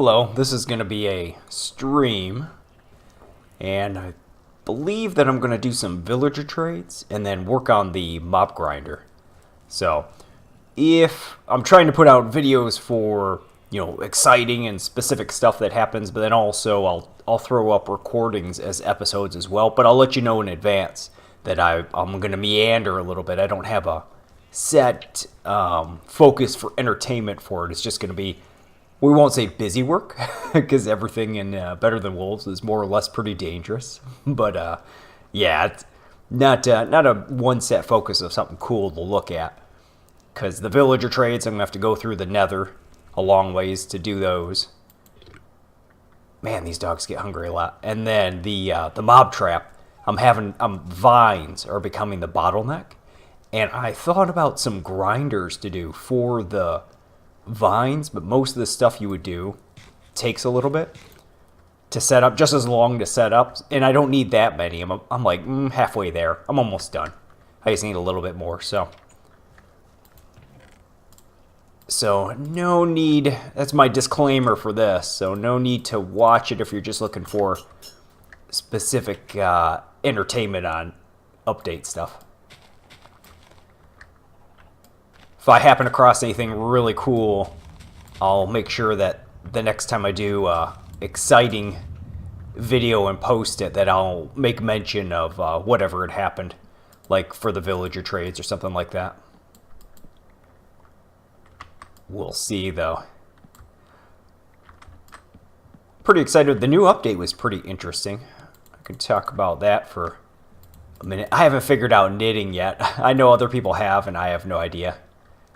Hello, this is going to be a stream, and I believe that I'm going to do some villager trades and then work on the mob grinder. So, if I'm trying to put out videos for, exciting and specific stuff that happens, but then also I'll throw up recordings as episodes as well, but I'll let you know in advance that I'm going to meander a little bit. I don't have a set focus for entertainment for it. It's just going to be, we won't say busy work, because everything in Better Than Wolves is more or less pretty dangerous. But yeah, it's not a one set focus of something cool to look at. Because the villager trades, I'm going to have to go through the nether a long ways to do those. Man, these dogs get hungry a lot. And then the mob trap, vines are becoming the bottleneck. And I thought about some grinders to do for the vines, but most of the stuff you would do takes a little bit to set up, just as long to set up, and I don't need that many. I'm like halfway there. I'm almost done. I just need a little bit more, so no need. That's my disclaimer for this. So no need to watch it if you're just looking for specific entertainment on update stuff. If I happen across anything really cool, I'll make sure that the next time I do exciting video and post it, that I'll make mention of whatever had happened, like for the villager trades or something like that. We'll see, though. Pretty excited. The new update was pretty interesting. I could talk about that for a minute. I haven't figured out knitting yet. I know other people have, and I have no idea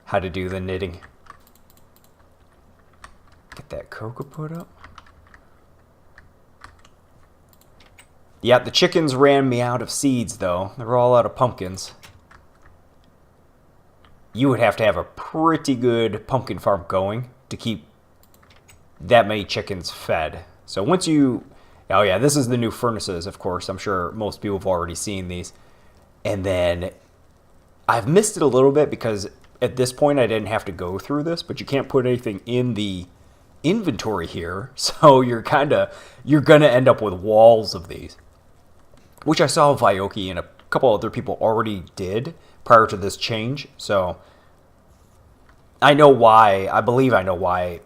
how to do the knitting. Get that cocoa put up. Yeah, the chickens ran me out of seeds, though. They were all out of pumpkins. You would have to have a pretty good pumpkin farm going to keep that many chickens fed. So once you... Oh yeah, this is the new furnaces, of course. I'm sure most people have already seen these. And then I've missed it a little bit because at this point I didn't have to go through this, but you can't put anything in the inventory here. So you're going to end up with walls of these, which I saw Vyoki and a couple other people already did prior to this change. So I know why. I believe I know why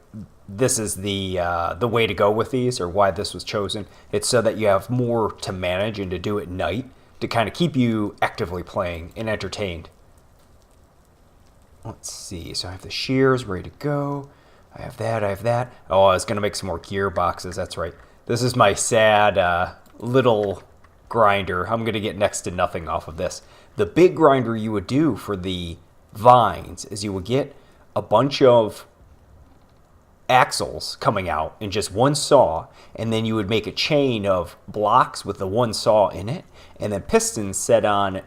this is the way to go with these, or why this was chosen. It's so that you have more to manage and to do at night to kind of keep you actively playing and entertained. Let's see. So I have the shears ready to go. I have that. Oh, I was going to make some more gearboxes. That's right. This is my sad little grinder. I'm going to get next to nothing off of this. The big grinder you would do for the vines is you would get a bunch of axles coming out in just one saw, and then you would make a chain of blocks with the one saw in it, and then pistons set on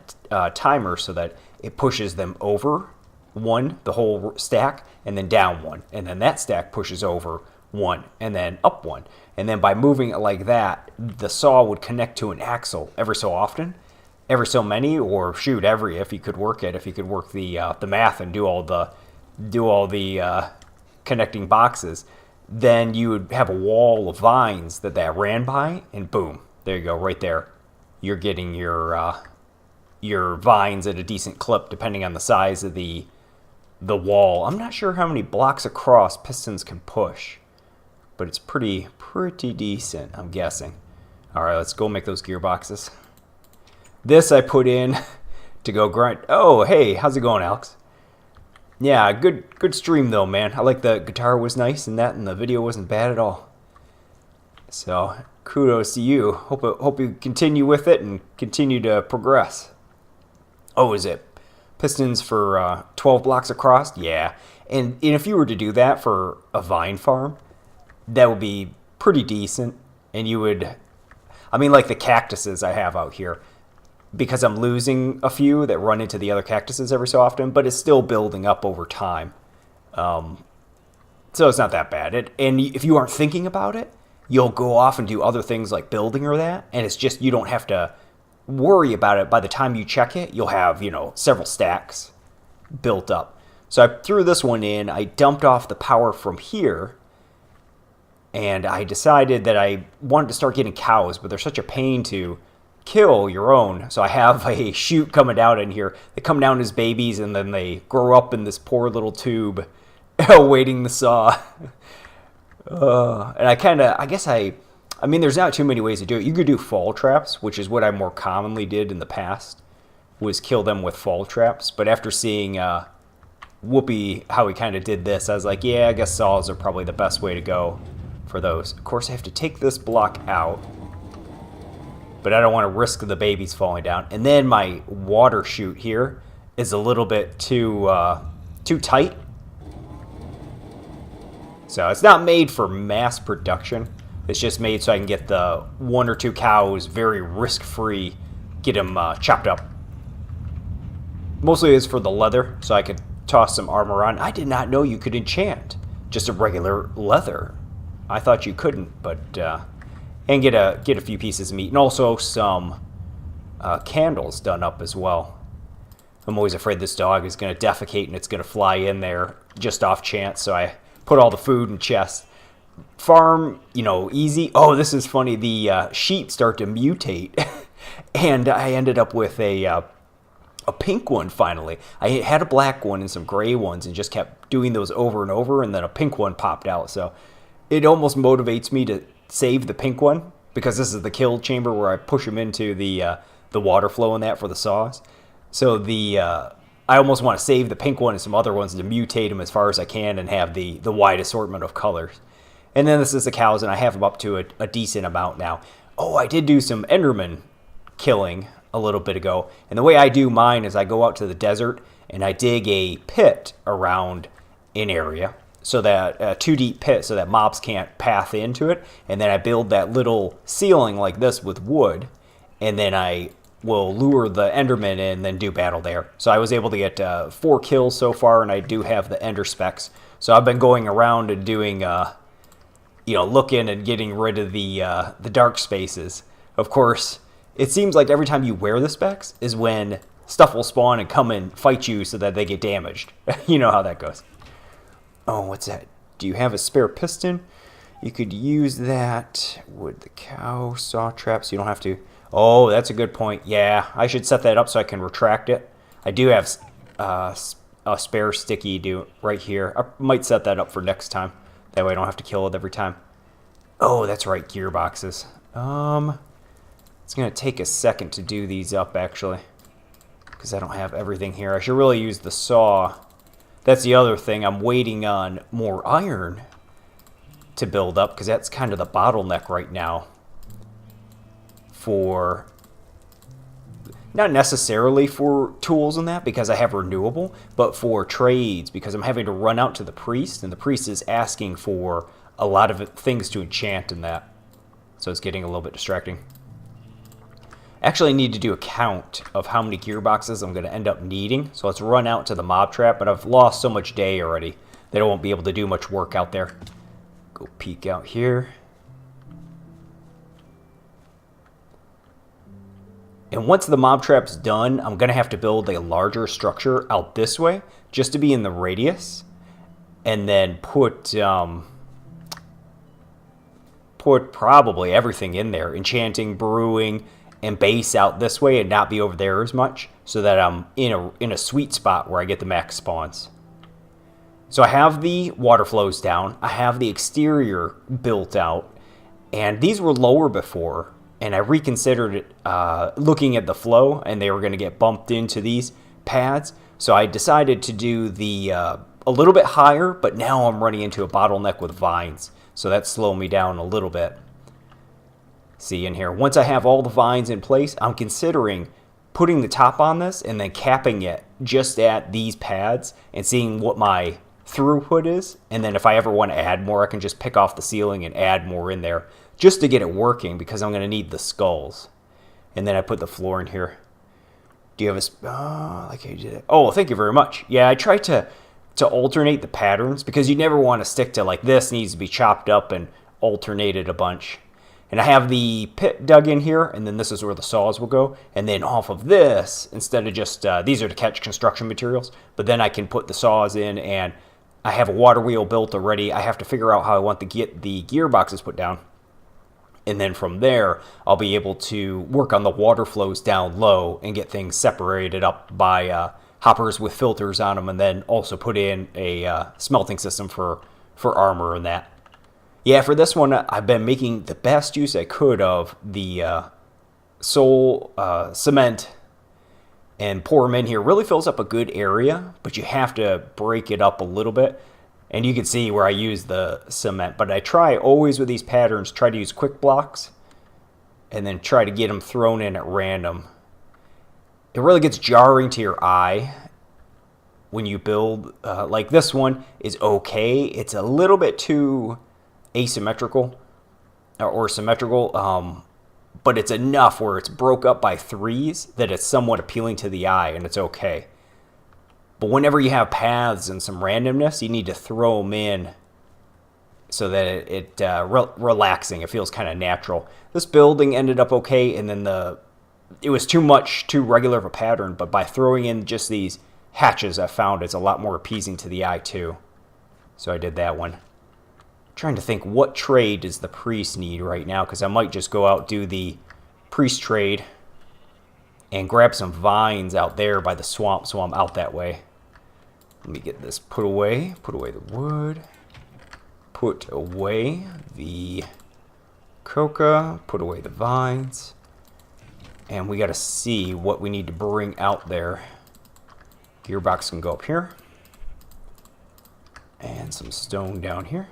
timer so that it pushes them over one, the whole stack, and then down one, and then that stack pushes over one, and then up one, and then by moving it like that, the saw would connect to an axle every so often, every so many, or shoot, every, if you could work it, if you could work the math and do all the connecting boxes, then you would have a wall of vines that ran by, and boom, there you go, right there. You're getting your vines at a decent clip, depending on the size of the wall. I'm not sure how many blocks across pistons can push, but it's pretty decent, I'm guessing. All right, let's go make those gearboxes. This I put in to go grind. Oh, hey, how's it going, Alex? Yeah, good stream though, man. I like the guitar was nice and the video wasn't bad at all. So kudos to you. Hope you continue with it and continue to progress. Oh, is it pistons for 12 blocks across? Yeah, and if you were to do that for a vine farm, that would be pretty decent. And you would, like the cactuses I have out here, because I'm losing a few that run into the other cactuses every so often, but it's still building up over time. So it's not that bad. And if you aren't thinking about it, you'll go off and do other things like building or that, and it's just, you don't have to worry about it. By the time you check it, you'll have, several stacks built up. So I threw this one in. I dumped off the power from here, And I decided that I wanted to start getting cows, but they're such a pain to kill your own. So I have a chute coming down in here. They come down as babies, and then they grow up in this poor little tube awaiting the saw. And I mean, there's not too many ways to do it. You could do fall traps, which is what I more commonly did in the past, was kill them with fall traps. But after seeing Whoopi, how he kind of did this, I was like, yeah, I guess saws are probably the best way to go for those. Of course, I have to take this block out, but I don't want to risk the babies falling down. And then my water chute here is a little bit too tight. So it's not made for mass production. It's just made so I can get the 1 or 2 cows very risk-free, get them chopped up. Mostly it's for the leather, so I could toss some armor on. I did not know you could enchant just a regular leather. I thought you couldn't, but and get a few pieces of meat, and also some candles done up as well. I'm always afraid this dog is going to defecate and it's going to fly in there just off chance, so I put all the food in chests. Farm, easy. Oh, this is funny. The sheep start to mutate, and I ended up with a pink one finally. I had a black one and some gray ones and just kept doing those over and over, and then a pink one popped out. So it almost motivates me to save the pink one, because this is the kill chamber where I push them into the water flow and that for the saws. So I almost want to save the pink one and some other ones to mutate them as far as I can and have the wide assortment of colors. And then this is the cows, and I have them up to a decent amount now. Oh, I did do some Enderman killing a little bit ago. And the way I do mine is I go out to the desert and I dig a pit around an area, so that a 2 deep pit so that mobs can't path into it. And then I build that little ceiling like this with wood, and then I will lure the Enderman in and then do battle there. So I was able to get 4 kills so far, and I do have the Ender specs. So I've been going around and doing, looking and getting rid of the dark spaces. Of course, it seems like every time you wear the specs is when stuff will spawn and come and fight you so that they get damaged. You know how that goes. Oh, what's that? Do you have a spare piston? You could use that with the cow saw traps. You don't have to. Oh, that's a good point. Yeah, I should set that up so I can retract it. I do have a spare sticky right here. I might set that up for next time. That way I don't have to kill it every time. Oh, that's right, gearboxes. It's going to take a second to do these up, actually, because I don't have everything here. I should really use the saw. That's the other thing. I'm waiting on more iron to build up, because that's kind of the bottleneck right now. For not necessarily for tools and that, because I have renewable, but for trades, because I'm having to run out to the priest, and the priest is asking for a lot of things to enchant in that. So it's getting a little bit distracting. Actually, I need to do a count of how many gearboxes I'm going to end up needing. So let's run out to the mob trap, but I've lost so much day already that I won't be able to do much work out there. Go peek out here. And once the mob trap's done, I'm going to have to build a larger structure out this way, just to be in the radius, and then put probably everything in there, enchanting, brewing, and base out this way, and not be over there as much, so that I'm in a sweet spot where I get the max spawns. So I have the water flows down, I have the exterior built out, and these were lower before, and I reconsidered it, looking at the flow, and they were going to get bumped into these pads. So I decided to do the a little bit higher, but now I'm running into a bottleneck with vines. So that's slowing me down a little bit. See in here, once I have all the vines in place, I'm considering putting the top on this and then capping it just at these pads and seeing what my throughput is. And then if I ever want to add more, I can just pick off the ceiling and add more in there, just to get it working, because I'm going to need the skulls. And then I put the floor in here. Do you have like I did it. Oh, thank you very much. Yeah, I try to alternate the patterns, because you never want to stick to like this needs to be chopped up and alternated a bunch. And I have the pit dug in here, and then this is where the saws will go. And then off of this, instead of just, these are to catch construction materials, but then I can put the saws in and I have a water wheel built already. I have to figure out how I want the gearboxes put down. And then from there, I'll be able to work on the water flows down low and get things separated up by hoppers with filters on them, and then also put in a smelting system for armor and that. Yeah, for this one, I've been making the best use I could of the soul cement and pour them in here. Really fills up a good area, but you have to break it up a little bit. And you can see where I use the cement, but I try always with these patterns, try to use quick blocks and then try to get them thrown in at random. It really gets jarring to your eye when you build, like this one is okay. It's a little bit too asymmetrical or symmetrical, but it's enough where it's broke up by threes that it's somewhat appealing to the eye and it's okay. But whenever you have paths and some randomness, you need to throw them in so that it relaxing. It feels kind of natural. This building ended up okay, and then it was too regular of a pattern. But by throwing in just these hatches, I found it's a lot more appeasing to the eye too. So I did that one. I'm trying to think what trade does the priest need right now, because I might just go out do the priest trade and grab some vines out there by the swamp, so I'm out that way. Let me get this put away the wood, put away the coca, put away the vines, and we got to see what we need to bring out there. Gearbox can go up here, and some stone down here.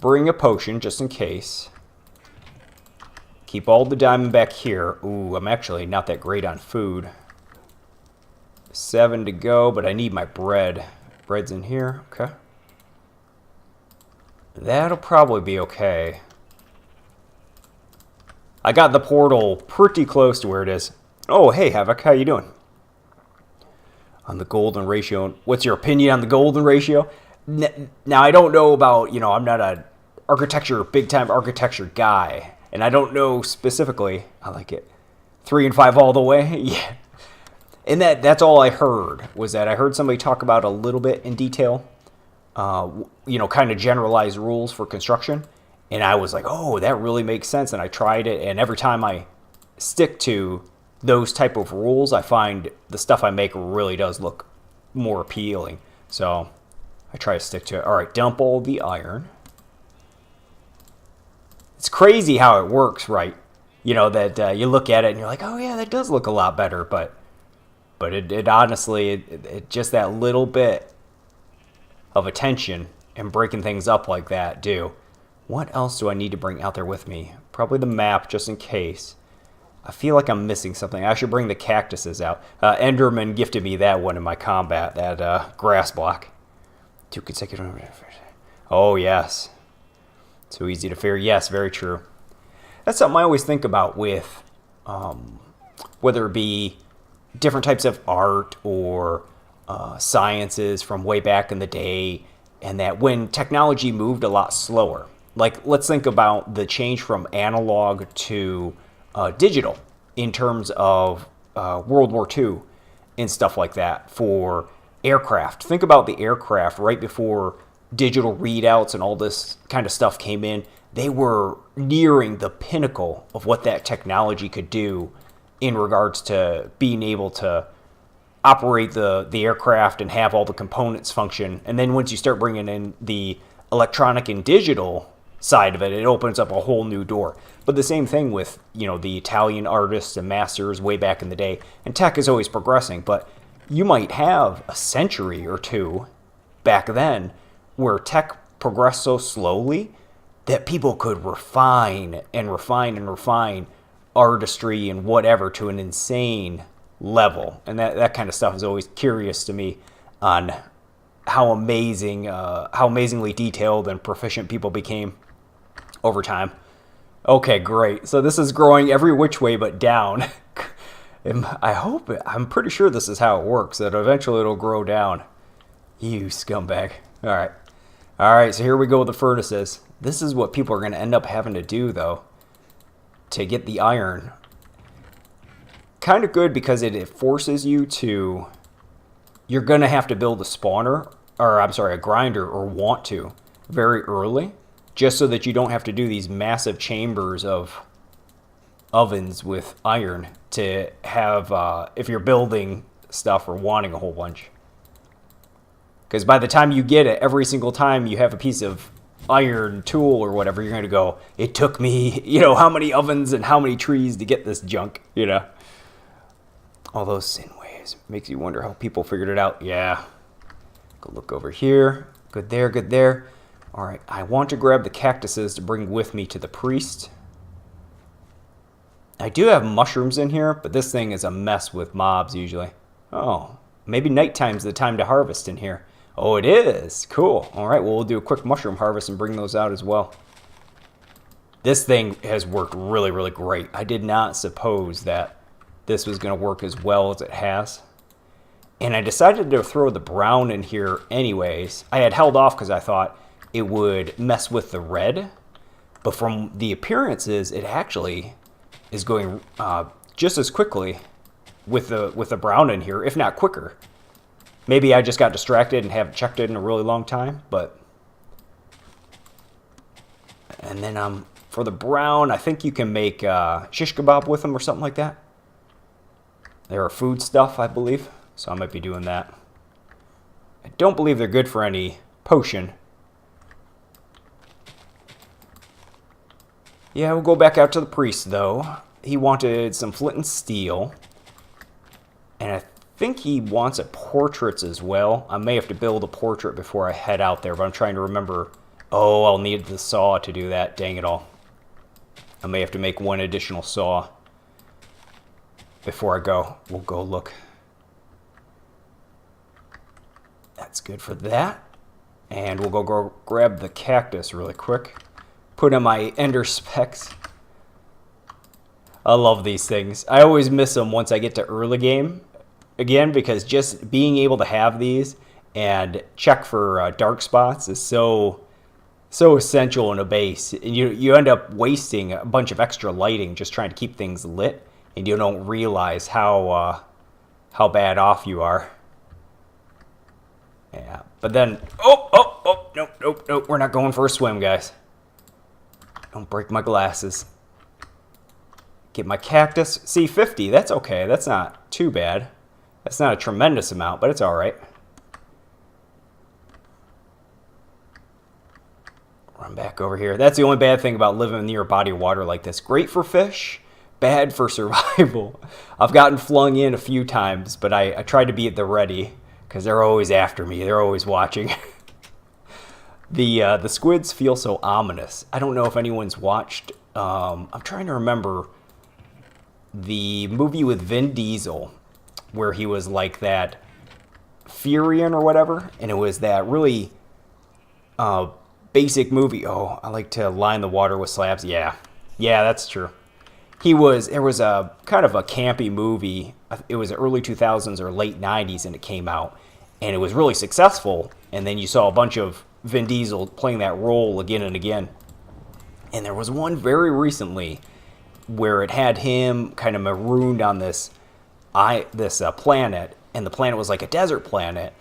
Bring a potion just in case. Keep all the diamond back here. Ooh, I'm actually not that great on food. 7 to go, but I need my bread. Bread's in here. Okay. That'll probably be okay. I got the portal pretty close to where it is. Oh, hey, Havoc. How you doing? On the golden ratio. What's your opinion on the golden ratio? Now, I don't know about, I'm not a big-time architecture guy. And I don't know specifically. I like it. 3 and 5 all the way. Yeah. And that's all I heard, was that I heard somebody talk about a little bit in detail, kind of generalized rules for construction. And I was like, oh, that really makes sense. And I tried it. And every time I stick to those type of rules, I find the stuff I make really does look more appealing. So I try to stick to it. All right, dump all the iron. It's crazy how it works, right? That you look at it and you're like, oh, yeah, that does look a lot better. But it honestly, it just that little bit of attention and breaking things up like that do. What else do I need to bring out there with me? Probably the map, just in case. I feel like I'm missing something. I should bring the cactuses out. Enderman gifted me that one in my combat, that grass block. 2 consecutive. Oh, yes. So easy to figure. Yes, very true. That's something I always think about with whether it be different types of art or sciences from way back in the day, and that when technology moved a lot slower. Like, let's think about the change from analog to digital in terms of World War II and stuff like that for aircraft. Think about the aircraft right before digital readouts and all this kind of stuff came in. They were nearing the pinnacle of what that technology could do in regards to being able to operate the aircraft and have all the components function. And then once you start bringing in the electronic and digital side of it, it opens up a whole new door. But the same thing with, the Italian artists and masters way back in the day. And tech is always progressing, but you might have a century or two back then where tech progressed so slowly that people could refine and refine and refine artistry and whatever to an insane level. And that kind of stuff is always curious to me on how amazingly detailed and proficient people became over time. Okay, great. So this is growing every which way but down. And I'm pretty sure this is how it works, that eventually it'll grow down. You scumbag. All right, so here we go with the furnaces. This is what people are going to end up having to do, though, to get the iron. Kind of good because it forces you to... You're going to have to build a spawner or I'm sorry, a grinder, or want to, very early, just so that you don't have to do these massive chambers of ovens with iron to have, if you're building stuff or wanting a whole bunch. Because by the time you get it, every single time you have a piece of iron tool or whatever, you're going to go, it took me, how many ovens and how many trees to get this junk, All those sin waves. Makes you wonder how people figured it out. Yeah. Go look over here. Good there, good there. All right, I want to grab the cactuses to bring with me to the priest. I do have mushrooms in here, but this thing is a mess with mobs usually. Oh, maybe nighttime's the time to harvest in here. Oh, it is. Cool. All right, well, we'll do a quick mushroom harvest and bring those out as well. This thing has worked really, really great. I did not suppose that this was going to work as well as it has. And I decided to throw the brown in here anyways. I had held off because I thought it would mess with the red. But from the appearances, it actually is going just as quickly with the brown in here, if not quicker. Maybe I just got distracted and haven't checked it in a really long time, but... And then for the brown, I think you can make shish kebab with them or something like that. They're a food stuff, I believe, so I might be doing that. I don't believe they're good for any potion. Yeah, we'll go back out to the priest, though. He wanted some flint and steel. And I think he wants a portraits as well. I may have to build a portrait before I head out there, but I'm trying to remember. Oh, I'll need the saw to do that. Dang it all. I may have to make one additional saw before I go. We'll go look. That's good for that. And we'll go grab the cactus really quick. Put on my ender specs. I love these things. I always miss them once I get to early game again, because just being able to have these and check for dark spots is so essential in a base. And you end up wasting a bunch of extra lighting just trying to keep things lit, and you don't realize how bad off you are. Yeah, but then nope, we're not going for a swim, guys. Don't break my glasses. Get my cactus. See, 50, that's okay. That's not too bad. That's not a tremendous amount, but it's all right. Run back over here. That's the only bad thing about living near a body of water like this. Great for fish, bad for survival. I've gotten flung in a few times, but I try to be at the ready because they're always after me. They're always watching. The squids feel so ominous. I don't know if anyone's watched. I'm trying to remember the movie with Vin Diesel, where he was like that Furion or whatever, and it was that really basic movie. Oh, I like to line the water with slabs. Yeah, that's true. There was a kind of a campy movie. It was early 2000s or late 90s, and it came out, and it was really successful. And then you saw a bunch of Vin Diesel playing that role again and again. And there was one very recently where it had him kind of marooned on this planet, and the planet was like a desert planet,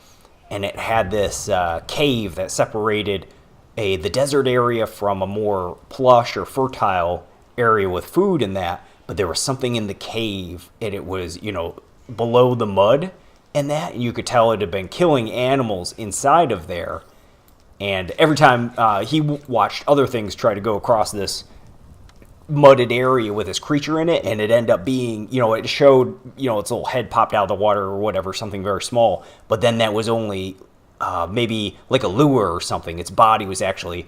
and it had this cave that separated the desert area from a more plush or fertile area with food in that. But there was something in the cave, and it was below the mud, and you could tell it had been killing animals inside of there. And every time he watched other things try to go across this mudded area with this creature in it, and it ended up being, it showed, its little head popped out of the water or whatever, something very small. But then that was only maybe like a lure or something. Its body was actually,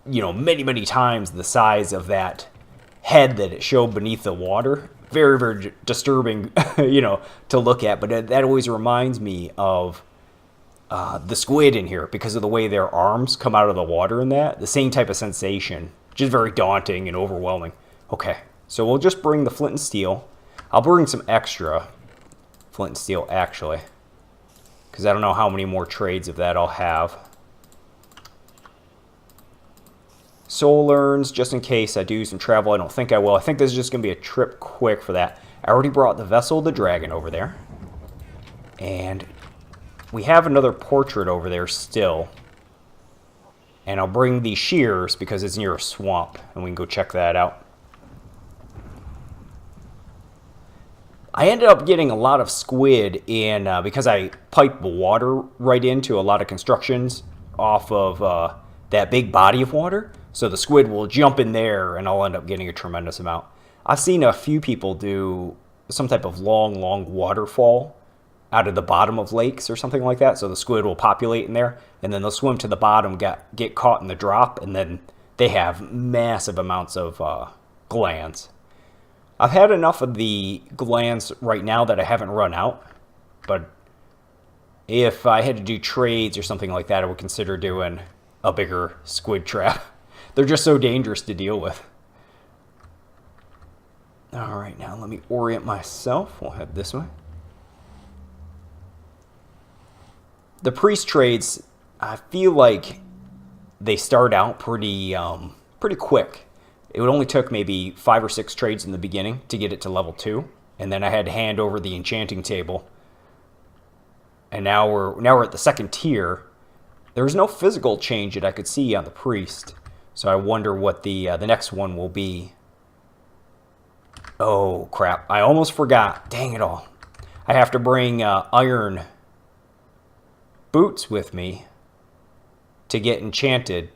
many, many times the size of that head that it showed beneath the water. Very, very disturbing, to look at. But that always reminds me of the squid in here, because of the way their arms come out of the water in that. The same type of sensation. Just very daunting and overwhelming. Okay, so we'll just bring the flint and steel. I'll bring some extra flint and steel, actually, because I don't know how many more trades of that I'll have. Soul urns, just in case I do some travel. I don't think I will. I think this is just going to be a trip quick for that. I already brought the vessel of the dragon over there. And we have another portrait over there still. And I'll bring the shears because it's near a swamp, and we can go check that out. I ended up getting a lot of squid in because I piped water right into a lot of constructions off of that big body of water. So the squid will jump in there, and I'll end up getting a tremendous amount. I've seen a few people do some type of long waterfall out of the bottom of lakes or something like that. So the squid will populate in there, and then they'll swim to the bottom, get caught in the drop, and then they have massive amounts of glands. I've had enough of the glands right now that I haven't run out, but if I had to do trades or something like that, I would consider doing a bigger squid trap. They're just so dangerous to deal with. All right, now let me orient myself. We'll head this way. The priest trades, I feel like they start out pretty quick. It would only took maybe 5 or 6 trades in the beginning to get it to level 2, and then I had to hand over the enchanting table. And now we're at the second tier. There was no physical change that I could see on the priest, so I wonder what the next one will be. Oh crap! I almost forgot. Dang it all! I have to bring iron boots with me to get enchanted.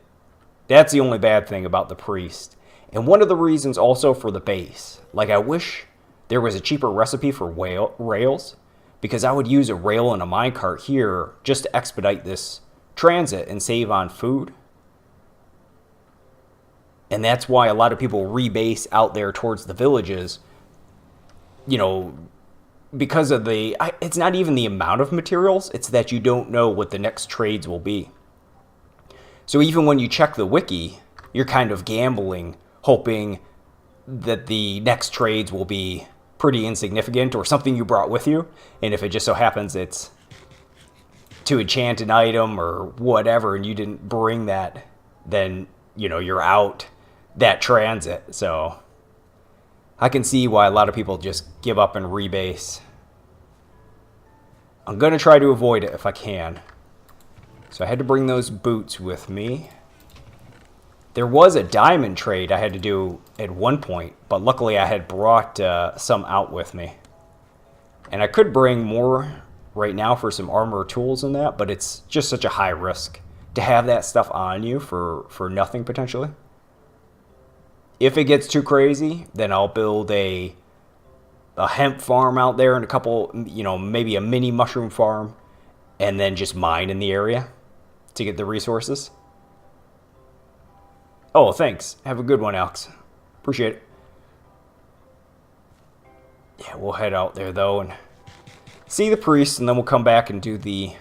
That's the only bad thing about the priest. And one of the reasons also for the base. Like, I wish there was a cheaper recipe for rails, because I would use a rail and a minecart here just to expedite this transit and save on food. And that's why a lot of people rebase out there towards the villages, you know, because of it's not even the amount of materials, it's that you don't know what the next trades will be. So even when you check the wiki, you're kind of gambling, hoping that the next trades will be pretty insignificant or something you brought with you. And if it just so happens it's to enchant an item or whatever, and you didn't bring that, then, you know, you're out that transit. So I can see why a lot of people just give up and rebase. I'm going to try to avoid it if I can. So I had to bring those boots with me. There was a diamond trade I had to do at one point, but luckily I had brought some out with me. And I could bring more right now for some armor tools and that, but it's just such a high risk to have that stuff on you for nothing potentially. If it gets too crazy, then I'll build a hemp farm out there and a couple, you know, maybe a mini mushroom farm, and then just mine in the area to get the resources. Oh, thanks. Have a good one, Alex. Appreciate it. Yeah, we'll head out there though and see the priest, and then we'll come back and do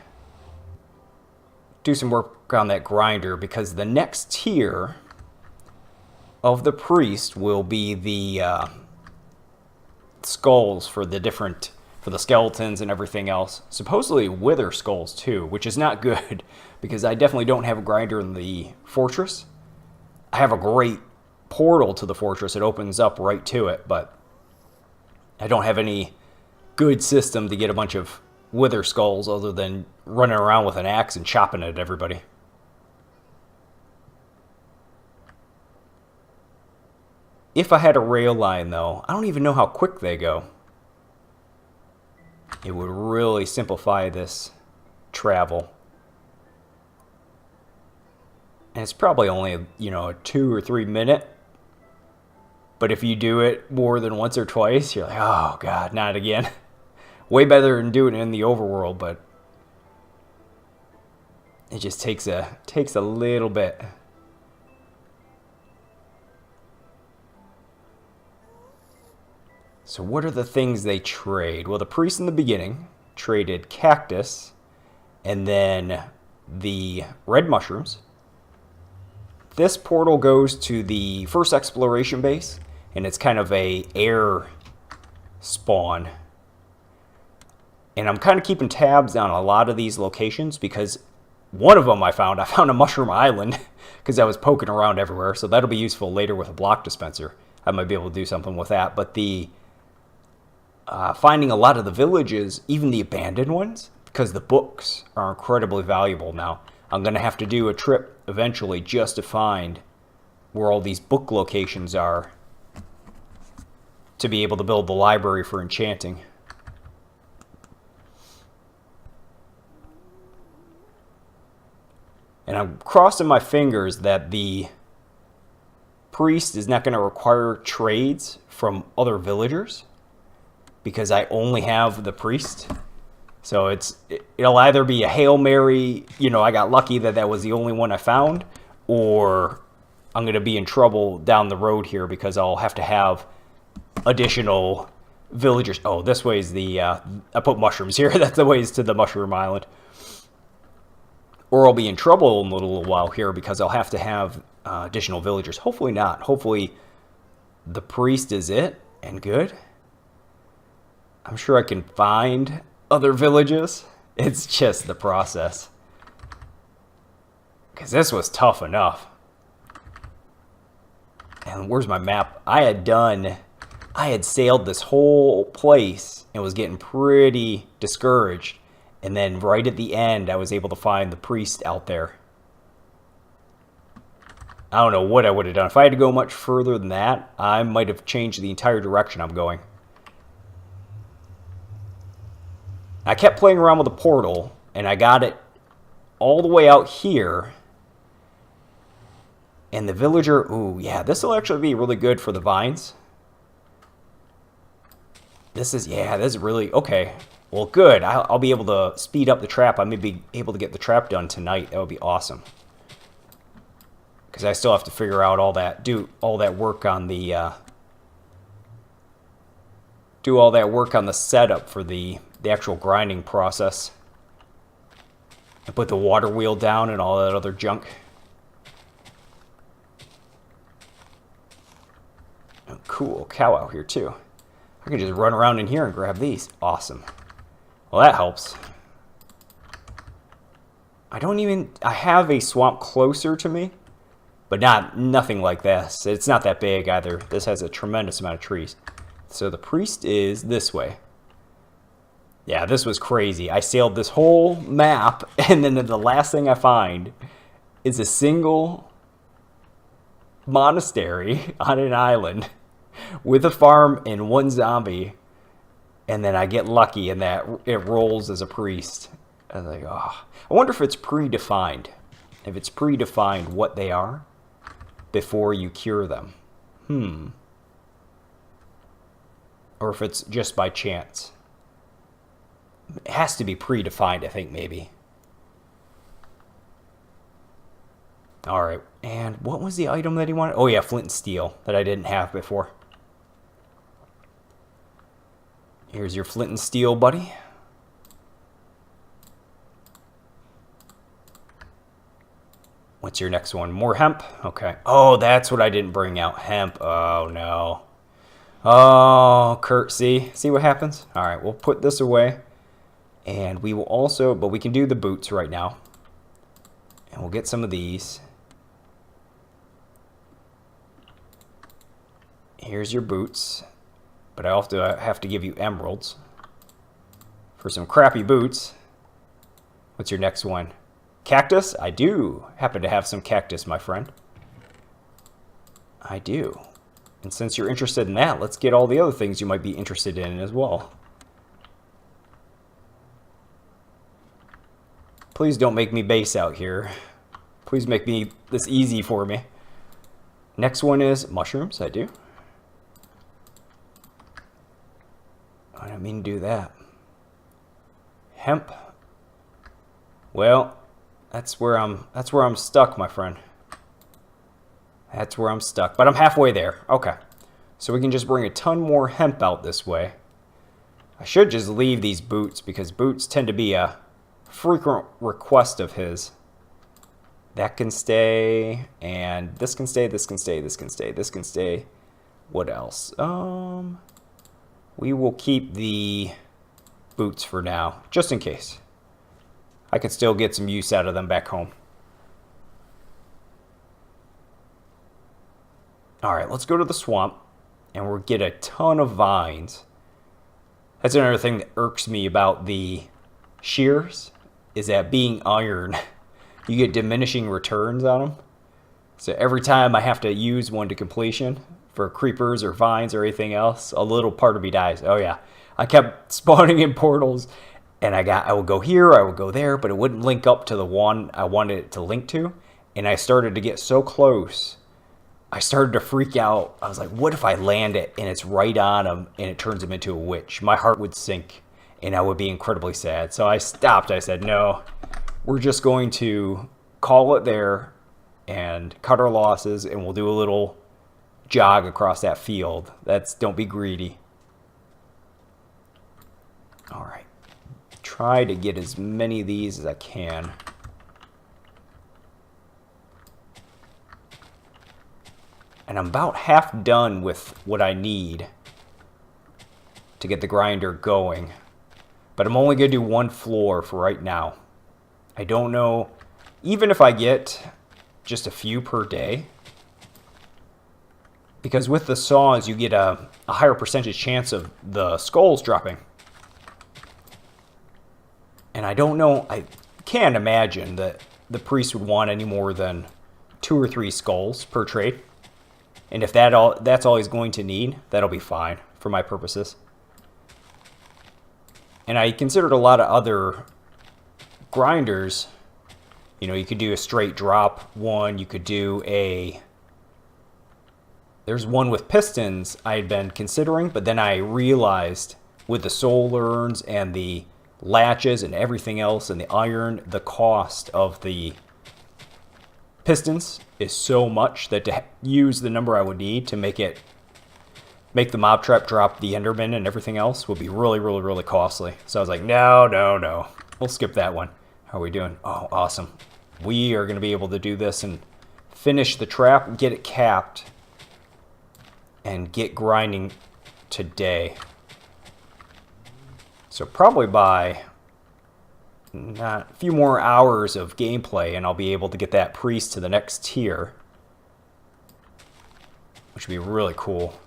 some work on that grinder, because the next tier of the priest will be the skulls for the skeletons and everything else. Supposedly wither skulls too, which is not good because I definitely don't have a grinder in the fortress. I have a great portal to the fortress. It opens up right to it, but I don't have any good system to get a bunch of wither skulls other than running around with an axe and chopping at everybody. If I had a rail line, though, I don't even know how quick they go. It would really simplify this travel. And it's probably only, you know, a 2 or 3 minute. But if you do it more than once or twice, you're like, oh god, not again. Way better than doing it in the overworld, but it just takes a little bit. So what are the things they trade? Well, the priest in the beginning traded cactus and then the red mushrooms. This portal goes to the first exploration base, and it's kind of a air spawn. And I'm kind of keeping tabs on a lot of these locations because one of them I found a mushroom island because I was poking around everywhere. So that'll be useful later with a block dispenser. I might be able to do something with that. But the finding a lot of the villages, even the abandoned ones, because the books are incredibly valuable now. I'm going to have to do a trip eventually just to find where all these book locations are to be able to build the library for enchanting. And I'm crossing my fingers that the priest is not going to require trades from other villagers, because I only have the priest. So it'll either be a Hail Mary, I got lucky that was the only one I found, or I'm going to be in trouble down the road here because I'll have to have additional villagers. Oh, this way is the, I put mushrooms here. That's the ways to the Mushroom Island. Or I'll be in trouble in a little while here because I'll have to have additional villagers. Hopefully not. Hopefully the priest is it and good. I'm sure I can find other villages. It's just the process. Because this was tough enough. And where's my map? I had sailed this whole place and was getting pretty discouraged. And then right at the end, I was able to find the priest out there. I don't know what I would have done. If I had to go much further than that, I might have changed the entire direction I'm going. I kept playing around with the portal, and I got it all the way out here. And the villager, ooh, yeah, this will actually be really good for the vines. This is really, okay. Well, good. I'll be able to speed up the trap. I may be able to get the trap done tonight. That would be awesome. Because I still have to figure out do all that work on the setup for the actual grinding process. And put the water wheel down and all that other junk. Oh, cool. Cow out here, too. I can just run around in here and grab these. Awesome. Well, that helps. I have a swamp closer to me, but nothing like this. It's not that big either. This has a tremendous amount of trees. So the priest is this way. Yeah, this was crazy. I sailed this whole map, and then the last thing I find is a single monastery on an island with a farm and one zombie. And then I get lucky in that it rolls as a priest. I was like, oh. I wonder if it's predefined. If it's predefined what they are before you cure them. Or if it's just by chance. It has to be predefined, I think, maybe. Alright, and what was the item that he wanted? Oh yeah, flint and steel that I didn't have before. Here's your flint and steel, buddy. What's your next one? More hemp? Okay. Oh, that's what I didn't bring out. Hemp. Oh, no. Oh, Kurt, see? See what happens? All right, we'll put this away. And we will also, but we can do the boots right now. And we'll get some of these. Here's your boots. But I also have to give you emeralds for some crappy boots. What's your next one? Cactus? I do happen to have some cactus, my friend. I do. And since you're interested in that, let's get all the other things you might be interested in as well. Please don't make me base out here. Please make this easy for me. Next one is mushrooms. I do. I didn't mean to do that. Hemp. Well, that's where I'm stuck, my friend. That's where I'm stuck. But I'm halfway there. Okay. So we can just bring a ton more hemp out this way. I should just leave these boots because boots tend to be a frequent request of his. That can stay, and this can stay, this can stay, this can stay, this can stay. What else? We will keep the boots for now, just in case. I could still get some use out of them back home. Alright, let's go to the swamp, and we'll get a ton of vines. That's another thing that irks me about the shears is that being iron, you get diminishing returns on them. So every time I have to use one to completion for creepers or vines or anything else, a little part of me dies. Oh yeah, I kept spawning in portals, and I would go here, I would go there, but it wouldn't link up to the one I wanted it to link to. And I started to get so close, I started to freak out. I was like, what if I land it and it's right on him and it turns him into a witch? My heart would sink and I would be incredibly sad. So I stopped. I said, no, we're just going to call it there and cut our losses, and we'll do a little jog across that field. Don't be greedy. All right. Try to get as many of these as I can. And I'm about half done with what I need to get the grinder going. But I'm only going to do one floor for right now. I don't know, even if I get just a few per day, because with the saws you get a higher percentage chance of the skulls dropping. And I don't know, I can't imagine that the priest would want any more than 2 or 3 skulls per trade. And if that's all he's going to need, that'll be fine for my purposes. And I considered a lot of other grinders. You know, you could do a straight drop one. You could do there's one with pistons I had been considering, but then I realized with the soul urns and the latches and everything else and the iron, the cost of the pistons is so much that to use the number I would need to make the mob trap drop the enderman and everything else would be really, really, really costly. So I was like, no. We'll skip that one. How are we doing? Oh, awesome. We are going to be able to do this and finish the trap, get it capped, and get grinding today. So probably by a few more hours of gameplay, and I'll be able to get that priest to the next tier, which would be really cool.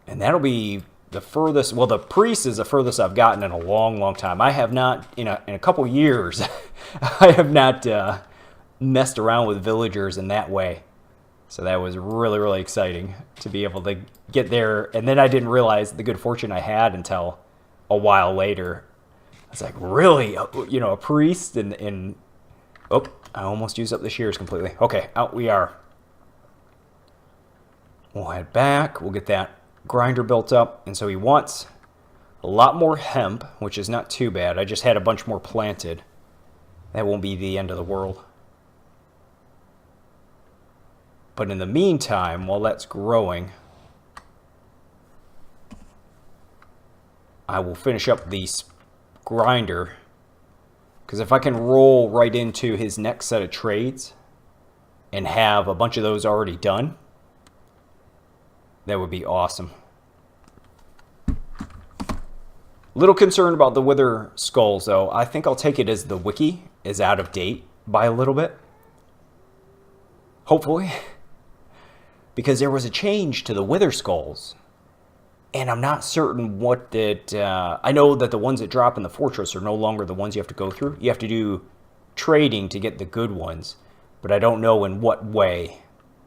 And that'll be the furthest, well, the priest is the furthest I've gotten in a long, long time. I have not, in a couple years, I have not messed around with villagers in that way. So that was really, really exciting to be able to get there. And then I didn't realize the good fortune I had until a while later. I was like, really? A priest? And oh, I almost used up the shears completely. Okay, out we are. We'll head back. We'll get that grinder built up. And so he wants a lot more hemp, which is not too bad. I just had a bunch more planted. That won't be the end of the world. But in the meantime, while that's growing, I will finish up the grinder. Because if I can roll right into his next set of trades and have a bunch of those already done, that would be awesome. Little concerned about the wither skulls, though. I think I'll take it as the wiki is out of date by a little bit. Hopefully. Because there was a change to the wither skulls. And I'm not certain what that... I know that the ones that drop in the fortress are no longer the ones you have to go through. You have to do trading to get the good ones. But I don't know in what way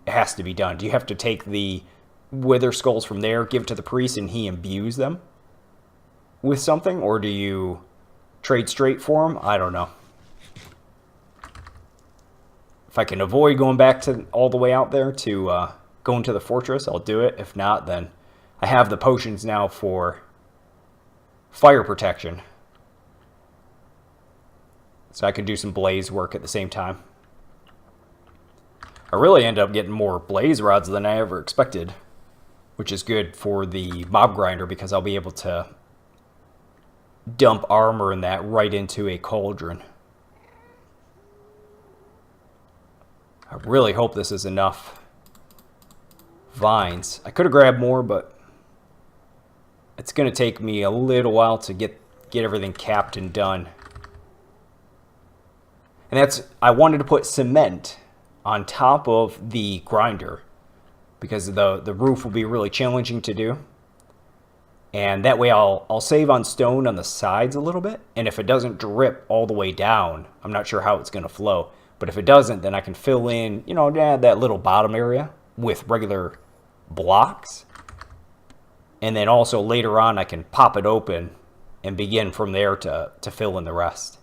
it has to be done. Do you have to take the wither skulls from there, give it to the priest, and he imbues them with something? Or do you trade straight for them? I don't know. If I can avoid going back to all the way out there to go into the fortress, I'll do it. If not, then I have the potions now for fire protection. So I can do some blaze work at the same time. I really end up getting more blaze rods than I ever expected, which is good for the mob grinder because I'll be able to dump armor and that right into a cauldron. I really hope this is enough vines. I could have grabbed more, but it's going to take me a little while to get everything capped and done. And I wanted to put cement on top of the grinder because the roof will be really challenging to do. And that way I'll save on stone on the sides a little bit. And if it doesn't drip all the way down, I'm not sure how it's going to flow. But if it doesn't, then I can fill in, you know, that little bottom area with regular blocks. And then also later on, I can pop it open and begin from there to fill in the rest.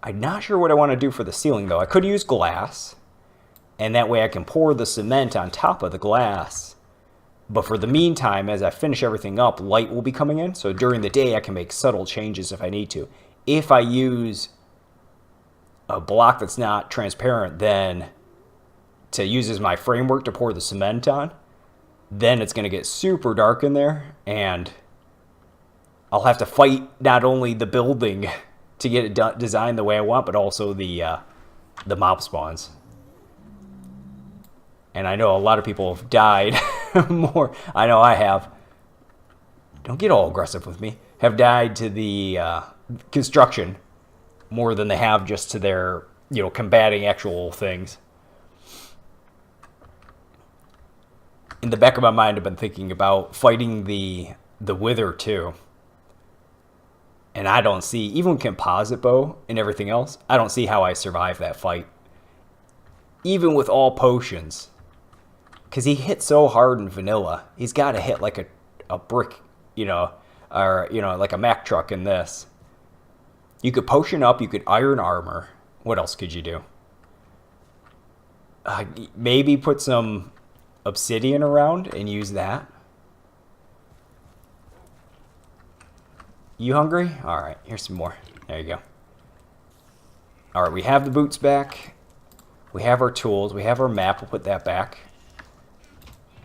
I'm not sure what I want to do for the ceiling, though. I could use glass. And that way I can pour the cement on top of the glass. But for the meantime, as I finish everything up, light will be coming in. So during the day, I can make subtle changes if I need to. If I use a block that's not transparent, then to use as my framework to pour the cement on, then it's going to get super dark in there. And I'll have to fight not only the building to get it designed the way I want, but also the mob spawns. And I know a lot of people have died more. I know I have. Don't get all aggressive with me. Have died to the construction more than they have just to their, you know, combating actual things. In the back of my mind, I've been thinking about fighting the wither too. And I don't see, even with composite bow and everything else, I don't see how I survive that fight. Even with all potions. Because he hit so hard in vanilla. He's got to hit like a brick, you know, or, you know, like a Mack truck in this. You could potion up, you could iron armor. What else could you do? Maybe put some obsidian around and use that. You hungry? All right, here's some more. There you go. All right, we have the boots back. We have our tools. We have our map. We'll put that back.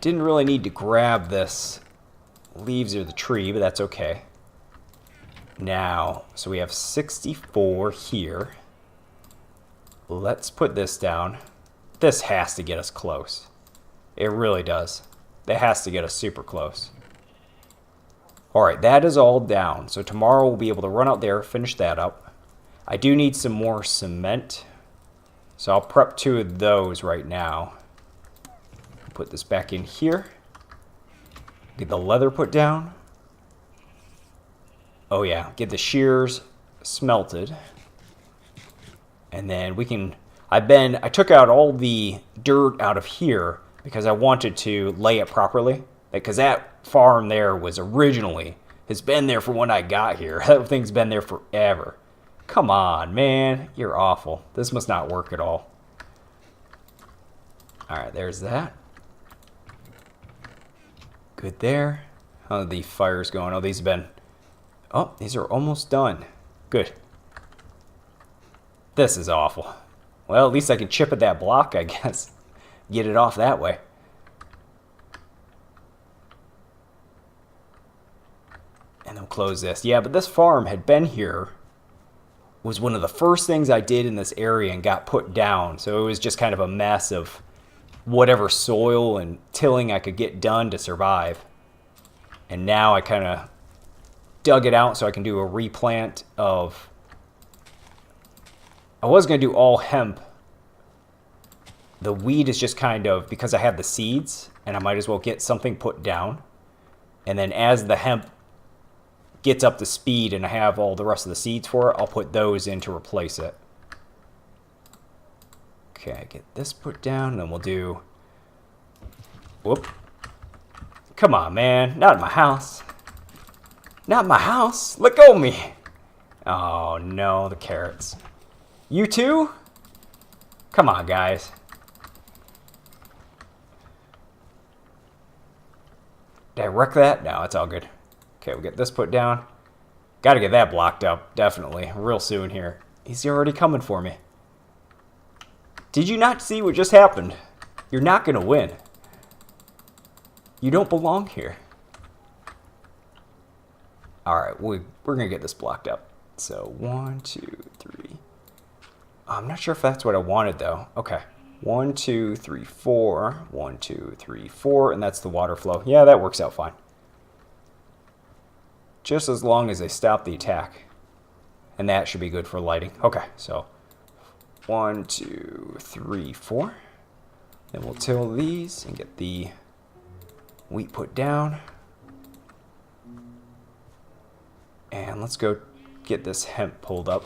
Didn't really need to grab this leaves or the tree, but that's okay. Now, so we have 64 here. Let's put this down. This has to get us close. It really does. That has to get us super close. Alright, that is all down. So tomorrow we'll be able to run out there, finish that up. I do need some more cement. So I'll prep 2 of those right now. Put this back in here. Get the leather put down. Oh yeah, get the shears smelted. And then we can, I took out all the dirt out of here because I wanted to lay it properly. Because that farm there was originally, has been there for when I got here. That thing's been there forever. Come on, man. You're awful. This must not work at all. Alright, there's that. Good there. How are the fires going? Oh, these have been... Oh, these are almost done. Good. This is awful. Well, at least I can chip at that block, I guess. Get it off that way. And then close this. Yeah, but this farm had been here. Was one of the first things I did in this area and got put down. So it was just kind of a mess of whatever soil and tilling I could get done to survive. And now I kind of dug it out so I can do a replant of... I was going to do all hemp. The weed is just kind of, because I have the seeds, and I might as well get something put down. And then as the hemp gets up to speed and I have all the rest of the seeds for it, I'll put those in to replace it. Okay, get this put down, and then we'll do... Whoop. Come on, man. Not in my house. Not in my house. Let go of me. Oh, no, the carrots. You too? Come on, guys. Did I wreck that? No, it's all good. Okay, we'll get this put down. Got to get that blocked up, definitely, real soon here. He's already coming for me. Did you not see what just happened? You're not going to win. You don't belong here. Alright, we're going to get this blocked up. So, 1, 2, 3. I'm not sure if that's what I wanted, though. Okay. 1, 2, 3, 4. 1, 2, 3, 4. And that's the water flow. Yeah, that works out fine. Just as long as they stop the attack. And that should be good for lighting. Okay, so 1, 2, 3, 4. Then we'll till these and get the wheat put down. And let's go get this hemp pulled up.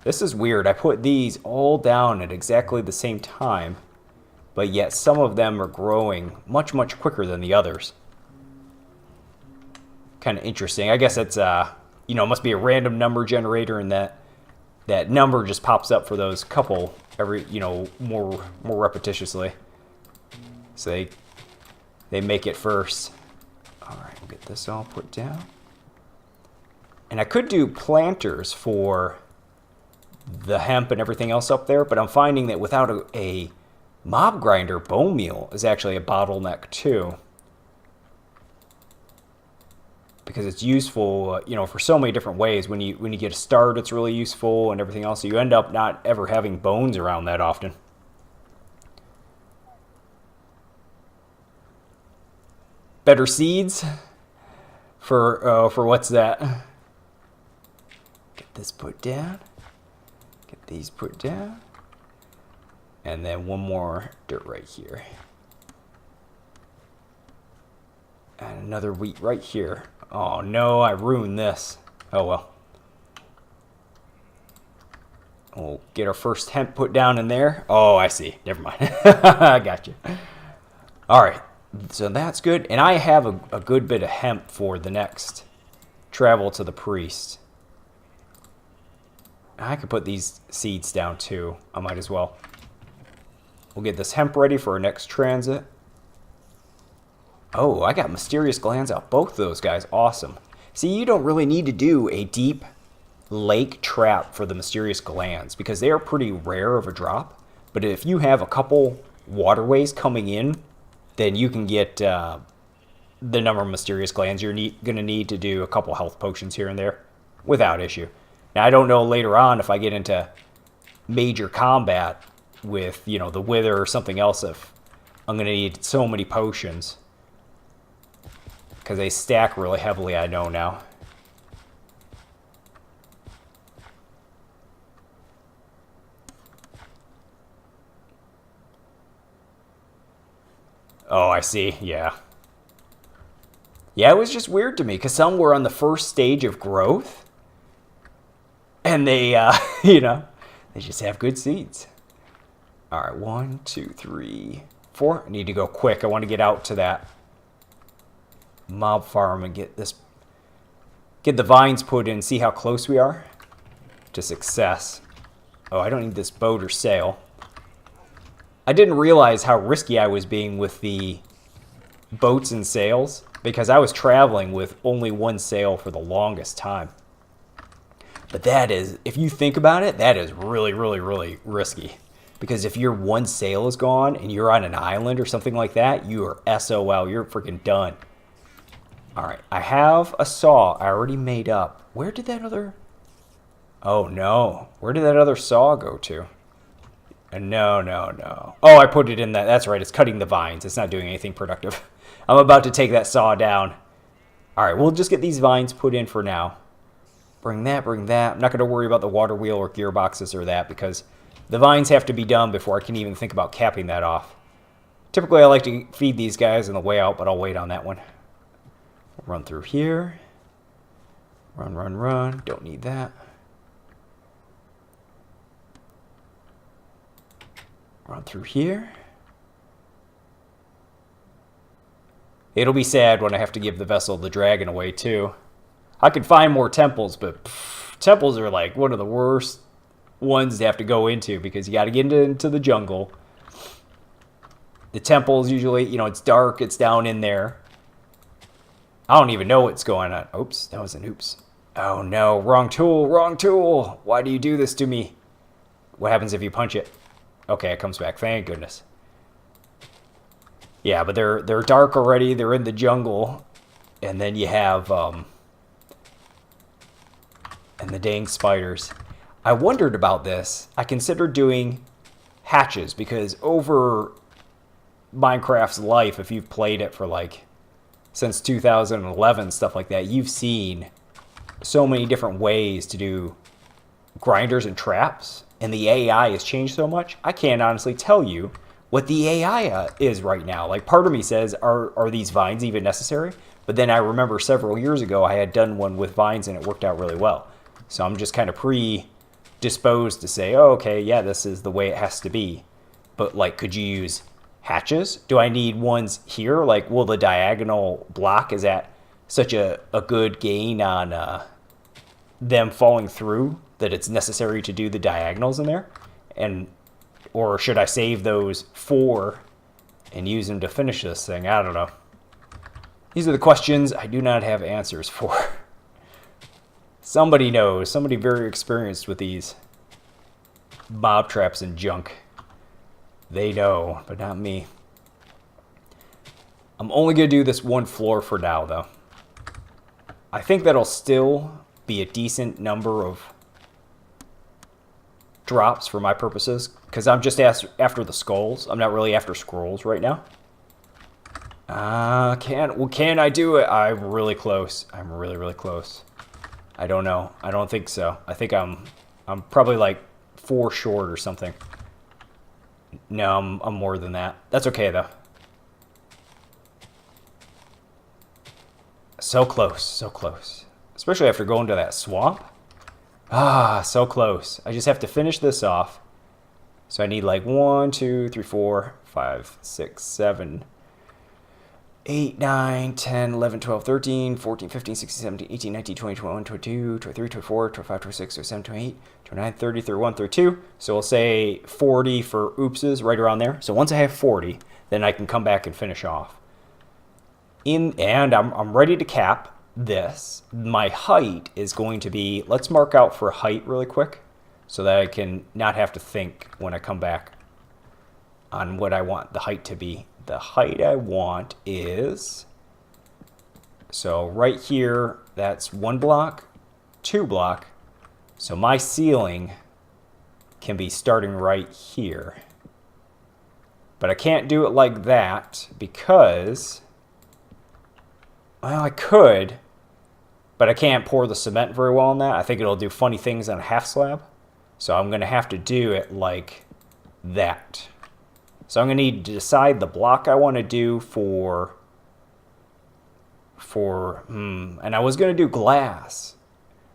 This is weird. I put these all down at exactly the same time, but yet some of them are growing much, much quicker than the others. Kind of interesting. I guess it's, you know, it must be a random number generator, and that number just pops up for those couple every, you know, more repetitiously. So they make it first. All right, we'll get this all put down. And I could do planters for the hemp and everything else up there, but I'm finding that without a mob grinder, bone meal is actually a bottleneck too. Because it's useful, you know, for so many different ways. When you get a start, it's really useful and everything else. So you end up not ever having bones around that often. Better seeds for what's that? Get this put down. Get these put down. And then one more dirt right here. And another wheat right here. Oh no, I ruined this. Oh well. We'll get our first hemp put down in there. Oh, I see. Never mind. I got you. All right. So that's good. And I have a good bit of hemp for the next travel to the priest. I could put these seeds down too. I might as well. We'll get this hemp ready for our next transit. Oh, I got mysterious glands out. Both of those guys. Awesome. See, you don't really need to do a deep lake trap for the mysterious glands because they are pretty rare of a drop. But if you have a couple waterways coming in, then you can get the number of mysterious glands you're going to need to do a couple health potions here and there without issue. Now, I don't know later on if I get into major combat with, you know, the Wither or something else, if I'm going to need so many potions. Because they stack really heavily, I know now. Oh, I see. Yeah. Yeah, it was just weird to me because some were on the first stage of growth. And they, you know, they just have good seeds. All right, 1, 2, 3, 4. I need to go quick. I want to get out to that mob farm and get the vines put in, see how close we are to success. Oh, I don't need this boat or sail. I didn't realize how risky I was being with the boats and sails because I was traveling with only one sail for the longest time. But that is, if you think about it, that is really, really, really risky. Because if your one sail is gone and you're on an island or something like that, you are SOL. You're freaking done. All right, I have a saw I already made up. Where did that other... Oh, no. Where did that other saw go to? No. Oh, I put it in that. That's right. It's cutting the vines. It's not doing anything productive. I'm about to take that saw down. All right, we'll just get these vines put in for now. Bring that. I'm not going to worry about the water wheel or gearboxes or that because the vines have to be done before I can even think about capping that off. Typically, I like to feed these guys on the way out, but I'll wait on that one. Run through here. Run. Don't need that. Run through here. It'll be sad when I have to give the vessel of the dragon away, too. I could find more temples, but temples are like one of the worst ones to have to go into because you got to get into the jungle. The temples usually, you know, it's dark, it's down in there. I don't even know what's going on. Oops, that was an oops. Oh no, wrong tool. Why do you do this to me? What happens if you punch it? Okay, it comes back, thank goodness. Yeah, but they're dark already, they're in the jungle. And then you have, and the dang spiders. I wondered about this. I considered doing hatches because over Minecraft's life, if you've played it for like since 2011, stuff like that, you've seen so many different ways to do grinders and traps, and the AI has changed so much. I can't honestly tell you what the AI is right now. Like, part of me says, are these vines even necessary? But then I remember several years ago I had done one with vines and it worked out really well. So I'm just kind of predisposed to say, oh, okay, yeah, this is the way it has to be. But like, could you use hatches? Do I need ones here? Like, will the diagonal block, is that such a good gain on them falling through that it's necessary to do the diagonals in there? Or should I save those 4 and use them to finish this thing? I don't know. These are the questions I do not have answers for. Somebody knows. Somebody very experienced with these mob traps and junk. They know, but not me. I'm only going to do this one floor for now, though. I think that'll still be a decent number of drops for my purposes, because I'm just after the skulls. I'm not really after scrolls right now. Can I do it? I'm really close. I'm really, really close. I don't know. I don't think so. I think I'm probably like 4 short or something. No, I'm more than that. That's okay though. So close, so close. Especially after going to that swamp. Ah, so close. I just have to finish this off. So I need like 1, 2, 3, 4, 5, 6, 7, 8, 9, 10, 11, 12, 13, 14, 15, 16, 17, 18, 19, 20, 21, 22, 23, 24, 25, 26, 27, 28, 29, 30, 31, 32. So we'll say 40 for oopses, right around there. So once I have 40, then I can come back and finish off. And I'm ready to cap this. My height is going to be, let's mark out for height really quick so that I can not have to think when I come back on what I want the height to be. The height I want is, so right here, that's 1 block, 2 block. So my ceiling can be starting right here. But I can't do it like that because, well, I could, but I can't pour the cement very well on that. I think it'll do funny things on a half slab. So I'm going to have to do it like that. So I'm going to need to decide the block I want to do and I was going to do glass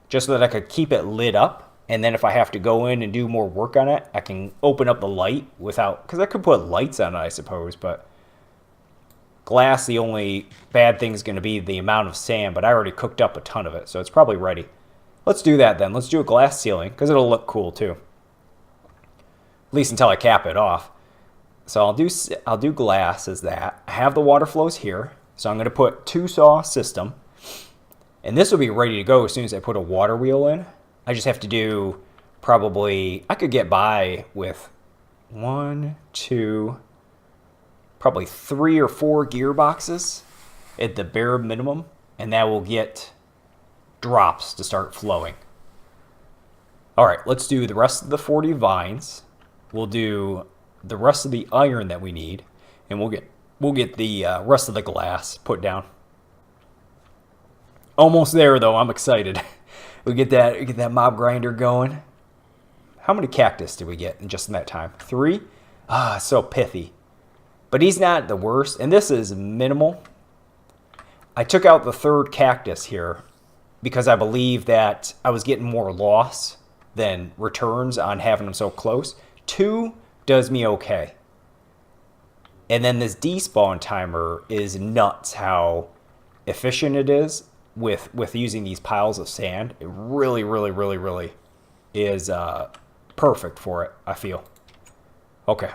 just so that I could keep it lit up. And then if I have to go in and do more work on it, I can open up the light without, because I could put lights on it, I suppose, but glass, the only bad thing is going to be the amount of sand, but I already cooked up a ton of it, so it's probably ready. Let's do that then. Let's do a glass ceiling, because it'll look cool too. At least until I cap it off. So I'll do glass as that. I have the water flows here, so I'm going to put 2 saw system. And this will be ready to go as soon as I put a water wheel in. I just have to do probably, I could get by with 1, 2, probably 3 or 4 gearboxes at the bare minimum. And that will get drops to start flowing. All right, let's do the rest of the 40 vines. We'll do the rest of the iron that we need. And we'll get the rest of the glass put down. Almost there though, I'm excited. We get that mob grinder going. How many cactus did we get in just in that time? 3? Ah, so pithy. But he's not the worst, and this is minimal. I took out the 3rd cactus here because I believe that I was getting more loss than returns on having them so close. 2 does me okay. And then this despawn timer is nuts how efficient it is with using these piles of sand. It really, really, really, really is perfect for it, I feel. Okay,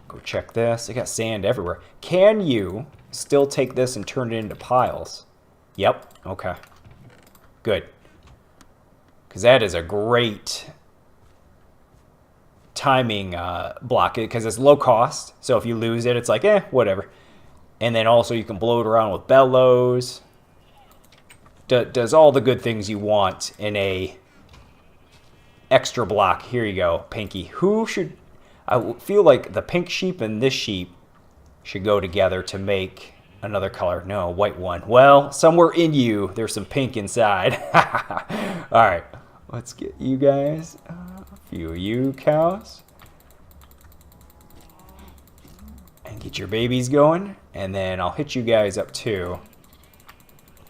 go check this. I got sand everywhere. Can you still take this and turn it into piles? Yep, okay. Good. Because that is a great timing block, because it's low cost. So if you lose it, it's like, whatever. And then also you can blow it around with bellows. Does all the good things you want in a extra block. Here you go, Pinky. I feel like the pink sheep and this sheep should go together to make another color. No, white one. Well, somewhere in you, there's some pink inside. All right, let's get you guys, a few of you cows. And get your babies going. And then I'll hit you guys up too.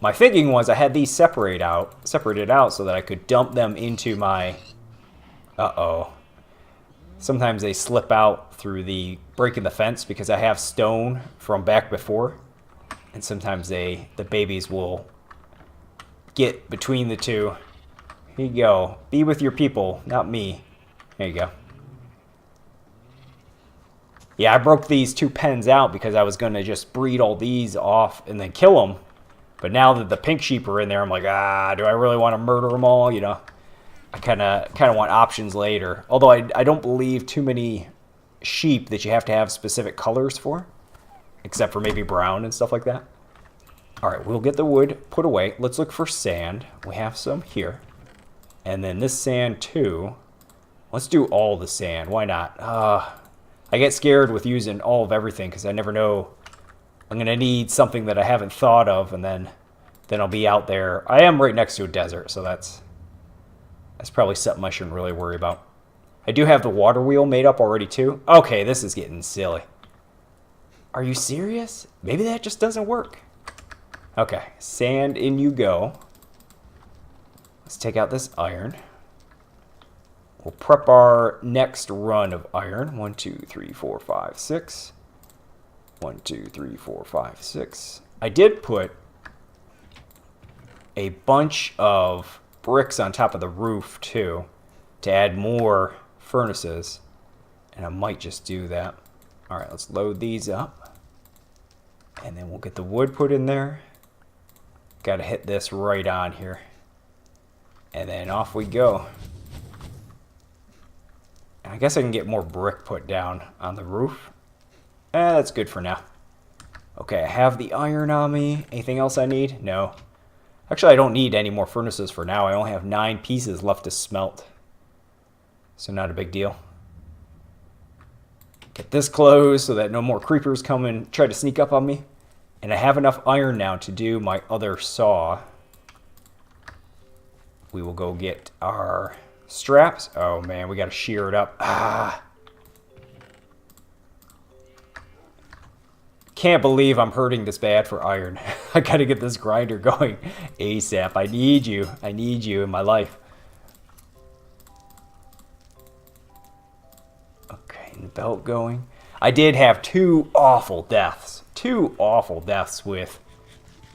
my thinking was I had these separated out so that I could dump them into my... Uh-oh. Sometimes they slip out through the breaking the fence because I have stone from back before. And sometimes the babies will get between the two. Here you go. Be with your people, not me. There you go. Yeah, I broke these 2 pens out because I was going to just breed all these off and then kill them. But now that the pink sheep are in there, I'm like, do I really want to murder them all? You know, I kind of want options later. Although I don't believe too many sheep that you have to have specific colors for, except for maybe brown and stuff like that. All right, we'll get the wood put away. Let's look for sand. We have some here. And then this sand too. Let's do all the sand. Why not? I get scared with using all of everything because I never know. I'm going to need something that I haven't thought of, and then I'll be out there. I am right next to a desert, so that's probably something I shouldn't really worry about. I do have the water wheel made up already, too. Okay, this is getting silly. Are you serious? Maybe that just doesn't work. Okay, sand in you go. Let's take out this iron. We'll prep our next run of iron. 1, 2, 3, 4, 5, 6. 1, 2, 3, 4, 5, 6. I did put a bunch of bricks on top of the roof, too, to add more furnaces. And I might just do that. All right, let's load these up. And then we'll get the wood put in there. Got to hit this right on here. And then off we go. I guess I can get more brick put down on the roof. That's good for now. Okay, I have the iron on me. Anything else I need? No. Actually, I don't need any more furnaces for now. I only have 9 pieces left to smelt. So not a big deal. Get this closed so that no more creepers come and try to sneak up on me. And I have enough iron now to do my other saw. We will go get our straps. Oh man, we got to shear it up. Can't believe I'm hurting this bad for iron. I got to get this grinder going ASAP. I need you. I need you in my life. Okay, and the belt going. I did have 2 awful deaths. 2 awful deaths with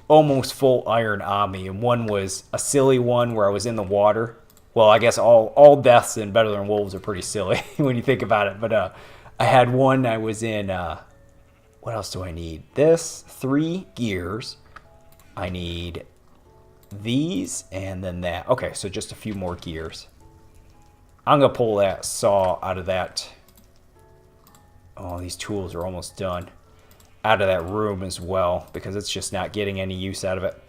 almost full iron on me. And one was a silly one where I was in the water. Well, I guess all deaths in Better Than Wolves are pretty silly when you think about it. But I had one I was in... what else do I need? This, 3 gears. I need these and then that. Okay, so just a few more gears. I'm going to pull that saw out of that. Oh, these tools are almost done. Out of that room as well because it's just not getting any use out of it.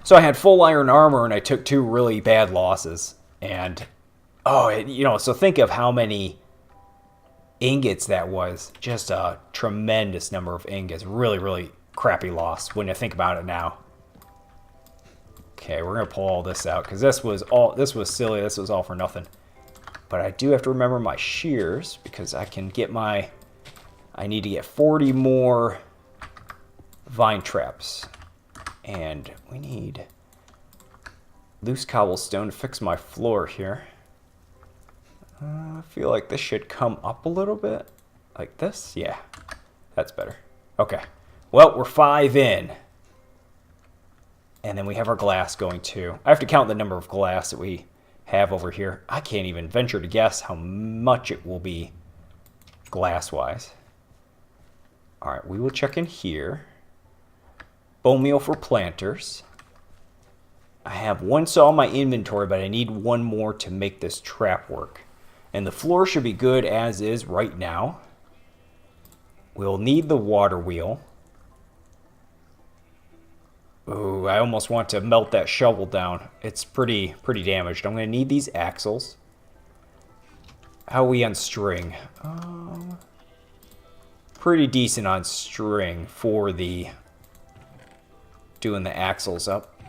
So I had full iron armor and I took 2 really bad losses. And, so think of how many ingots that was. Just a tremendous number of ingots. Really, really crappy loss when you think about it now. Okay, we're going to pull all this out because this was silly. This was all for nothing. But I do have to remember my shears because I can get I need to get 40 more vine traps. And we need loose cobblestone to fix my floor here. I feel like this should come up a little bit. Like this? Yeah, that's better. Okay. Well, we're 5 in. And then we have our glass going too. I have to count the number of glass that we have over here. I can't even venture to guess how much it will be glass-wise. All right, we will check in here. Bone meal for planters. I have 1 saw in my inventory, but I need 1 more to make this trap work. And the floor should be good as is right now. We'll need the water wheel. Ooh, I almost want to melt that shovel down. It's pretty damaged. I'm going to need these axles. How are we on string? Pretty decent on string for doing the axles up.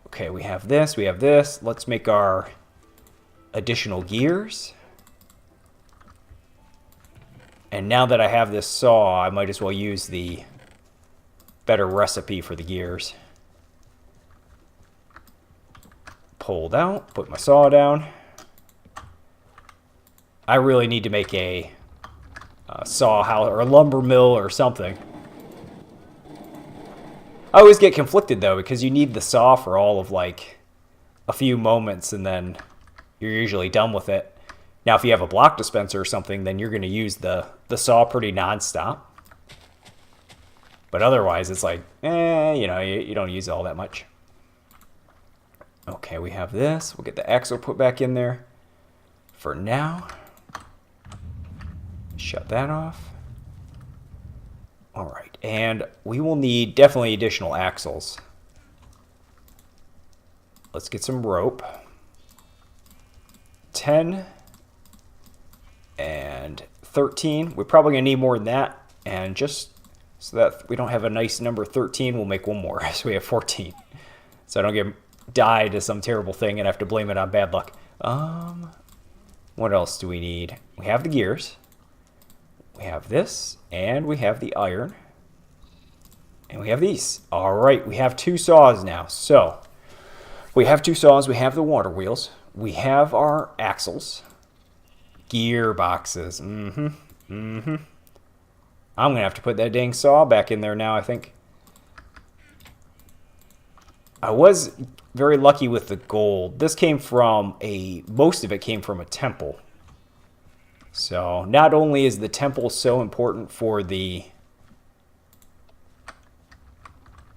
Okay, we have this, we have this. Let's make our additional gears. And now that I have this saw, I might as well use the better recipe for the gears. Pulled out, put my saw down. I really need to make a saw house or a lumber mill or something. I always get conflicted though, because you need the saw for all of like a few moments and then you're usually done with it. Now if you have a block dispenser or something, then you're going to use the saw pretty nonstop. But otherwise it's like, you know, you don't use it all that much. Okay, we have this. We'll get the axle put back in there for now. Shut that off. All right, and we will need definitely additional axles. Let's get some rope. 10 and 13. We're probably gonna need more than that, and just so that we don't have a nice number 13, we'll make one more, so we have 14. So I don't get die to some terrible thing and have to blame it on bad luck. What else do we need? We have the gears. We have this, and we have the iron. And we have these. All right, we have 2 saws now. So we have 2 saws. We have the water wheels. We have our axles. Gearboxes. I'm going to have to put that dang saw back in there now, I think. I was very lucky with the gold. This came from most of it came from a temple. So not only is the temple so important for the...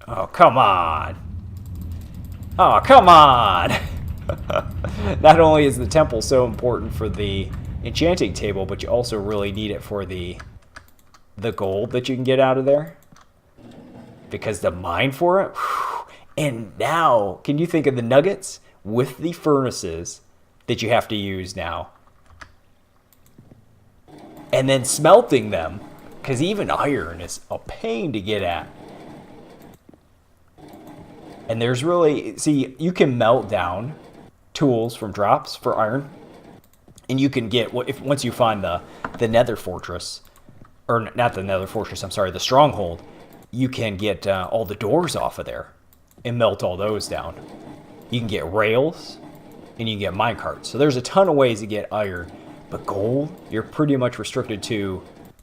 Oh, come on. Oh, come on. Not only is the temple so important for the enchanting table, but you also really need it for the gold that you can get out of there. Because the mine for it... And now, can you think of the nuggets with the furnaces that you have to use now? And then smelting them, because even iron is a pain to get at. And there's really, see, you can melt down tools from drops for iron. And you can get, once you find the nether fortress, or not the nether fortress, I'm sorry, the stronghold, you can get all the doors off of there and melt all those down. You can get rails, and you can get minecarts. So there's a ton of ways to get iron. But gold, you're pretty much restricted to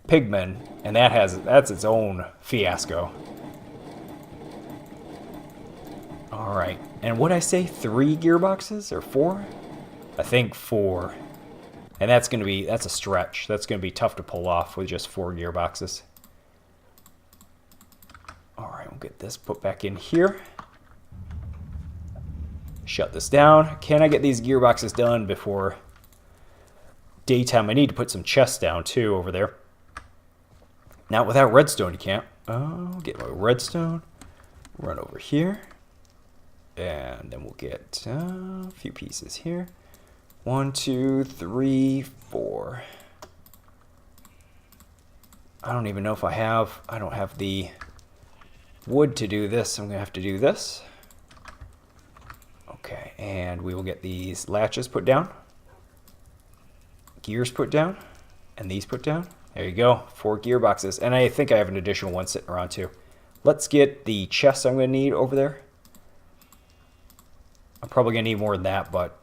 pigmen, and that's its own fiasco. All right, and what'd I say, 3 gearboxes or 4? I think 4. And that's a stretch. That's gonna be tough to pull off with just 4 gearboxes. All right, we'll get this put back in here. Shut this down. Can I get these gearboxes done before daytime? I need to put some chests down too over there. Now without redstone you can't. Oh, get my redstone. Run over here. And then we'll get a few pieces here. 1, 2, 3, 4. I don't even know if I don't have the wood to do this. I'm gonna have to do this. Okay, and we will get these latches put down. Gears put down, and these put down. There you go, 4 gearboxes. And I think I have an additional one sitting around too. Let's get the chests I'm gonna need over there. I'm probably gonna need more than that, but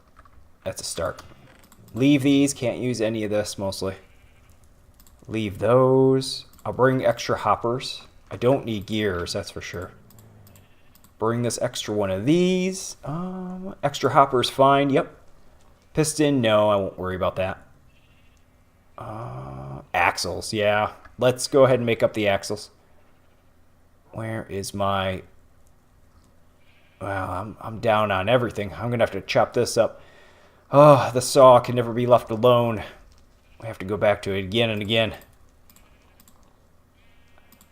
that's a start. Leave these, can't use any of this mostly. Leave those. I'll bring extra hoppers. I don't need gears, that's for sure. Bring this extra one of these. Extra hoppers, fine, yep. Piston, no, I won't worry about that. Axles, yeah. Let's go ahead and make up the axles. Where is my... Well, I'm down on everything. I'm gonna have to chop this up. Oh, the saw can never be left alone. We have to go back to it again and again.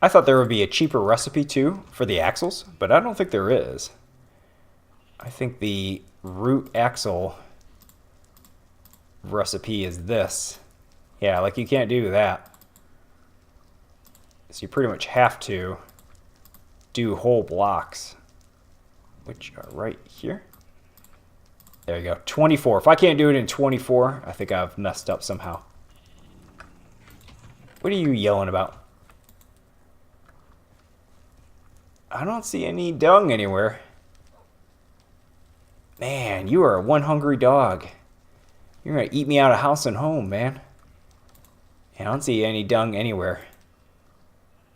I thought there would be a cheaper recipe too for the axles, but I don't think there is. I think the root axle recipe is this. Yeah, like you can't do that. So you pretty much have to do whole blocks, which are right here. There you go, 24. If I can't do it in 24, I think I've messed up somehow. What are you yelling about? I don't see any dung anywhere. Man, you are one hungry dog. You're gonna eat me out of house and home, man. I don't see any dung anywhere.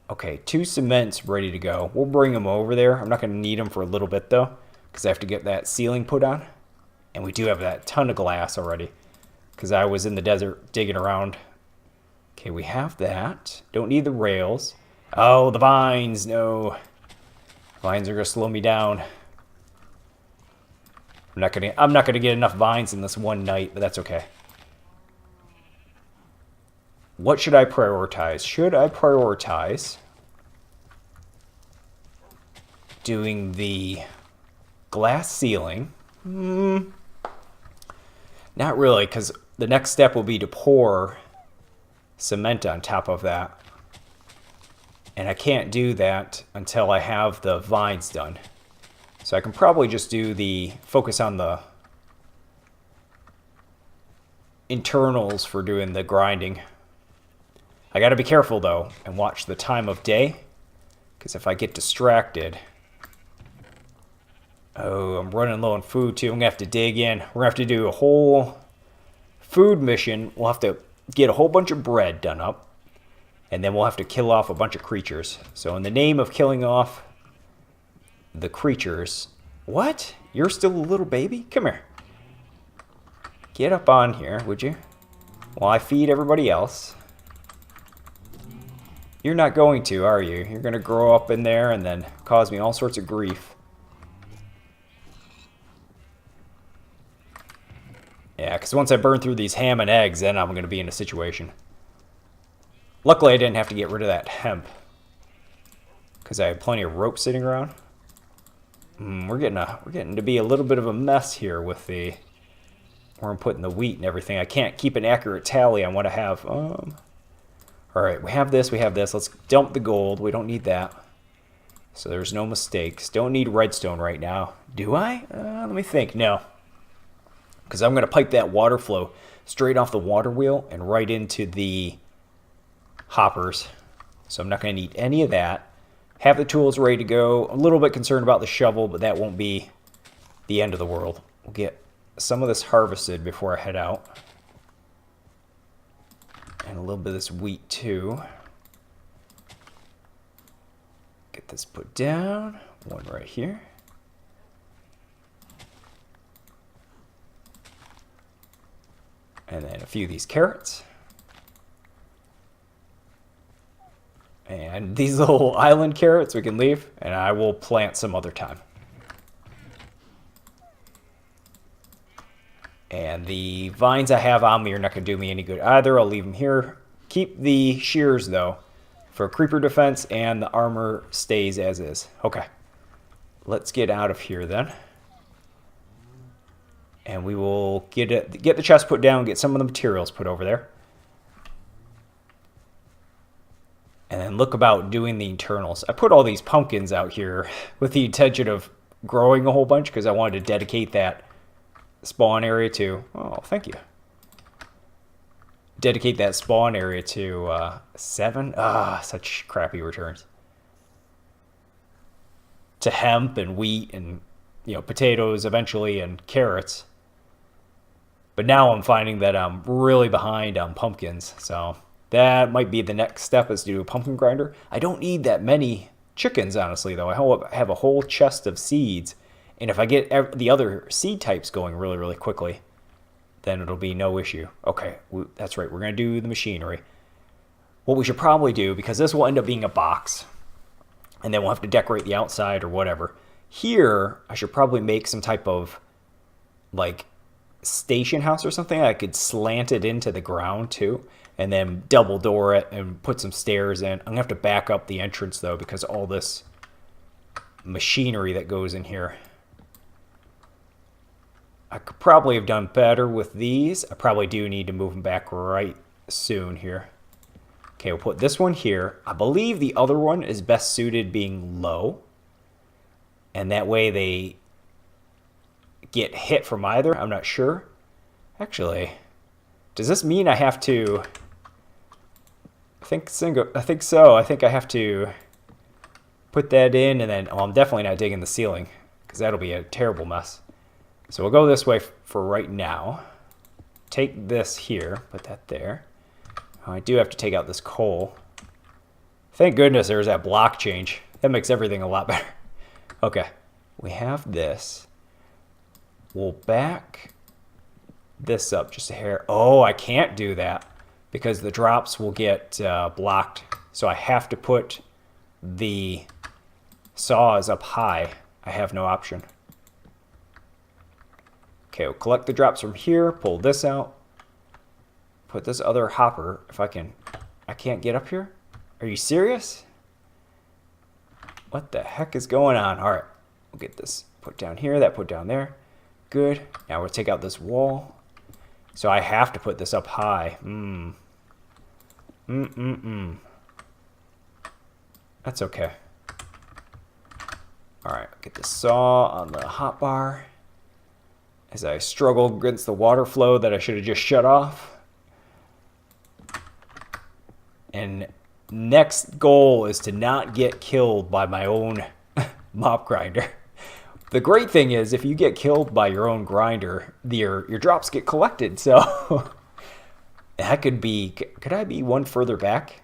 Okay, 2 cements ready to go. We'll bring them over there. I'm not gonna need them for a little bit though, because I have to get that ceiling put on. And we do have that ton of glass already, because I was in the desert digging around. Okay, we have that. Don't need the rails. Oh, the vines, no. Vines are gonna slow me down. I'm not gonna get enough vines in this one night, but that's okay. What should I prioritize? Should I prioritize doing the glass ceiling? Not really, because the next step will be to pour cement on top of that. And I can't do that until I have the vines done. So I can probably just do the focus on the internals for doing the grinding. I got to be careful though and watch the time of day, because if I get distracted... Oh, I'm running low on food too. I'm gonna have to dig in. We're gonna have to do a whole food mission. We'll have to get a whole bunch of bread done up, and then we'll have to kill off a bunch of creatures. So in the name of killing off the creatures... What? You're still a little baby? Come here. Get up on here, would you? While I feed everybody else. You're not going to, are you? You're going to grow up in there and then cause me all sorts of grief. Yeah, because once I burn through these ham and eggs, then I'm going to be in a situation. Luckily, I didn't have to get rid of that hemp, because I had plenty of rope sitting around. We're getting to be a little bit of a mess here with the where I'm putting the wheat and everything. I can't keep an accurate tally on what I have. All right, we have this. Let's dump the gold. We don't need that. So there's no mistakes. Don't need redstone right now. Do I? Let me think. No. Because I'm going to pipe that water flow straight off the water wheel and right into the hoppers. So I'm not going to need any of that. Have the tools ready to go. I'm a little bit concerned about the shovel, but that won't be the end of the world. We'll get some of this harvested before I head out. And a little bit of this wheat too. Get this put down. One right here. And then a few of these carrots. And these little island carrots we can leave, and I will plant some other time. And the vines I have on me are not going to do me any good either. I'll leave them here. Keep the shears, though, for creeper defense, and the armor stays as is. Okay. Let's get out of here, then. And we will get the chest put down, get some of the materials put over there. And then look about doing the internals. I put all these pumpkins out here with the intention of growing a whole bunch, because I wanted to dedicate that spawn area to... Oh, thank you. Dedicate that spawn area to 7. Such crappy returns. To hemp and wheat and, you know, potatoes eventually and carrots. But now I'm finding that I'm really behind on pumpkins, so... That might be the next step, is to do a pumpkin grinder. I don't need that many chickens, honestly, though. I have a whole chest of seeds. And if I get the other seed types going really, really quickly, then it'll be no issue. Okay, that's right. We're going to do the machinery. What we should probably do, because this will end up being a box, and then we'll have to decorate the outside or whatever. Here, I should probably make some type of, like, station house or something. I could slant it into the ground, too. And then double door it and put some stairs in. I'm going to have to back up the entrance, though, because all this machinery that goes in here. I could probably have done better with these. I probably do need to move them back right soon here. Okay, we'll put this one here. I believe the other one is best suited being low. And that way they get hit from either. I'm not sure. Actually, does this mean I have to... I think so. I think I have to Put that in, and then I'm definitely not digging the ceiling because that'll be a terrible mess. So we'll go this way for right now. Take this here, put that there. I do have to take out this coal. Thank goodness there's that block change. That makes everything a lot better. Okay, we have this. We'll back this up just a hair. Oh, I can't do that because the drops will get blocked. So I have to put the saws up high. I have no option. Okay, we'll collect the drops from here, pull this out, put this other hopper, if I can. I can't get up here? Are you serious? What the heck is going on? All right, we'll get this put down here, that put down there. Good. Now we'll take out this wall. So I have to put this up high. That's okay. All right, get the saw on the hotbar as I struggle against the water flow that I should have just shut off. And next goal is to not get killed by my own mop grinder. The great thing is if you get killed by your own grinder, your drops get collected. So that could I be one further back?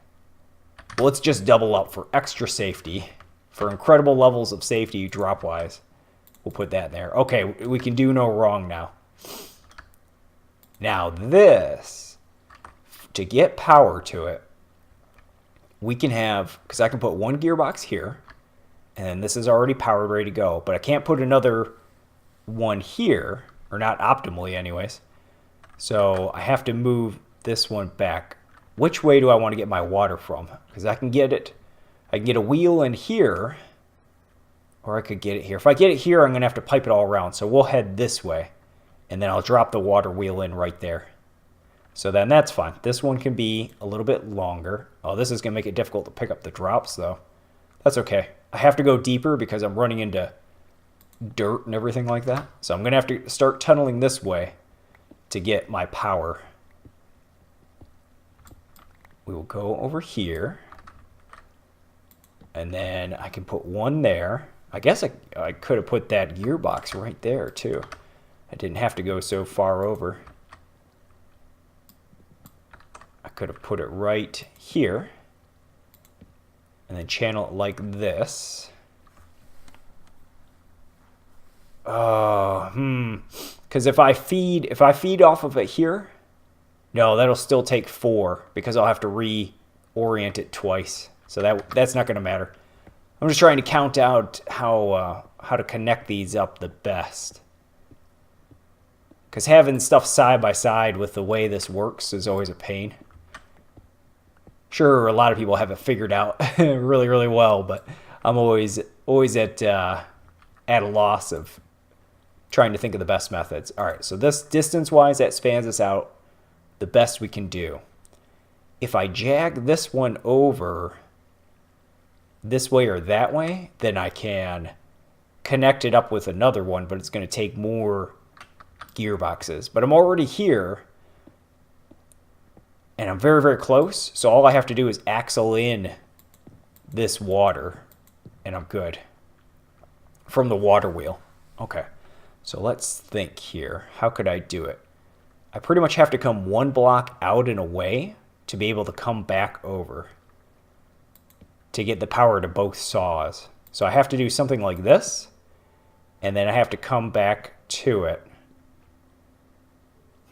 Well, let's just double up for extra safety. For incredible levels of safety drop-wise. We'll put that there. Okay, we can do no wrong now. Now this, to get power to it, we can have, because I can put one gearbox here, and this is already powered, ready to go, but I can't put another one here, or not optimally anyways. So I have to move this one back. Which way do I want to get my water from? Because I can get a wheel in here, or I could get it here. If I get it here, I'm going to have to pipe it all around. So we'll head this way, and then I'll drop the water wheel in right there. So then that's fine. This one can be a little bit longer. Oh, this is going to make it difficult to pick up the drops, though. That's okay. I have to go deeper because I'm running into dirt and everything like that. So I'm going to have to start tunneling this way to get my power. We will go over here. And then I can put one there. I guess I could have put that gearbox right there too. I didn't have to go so far over. I could have put it right here. And then channel it like this. Because if I feed off of it here, no, that'll still take 4 because I'll have to reorient it twice. So that's not going to matter. I'm just trying to count out how to connect these up the best. Because having stuff side by side with the way this works is always a pain. Sure, a lot of people have it figured out really, really well, but I'm always at a loss of trying to think of the best methods. All right, so this distance-wise, that spans us out the best we can do. If I jag this one over this way or that way, then I can connect it up with another one, but it's going to take more gearboxes. But I'm already here, and I'm very, very close, so all I have to do is axle in this water, and I'm good. From the water wheel. Okay, so let's think here. How could I do it? I pretty much have to come one block out and away to be able to come back over to get the power to both saws. So I have to do something like this, and then I have to come back to it.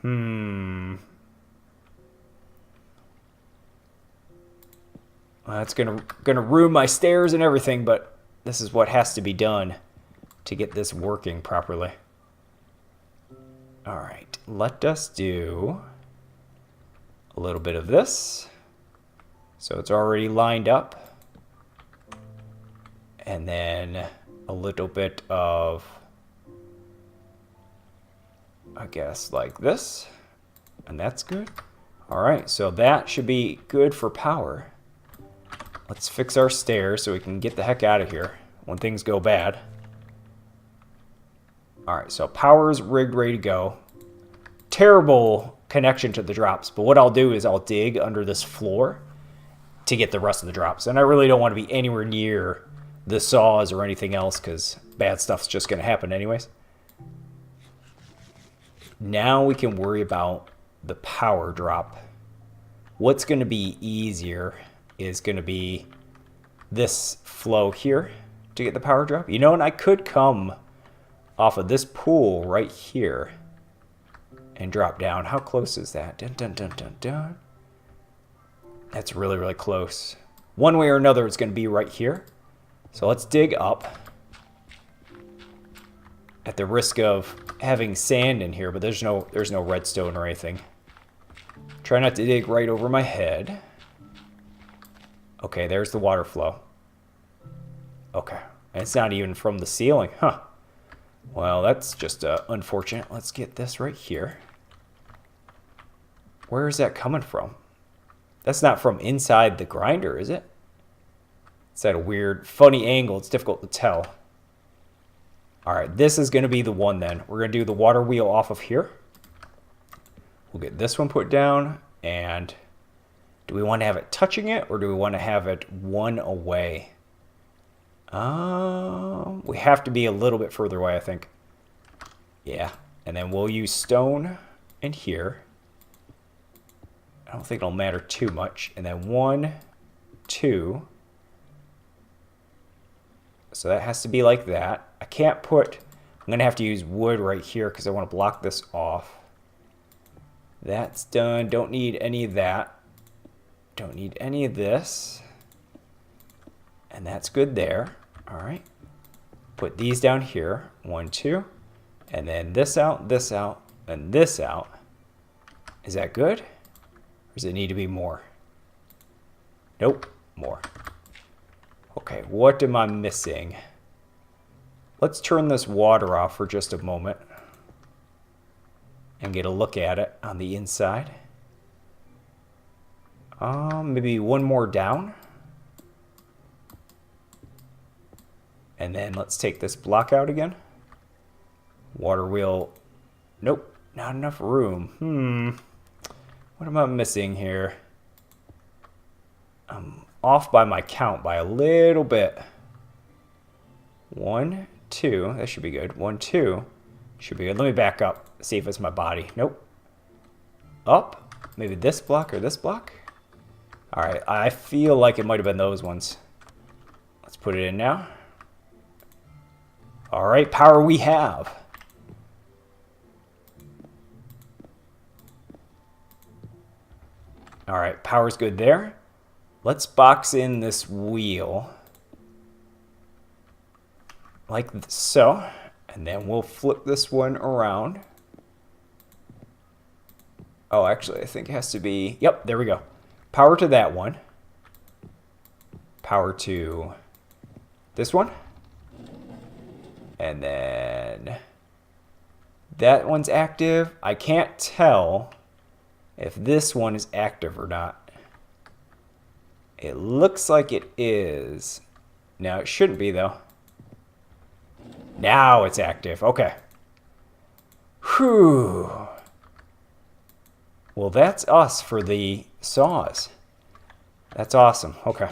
Well, that's gonna ruin my stairs and everything, but this is what has to be done to get this working properly. All right, let us do a little bit of this. So it's already lined up. And then a little bit of, I guess, like this. And that's good. All right, so that should be good for power. Let's fix our stairs so we can get the heck out of here when things go bad. All right, so power is rigged, ready to go. Terrible connection to the drops, but what I'll do is I'll dig under this floor to get the rest of the drops. And I really don't want to be anywhere near the saws or anything else, because bad stuff's just going to happen anyways. Now we can worry about the power drop. What's going to be easier is going to be this flow here to get the power drop. You know, and I could come off of this pool right here and drop down. How close is that? Dun, dun, dun, dun, dun. That's really, really close. One way or another, it's going to be right here. So let's dig up. At the risk of having sand in here, but there's no redstone or anything. Try not to dig right over my head. Okay, there's the water flow. Okay, and it's not even from the ceiling, huh? Well, that's just unfortunate. Let's get this right here. Where is that coming from? That's not from inside the grinder, is it? It's at a weird, funny angle. It's difficult to tell. All right, this is going to be the one then. We're going to do the water wheel off of here. We'll get this one put down. And do we want to have it touching it, or do we want to have it one away? We have to be a little bit further away, I think. Yeah, and then we'll use stone in here. I don't think it'll matter too much. And then 1, 2. So that has to be like that. I can't put, I'm going to have to use wood right here because I want to block this off. That's done. Don't need any of that. Don't need any of this. And that's good there. All right. Put these down here. 1, 2. And then this out, and this out. Is that good? Or does it need to be more? Nope. More. Okay, what am I missing? Let's turn this water off for just a moment and get a look at it on the inside. Maybe one more down. And then let's take this block out again. Water wheel. Nope, not enough room. What am I missing here? I'm off by my count by a little bit. 1, 2. That should be good. 1, 2. Should be good. Let me back up. See if it's my body. Nope. Up. Maybe this block or this block. All right. I feel like it might have been those ones. Let's put it in now. All right. Power we have. All right. Power's good there. Let's box in this wheel like so, and then we'll flip this one around. Oh, actually, I think it has to be, yep, there we go. Power to that one. Power to this one. And then that one's active. I can't tell if this one is active or not. It looks like it is. No, it shouldn't be, though. Now it's active. Okay. Whew. Well, that's us for the saws. That's awesome. Okay.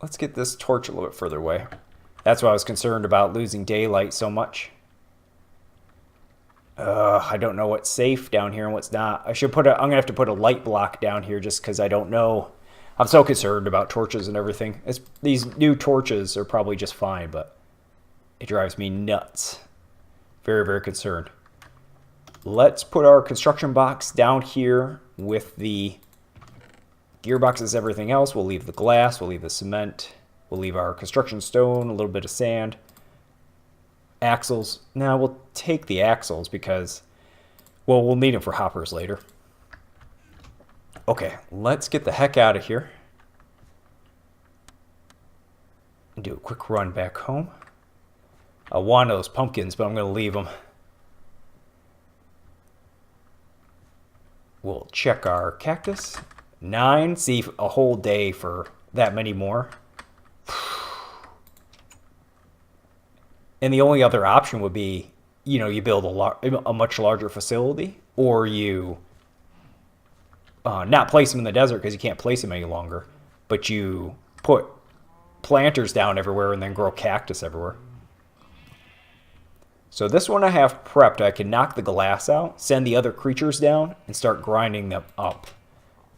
Let's get this torch a little bit further away. That's why I was concerned about losing daylight so much. I don't know what's safe down here and what's not. I'm gonna have to put a light block down here just because I don't know. I'm so concerned about torches and everything. These new torches are probably just fine, but it drives me nuts. Very, very concerned. Let's put our construction box down here with the gearboxes, everything else. We'll leave the glass, we'll leave the cement, we'll leave our construction stone, a little bit of sand. Axles. Now we'll take the axles because, well, we'll need them for hoppers later. Okay, let's get the heck out of here and do a quick run back home. I want those pumpkins, but I'm going to leave them. We'll check our cactus. 9. See a whole day for that many more. And the only other option would be, you build a much larger facility, or you not place them in the desert because you can't place them any longer, but you put planters down everywhere and then grow cactus everywhere. So this one I have prepped. I can knock the glass out, send the other creatures down, and start grinding them up.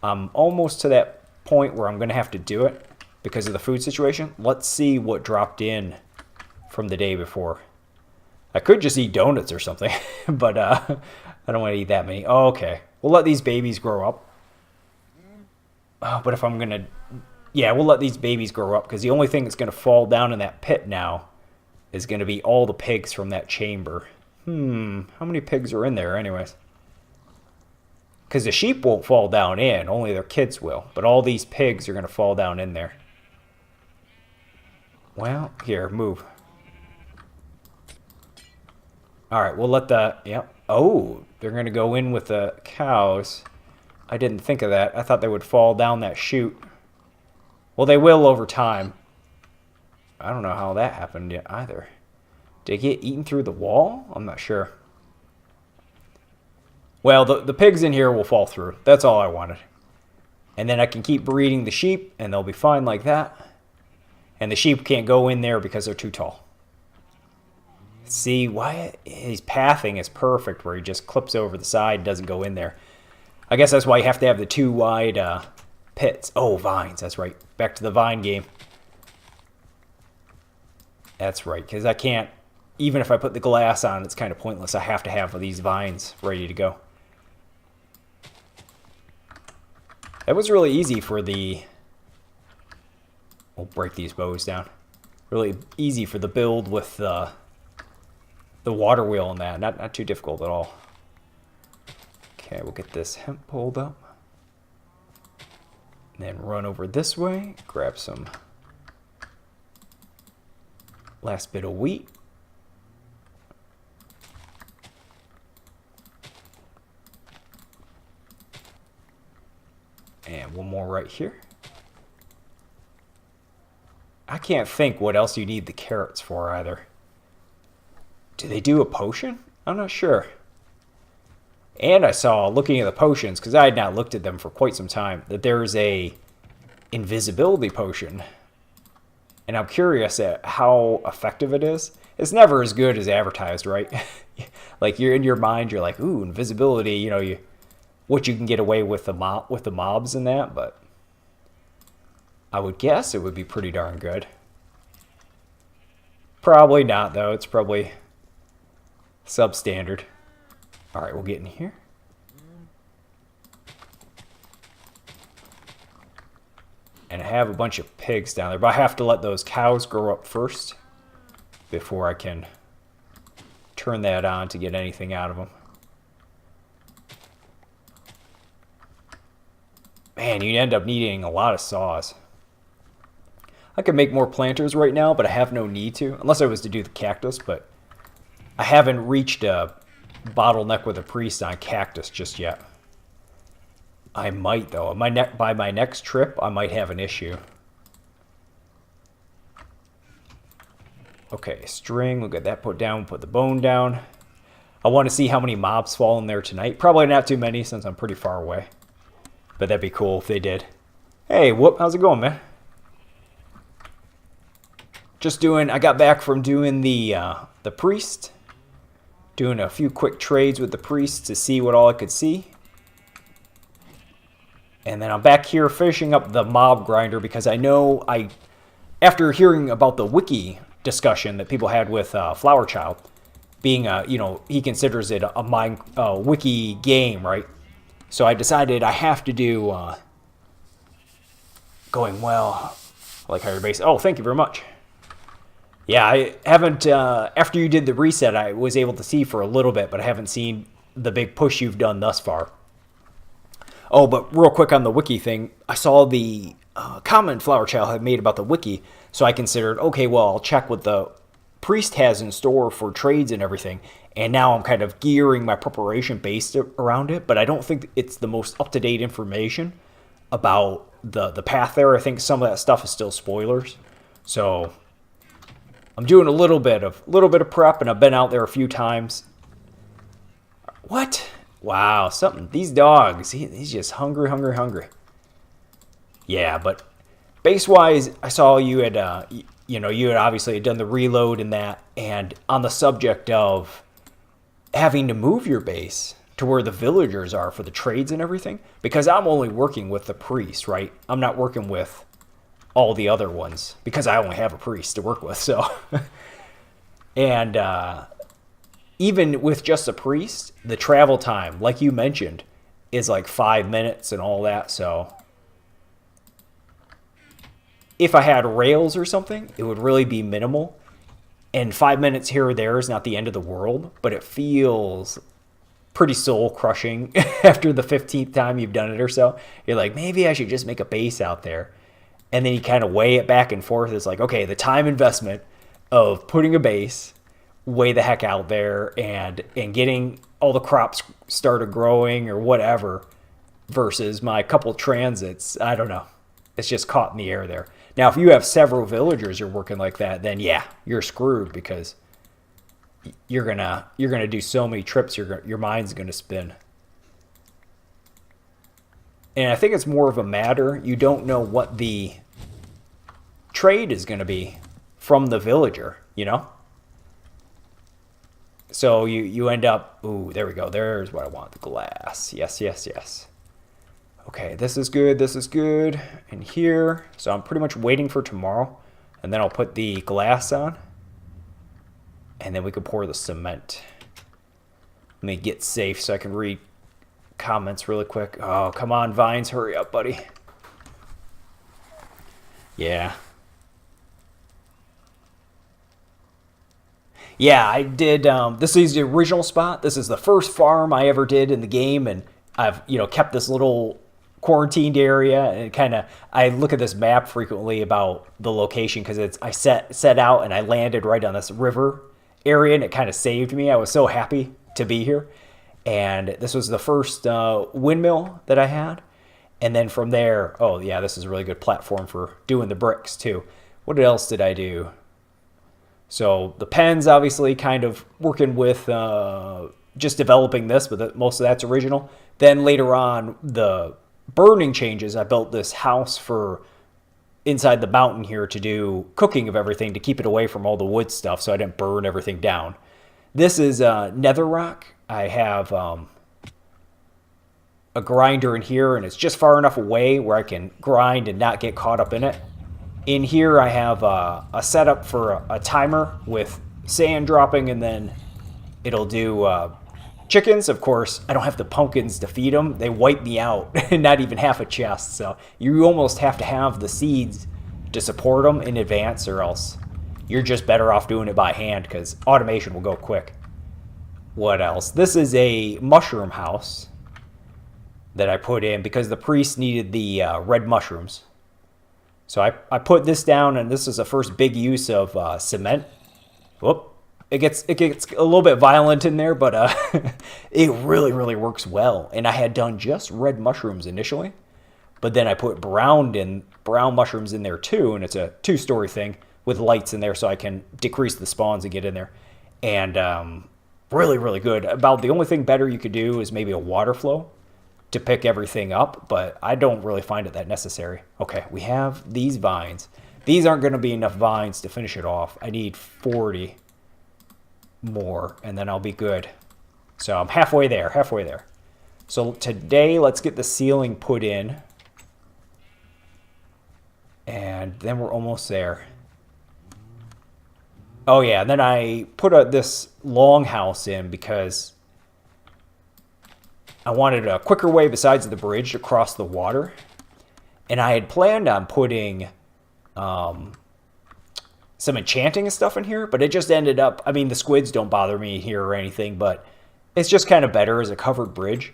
I'm almost to that point where I'm going to have to do it because of the food situation. Let's see what dropped in from the day before. I could just eat donuts or something, but I don't want to eat that many. Oh, okay. We'll let these babies grow up. Oh, but if I'm going to... Yeah, we'll let these babies grow up because the only thing that's going to fall down in that pit now is going to be all the pigs from that chamber. How many pigs are in there anyways? Because the sheep won't fall down in, only their kids will. But all these pigs are going to fall down in there. Well, here, move. Alright, we'll let the... Yep. Oh, they're going to go in with the cows. I didn't think of that. I thought they would fall down that chute. Well, they will over time. I don't know how that happened yet either. Did it get eaten through the wall? I'm not sure. Well, the pigs in here will fall through. That's all I wanted. And then I can keep breeding the sheep, and they'll be fine like that. And the sheep can't go in there because they're too tall. See, why his pathing is perfect, where he just clips over the side, doesn't go in there. I guess that's why you have to have the two wide pits. Oh, vines, that's right. Back to the vine game. That's right, because I can't, even if I put the glass on, it's kind of pointless. I have to have these vines ready to go. That was really easy for the... We'll break these bows down. Really easy for the build with the water wheel and that. Not too difficult at all. Okay, we'll get this hemp pulled up. And then run over this way. Grab some last bit of wheat. And one more right here. I can't think what else you need the carrots for either. Do they do a potion? I'm not sure. And I saw, looking at the potions, because I had not looked at them for quite some time, that there's a invisibility potion. And I'm curious at how effective it is. It's never as good as advertised, right? Like, you're in your mind, you're like, ooh, invisibility, you know, what you can get away with the mobs and that, but I would guess it would be pretty darn good. Probably not, though. It's probably substandard. All right, we'll get in here. And I have a bunch of pigs down there, but I have to let those cows grow up first before I can turn that on to get anything out of them. Man, you end up needing a lot of saws. I could make more planters right now, but I have no need to, unless I was to do the cactus, but I haven't reached a bottleneck with a priest on cactus just yet. I might, though. By my next trip, I might have an issue. Okay, string. We'll get that put down. Put the bone down. I want to see how many mobs fall in there tonight. Probably not too many since I'm pretty far away. But that'd be cool if they did. Hey, whoop. How's it going, man? I got back from doing the priest. Doing a few quick trades with the priest to see what all I could see. And then I'm back here finishing up the mob grinder because I know after hearing about the wiki discussion that people had with Flower Child, being he considers it a wiki game, right? So I decided I have to do going well. I like how your base. Oh, thank you very much. Yeah, I haven't, after you did the reset, I was able to see for a little bit, but I haven't seen the big push you've done thus far. Oh, but real quick on the wiki thing, I saw the comment Flower Child had made about the wiki, so I considered, okay, well, I'll check what the priest has in store for trades and everything, and now I'm kind of gearing my preparation based around it, but I don't think it's the most up-to-date information about the path there. I think some of that stuff is still spoilers, so I'm doing a little bit of prep, and I've been out there a few times. What? Wow, something. These dogs, he's just hungry. Yeah, but base wise, I saw you had you had obviously done the reload in that, and on the subject of having to move your base to where the villagers are for the trades and everything, because I'm only working with the priest, right? I'm not working with all the other ones because I only have a priest to work with. So, and even with just a priest, the travel time, like you mentioned, is like 5 minutes and all that. So if I had rails or something, it would really be minimal. And 5 minutes here or there is not the end of the world, but it feels pretty soul crushing after the 15th time you've done it or so. You're like, maybe I should just make a base out there. And then you kind of weigh it back and forth. It's like, okay, the time investment of putting a base way the heck out there and getting all the crops started growing or whatever versus my couple transits. I don't know. It's just caught in the air there. Now, if you have several villagers you're working like that, then yeah, you're screwed because you're gonna do so many trips. Your mind's gonna spin. And I think it's more of a matter, you don't know what the trade is going to be from the villager, you know? So you end up, ooh, there we go. There's what I want, the glass. Yes, yes, yes. Okay, this is good, this is good. And here, so I'm pretty much waiting for tomorrow. And then I'll put the glass on. And then we can pour the cement. Let me get safe so I can read comments really quick. Oh, come on, Vines, hurry up, buddy. Yeah. Yeah, I did. This is the original spot. This is the first farm I ever did in the game, and I've kept this little quarantined area, and I look at this map frequently about the location because I set out and I landed right on this river area, and it kind of saved me. I was so happy to be here. And this was the first windmill that I had. And then from there, oh yeah, this is a really good platform for doing the bricks too. What else did I do? So the pens, obviously, kind of working with just developing this, but most of that's original. Then later on, the burning changes. I built this house for inside the mountain here to do cooking of everything, to keep it away from all the wood stuff so I didn't burn everything down. This is nether rock. I have a grinder in here, and it's just far enough away where I can grind and not get caught up in it. In here, I have a setup for a timer with sand dropping, and then it'll do chickens. Of course, I don't have the pumpkins to feed them. They wipe me out, not even half a chest. So you almost have to have the seeds to support them in advance, or else you're just better off doing it by hand because automation will go quick. What else? This is a mushroom house that I put in because the priest needed the red mushrooms. So I put this down, and this is the first big use of cement. Whoop. It gets a little bit violent in there, but it really, really works well. And I had done just red mushrooms initially, but then I put brown mushrooms in there too, and it's a 2-story thing with lights in there so I can decrease the spawns and get in there. And really, really good. About the only thing better you could do is maybe a water flow to pick everything up, but I don't really find it that necessary. Okay, we have these vines. These aren't going to be enough vines to finish it off. I need 40 more, and then I'll be good. So I'm halfway there. So today, let's get the ceiling put in, and then we're almost there. Oh yeah, and then I put this longhouse in because I wanted a quicker way besides the bridge to cross the water. And I had planned on putting some enchanting and stuff in here, but it just ended up, I mean, the squids don't bother me here or anything, but it's just kind of better as a covered bridge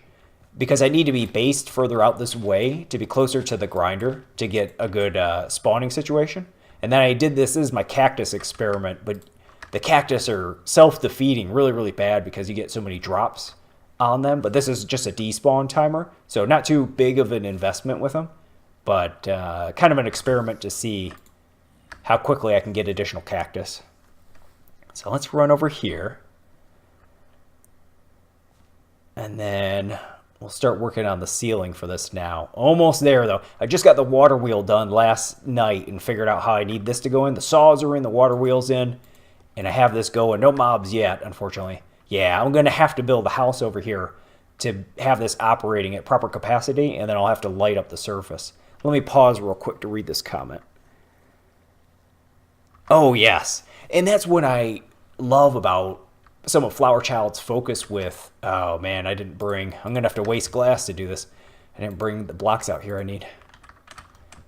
because I need to be based further out this way to be closer to the grinder to get a good spawning situation. And then I did this as my cactus experiment, but the cactus are self-defeating really, really bad because you get so many drops on them. But this is just a despawn timer, so not too big of an investment with them, but kind of an experiment to see how quickly I can get additional cactus. So let's run over here. And then We'll start working on the ceiling for this now. Almost there, though. I just got the water wheel done last night and figured out how I need this to go in. The saws are in, the water wheel's in, and I have this going. No mobs yet, unfortunately. Yeah, I'm going to have to build a house over here to have this operating at proper capacity, and then I'll have to light up the surface. Let me pause real quick to read this comment. Oh, yes. And that's what I love about some of Flower Child's focus with, oh man, I'm going to have to waste glass to do this. I didn't bring the blocks out here I need.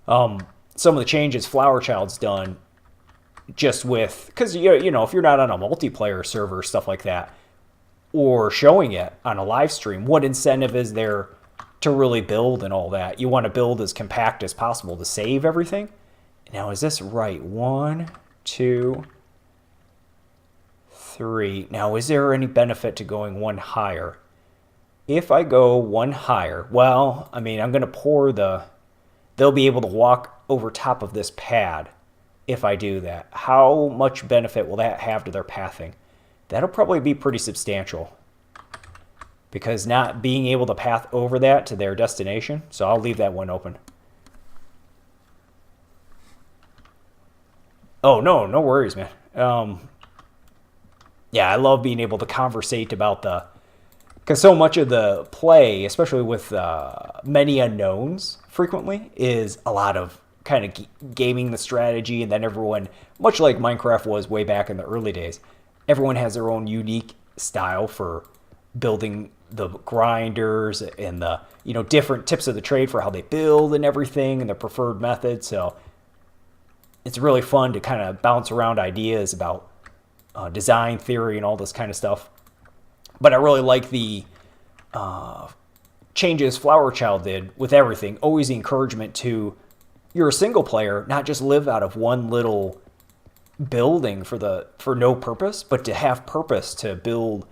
Some of the changes Flower Child's done just with, because, you know, if you're not on a multiplayer server, stuff like that, or showing it on a live stream, what incentive is there to really build and all that? You want to build as compact as possible to save everything. Now, is this right? 1, 2, 3. Now, is there any benefit to going one higher? If I go one higher, well, I mean, I'm going to pour they'll be able to walk over top of this pad if I do that. How much benefit will that have to their pathing? That'll probably be pretty substantial, because not being able to path over that to their destination. So I'll leave that one open. Oh, no worries, man. Yeah, I love being able to conversate about because so much of the play, especially with many unknowns frequently, is a lot of kind of gaming the strategy, and then everyone, much like Minecraft was way back in the early days, everyone has their own unique style for building the grinders and the, you know, different tips of the trade for how they build and everything and their preferred method. So it's really fun to kind of bounce around ideas about design theory and all this kind of stuff. But I really like the changes Flower Child did with everything. Always the encouragement to, you're a single player, not just live out of one little building for no purpose, but to have purpose, to build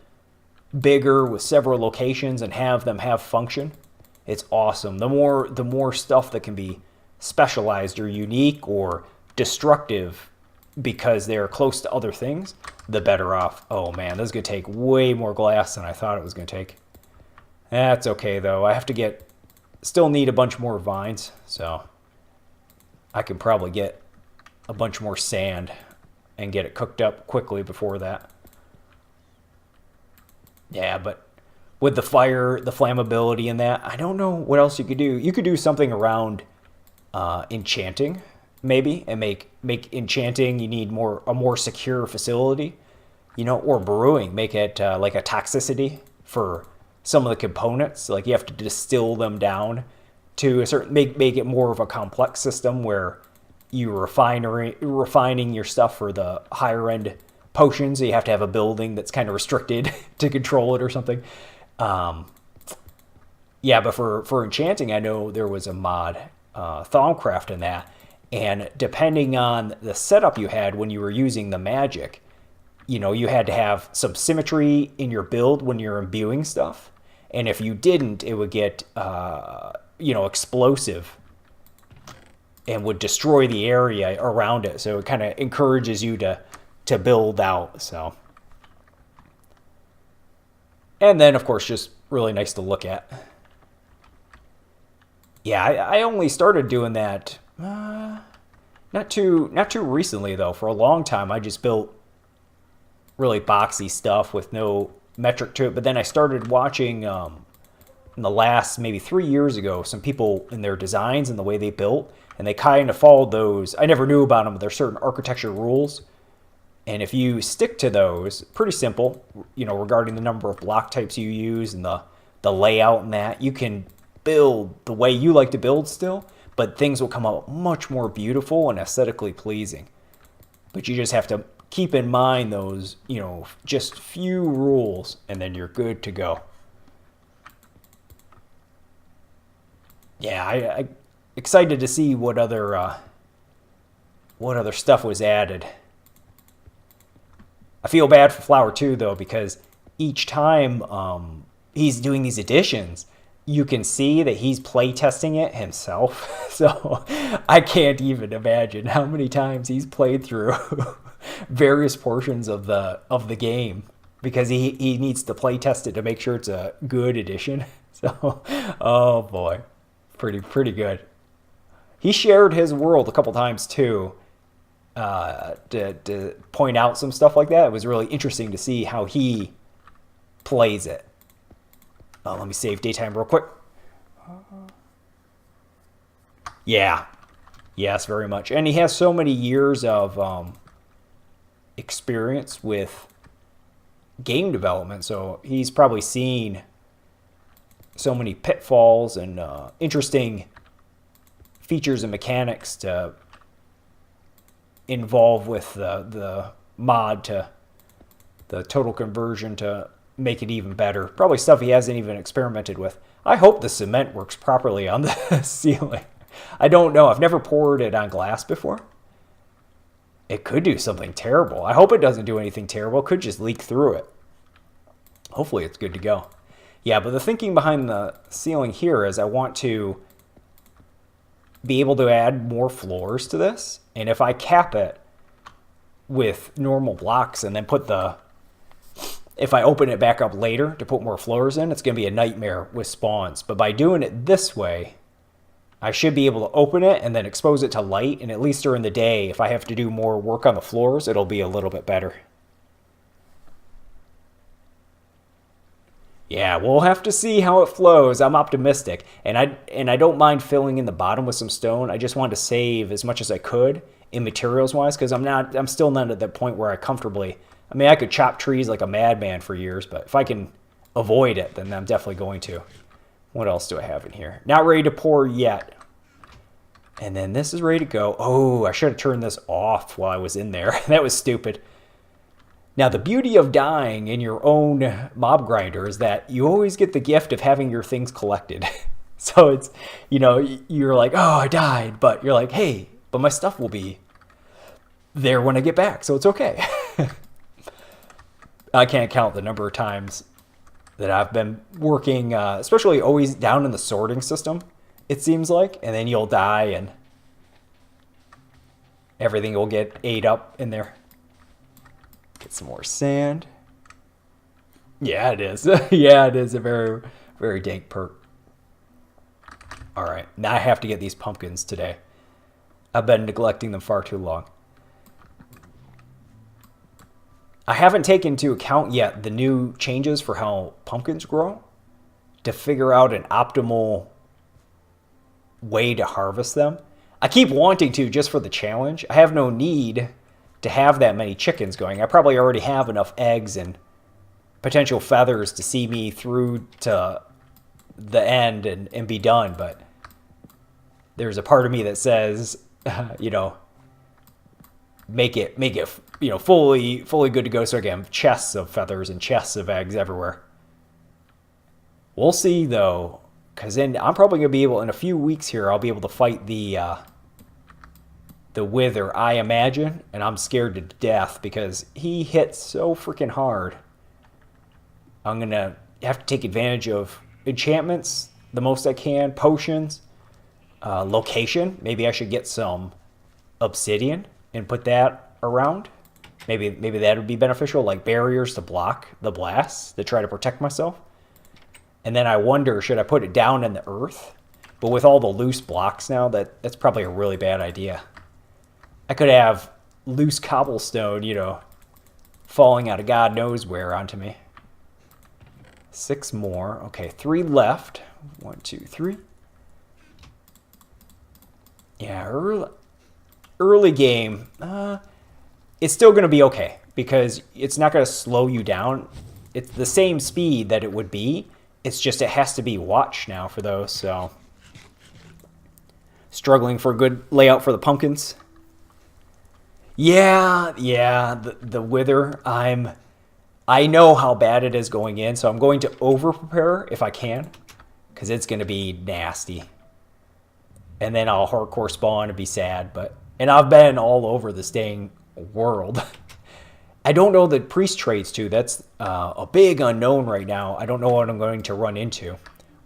bigger with several locations and have them have function. It's awesome. The more stuff that can be specialized or unique or destructive because they're close to other things, the better off. Oh man, this is going to take way more glass than I thought it was going to take. That's okay though. I have to still need a bunch more vines, so I can probably get a bunch more sand and get it cooked up quickly before that. Yeah, but with the fire, the flammability and that, I don't know what else you could do. You could do something around enchanting, maybe, and make enchanting, you need a more secure facility, you know, or brewing, make it like a toxicity for some of the components. Like you have to distill them down to a certain, make it more of a complex system where you're refining your stuff for the higher end potions. So you have to have a building that's kind of restricted to control it or something. Yeah, but for enchanting, I know there was a mod, Thaumcraft in that. And depending on the setup you had when you were using the magic, you know, you had to have some symmetry in your build when you're imbuing stuff. And if you didn't, it would get, you know, explosive and would destroy the area around it. So it kind of encourages you to build out. So, and then of course, just really nice to look at. Yeah, I only started doing that not too recently though. For a long time, I just built really boxy stuff with no metric to it. But then I started watching in the last maybe 3 years ago some people in their designs and the way they built, and they kind of followed those. I never knew about them, but there's certain architecture rules. And if you stick to those, pretty simple, you know, regarding the number of block types you use and the layout and that, you can build the way you like to build still, but things will come out much more beautiful and aesthetically pleasing. But you just have to keep in mind those, you know, just few rules, and then you're good to go. Yeah, I excited to see what other stuff was added. I feel bad for Flower too, though, because each time he's doing these additions, you can see that he's play testing it himself. So I can't even imagine how many times he's played through various portions of the game, because he needs to play test it to make sure it's a good addition. So, oh boy, pretty good. He shared his world a couple times too, to point out some stuff like that. It was really interesting to see how he plays it. Let me save daytime real quick. Yeah, yes, very much. And he has so many years of experience with game development, so he's probably seen so many pitfalls and interesting features and mechanics to involve with the mod to the total conversion to make it even better. Probably stuff he hasn't even experimented with. I hope the cement works properly on the ceiling. I don't know. I've never poured it on glass before. It could do something terrible. I hope it doesn't do anything terrible. It could just leak through it. Hopefully it's good to go. Yeah, but the thinking behind the ceiling here is I want to be able to add more floors to this. And if I cap it with normal blocks and then if I open it back up later to put more floors in, it's going to be a nightmare with spawns. But by doing it this way, I should be able to open it and then expose it to light. And at least during the day, if I have to do more work on the floors, it'll be a little bit better. Yeah, we'll have to see how it flows. I'm optimistic. And I don't mind filling in the bottom with some stone. I just wanted to save as much as I could in materials wise, because I'm still not at that point where I could chop trees like a madman for years, but if I can avoid it, then I'm definitely going to. What else do I have in here? Not ready to pour yet. And then this is ready to go. Oh, I should have turned this off while I was in there. That was stupid. Now, the beauty of dying in your own mob grinder is that you always get the gift of having your things collected. So it's, you're like, oh, I died. But you're like, hey, but my stuff will be there when I get back. So it's okay. I can't count the number of times that I've been working, especially always down in the sorting system, it seems like. And then you'll die and everything will get ate up in there. Get some more sand. Yeah, it is. Yeah, it is a very, very dank perk. All right, now I have to get these pumpkins today. I've been neglecting them far too long. I haven't taken into account yet the new changes for how pumpkins grow to figure out an optimal way to harvest them. I keep wanting to just for the challenge. I have no need to have that many chickens going. I probably already have enough eggs and potential feathers to see me through to the end and be done. But there's a part of me that says, make it fully good to go so I can have chests of feathers and chests of eggs everywhere. We'll see though, because then I'm probably gonna be able, in a few weeks here, I'll be able to fight the Wither, I imagine, and I'm scared to death because he hits so freaking hard. I'm gonna have to take advantage of enchantments the most I can, potions, location. Maybe I should get some obsidian and put that around. Maybe that would be beneficial, like barriers to block the blasts to try to protect myself. And then I wonder, should I put it down in the earth? But with all the loose blocks now, that's probably a really bad idea. I could have loose cobblestone, falling out of God knows where onto me. 6 more. Okay, 3 left. 1, 2, 3. Yeah, early game. It's still going to be okay because it's not going to slow you down. It's the same speed that it would be. It's just it has to be watched now for those. So struggling for a good layout for the pumpkins. Yeah, the Wither, I know how bad it is going in, so I'm going to over-prepare if I can, because it's going to be nasty. And then I'll hardcore spawn and be sad, and I've been all over this dang world. I don't know the priest trades, too. That's a big unknown right now. I don't know what I'm going to run into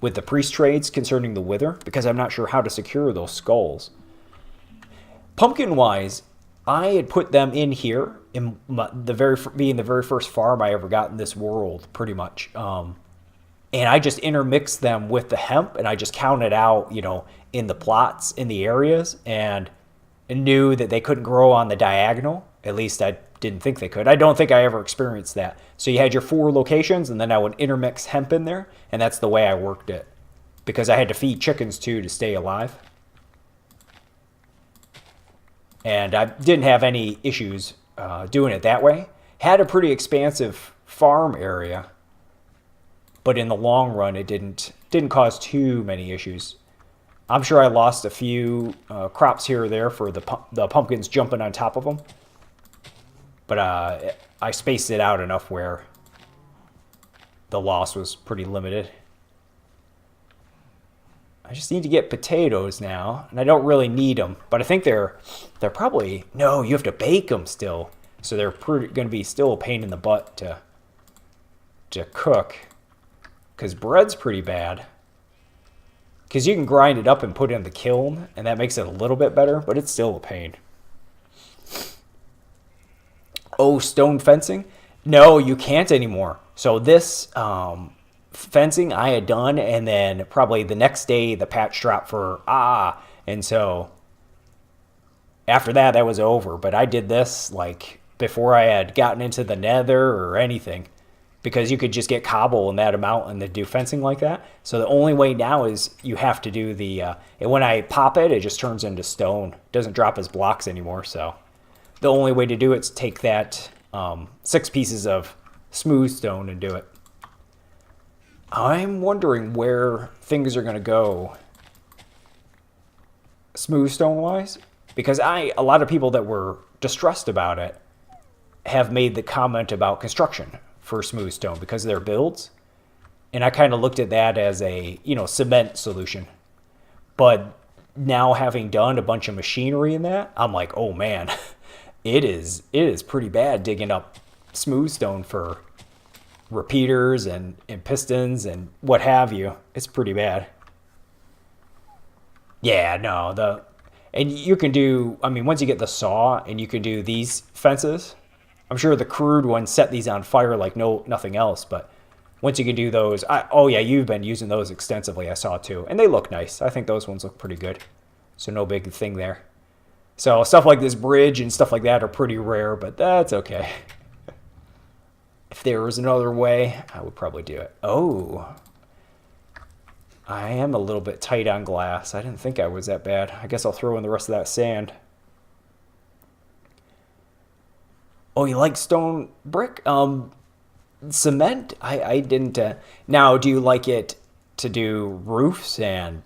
with the priest trades concerning the Wither, because I'm not sure how to secure those skulls. Pumpkin-wise, I had put them in here being the very first farm I ever got in this world, pretty much. and I just intermixed them with the hemp, and I just counted out, in the plots, in the areas, and knew that they couldn't grow on the diagonal. At least I didn't think they could. I don't think I ever experienced that. So you had your 4 locations, and then I would intermix hemp in there, and that's the way I worked it. Because I had to feed chickens too to stay alive. And I didn't have any issues doing it that way. Had a pretty expansive farm area, but in the long run, it didn't cause too many issues. I'm sure I lost a few crops here or there for the pumpkins jumping on top of them. But I spaced it out enough where the loss was pretty limited. I just need to get potatoes now, and I don't really need them. But I think they're probably... No, you have to bake them still. So they're going to be still a pain in the butt to cook. Because bread's pretty bad. Because you can grind it up and put it in the kiln, and that makes it a little bit better, but it's still a pain. Oh, stone fencing? No, you can't anymore. So this fencing I had done, and then probably the next day the patch dropped for and so after that, that was over. But I did this like before I had gotten into the nether or anything, because you could just get cobble in that amount and then do fencing like that. So the only way now is you have to do the and when I pop it, it just turns into stone. It doesn't drop as blocks anymore. So the only way to do it is take that 6 pieces of smooth stone and do it. I'm wondering where things are going to go smooth stone wise, because a lot of people that were distressed about it have made the comment about construction for smooth stone because of their builds. And I kind of looked at that as a, cement solution. But now having done a bunch of machinery in that, I'm like, oh man, it is pretty bad digging up smooth stone for repeaters and pistons and what have you. It's pretty bad. Yeah, no, and you can do, once you get the saw and you can do these fences, I'm sure the crude ones set these on fire like nothing else, but once you can do those, oh yeah, you've been using those extensively, I saw too, and they look nice. I think those ones look pretty good, so no big thing there. So stuff like this bridge and stuff like that are pretty rare, but that's okay. If there was another way, I would probably do it. Oh, I am a little bit tight on glass. I didn't think I was that bad. I guess I'll throw in the rest of that sand. Oh, you like stone brick? Cement? I didn't. Now, do you like it to do roofs and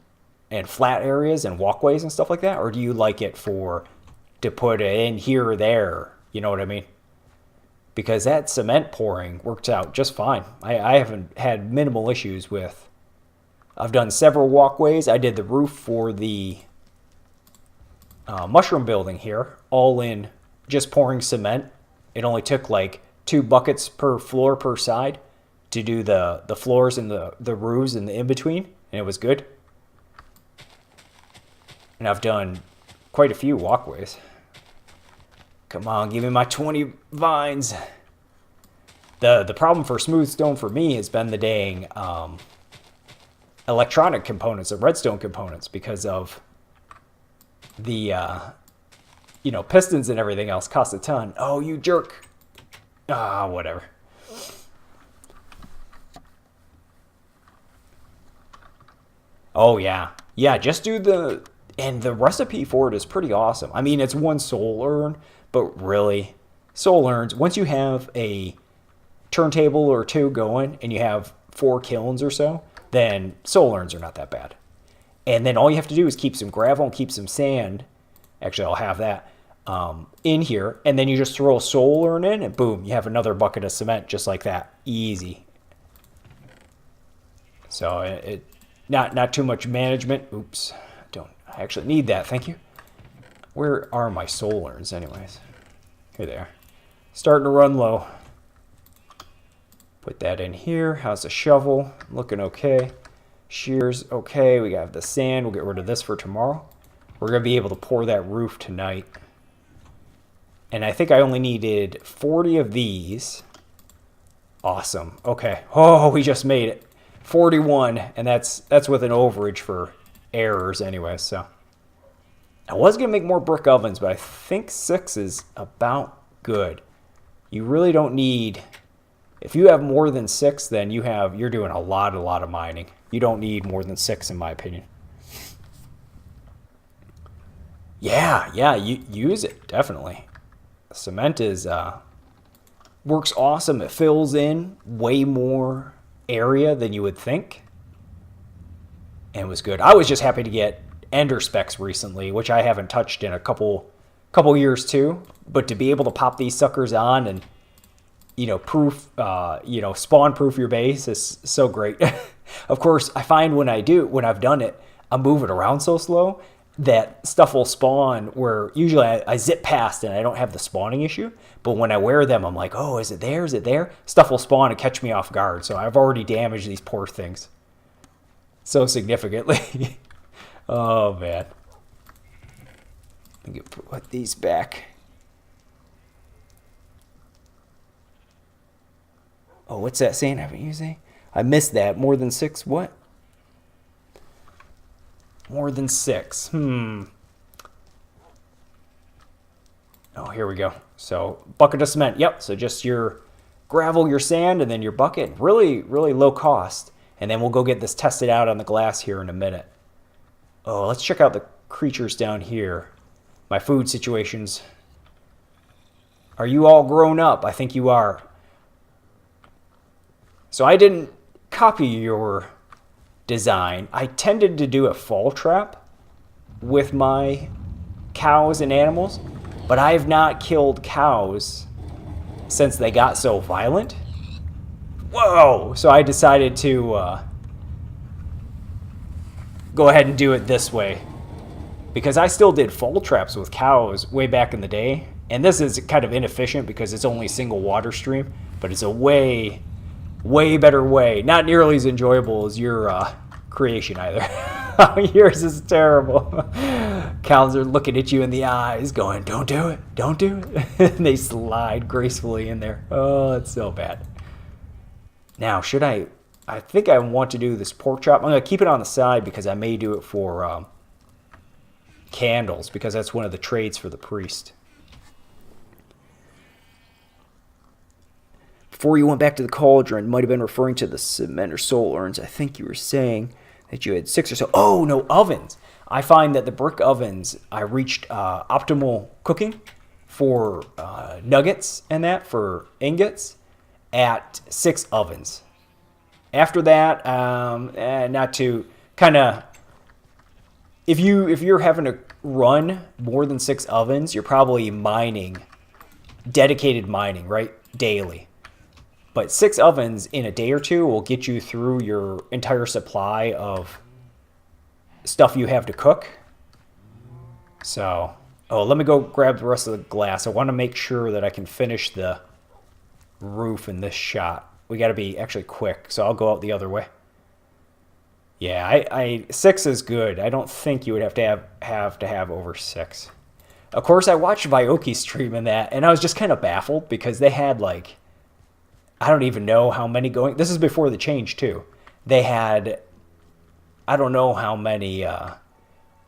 flat areas and walkways and stuff like that? Or do you like it to put it in here or there? You know what I mean? Because that cement pouring worked out just fine. I haven't had minimal issues with... I've done several walkways. I did the roof for the mushroom building here, all in just pouring cement. It only took like 2 buckets per floor per side to do the floors and the roofs and the in-between, and it was good. And I've done quite a few walkways. Come on, give me my 20 vines. The problem for smooth stone for me has been the dang electronic components, the redstone components, because of the pistons and everything else cost a ton. Oh, you jerk. Whatever. Oh yeah, just do and the recipe for it is pretty awesome. It's 1 soul urn, but really, soul urns, once you have a turntable or 2 going and you have 4 kilns or so, then soul urns are not that bad. And then all you have to do is keep some gravel and keep some sand. Actually, I'll have that in here. And then you just throw a soul urn in and boom, you have another bucket of cement just like that. Easy. So it not too much management. Oops. I actually need that. Thank you. Where are my soul urns anyways? Here they are. Starting to run low. Put that in here. How's the shovel? Looking okay. Shears, okay. We got the sand. We'll get rid of this for tomorrow. We're going to be able to pour that roof tonight. And I think I only needed 40 of these. Awesome. Okay. Oh, we just made it. 41, and that's with an overage for errors anyway. So I was gonna make more brick ovens, but I think 6 is about good. You really don't need. If you have more than 6, then you're doing a lot of mining. You don't need more than 6, in my opinion. Yeah, you use it definitely. Cement is works awesome. It fills in way more area than you would think, and it was good. I was just happy to get Ender specs recently, which I haven't touched in a couple years too. But to be able to pop these suckers on and spawn proof your base is so great. Of course, I find when I've done it, I move it around so slow that stuff will spawn where usually I zip past and I don't have the spawning issue. But when I wear them, I'm like, oh, is it there? Is it there? Stuff will spawn and catch me off guard. So I've already damaged these poor things so significantly. Oh, man. Let me put these back. Oh, what's that saying? Haven't you say? I missed that. More than 6 what? More than 6. Oh, here we go. So, bucket of cement. Yep, so just your gravel, your sand, and then your bucket. Really, really low cost. And then we'll go get this tested out on the glass here in a minute. Oh, let's check out the creatures down here. My food situations. Are you all grown up? I think you are. So I didn't copy your design. I tended to do a fall trap with my cows and animals, but I have not killed cows since they got so violent. Whoa! So I decided to go ahead and do it this way, because I still did fall traps with cows way back in the day, and this is kind of inefficient because it's only a single water stream, but it's a way better way. Not nearly as enjoyable as your creation either. Yours is terrible. Cows are looking at you in the eyes going, don't do it, don't do it. And they slide gracefully in there. Oh, it's so bad. Now, I think I want to do this pork chop. I'm going to keep it on the side because I may do it for candles, because that's one of the trades for the priest. Before you went back to the cauldron, might have been referring to the cement or soul urns. I think you were saying that you had 6 or so. Oh, no, ovens. I find that the brick ovens, I reached optimal cooking for nuggets and that, for ingots, at 6 ovens. After that, not to kind of, if you're having to run more than 6 ovens, you're probably mining, dedicated mining, right, daily. But 6 ovens in a day or two will get you through your entire supply of stuff you have to cook. So, let me go grab the rest of the glass. I want to make sure that I can finish the roof in this shot. We got to be actually quick, so I'll go out the other way. Yeah, 6 is good. I don't think you would have to have over 6. Of course, I watched Vioki's stream in that, and I was just kind of baffled because they had like, I don't even know how many going. This is before the change too. They had, I don't know how many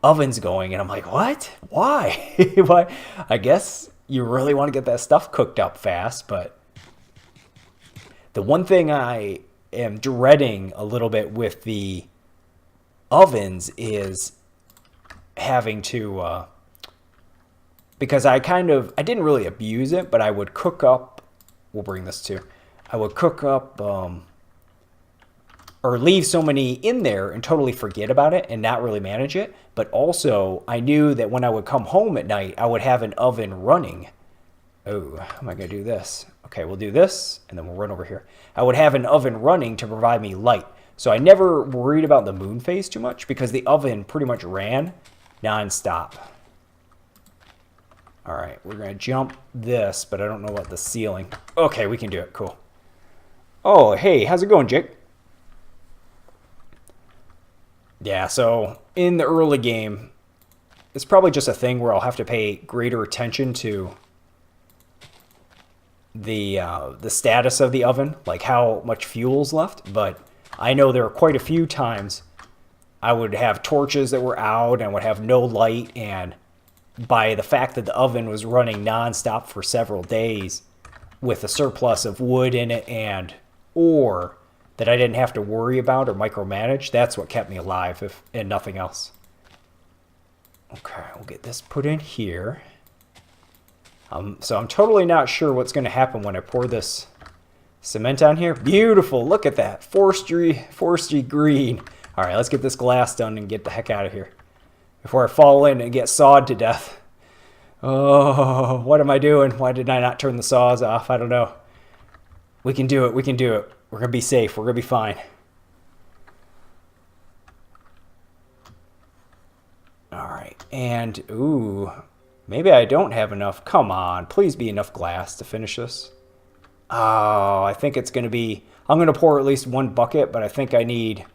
ovens going, and I'm like, what? Why? Why? I guess you really want to get that stuff cooked up fast, but the one thing I am dreading a little bit with the ovens is having to, because I didn't really abuse it, but I would cook up, we'll bring this to, I would cook up or leave so many in there and totally forget about it and not really manage it. But also, I knew that when I would come home at night, I would have an oven running. Oh, how am I going to do this? Okay, we'll do this, and then we'll run over here. I would have an oven running to provide me light. So I never worried about the moon phase too much because the oven pretty much ran nonstop. All right, we're going to jump this, but I don't know about the ceiling. Okay, we can do it. Cool. Oh, hey, how's it going, Jake? Yeah, so in the early game, it's probably just a thing where I'll have to pay greater attention to the status of the oven, like how much fuel's left. But I know there were quite a few times I would have torches that were out and would have no light, and by the fact that the oven was running nonstop for several days with a surplus of wood in it and ore that I didn't have to worry about or micromanage, that's what kept me alive, and nothing else. Okay, we'll get this put in here. So I'm totally not sure what's going to happen when I pour this cement on here. Beautiful, look at that, forestry green. All right, let's get this glass done and get the heck out of here before I fall in and get sawed to death. Oh, what am I doing? Why did I not turn the saws off? I don't know. We can do it. We can do it. We're going to be safe. We're going to be fine. All right. And, ooh, maybe I don't have enough. Come on. Please be enough glass to finish this. Oh, I think it's going to be... I'm going to pour at least one bucket, but I think I need...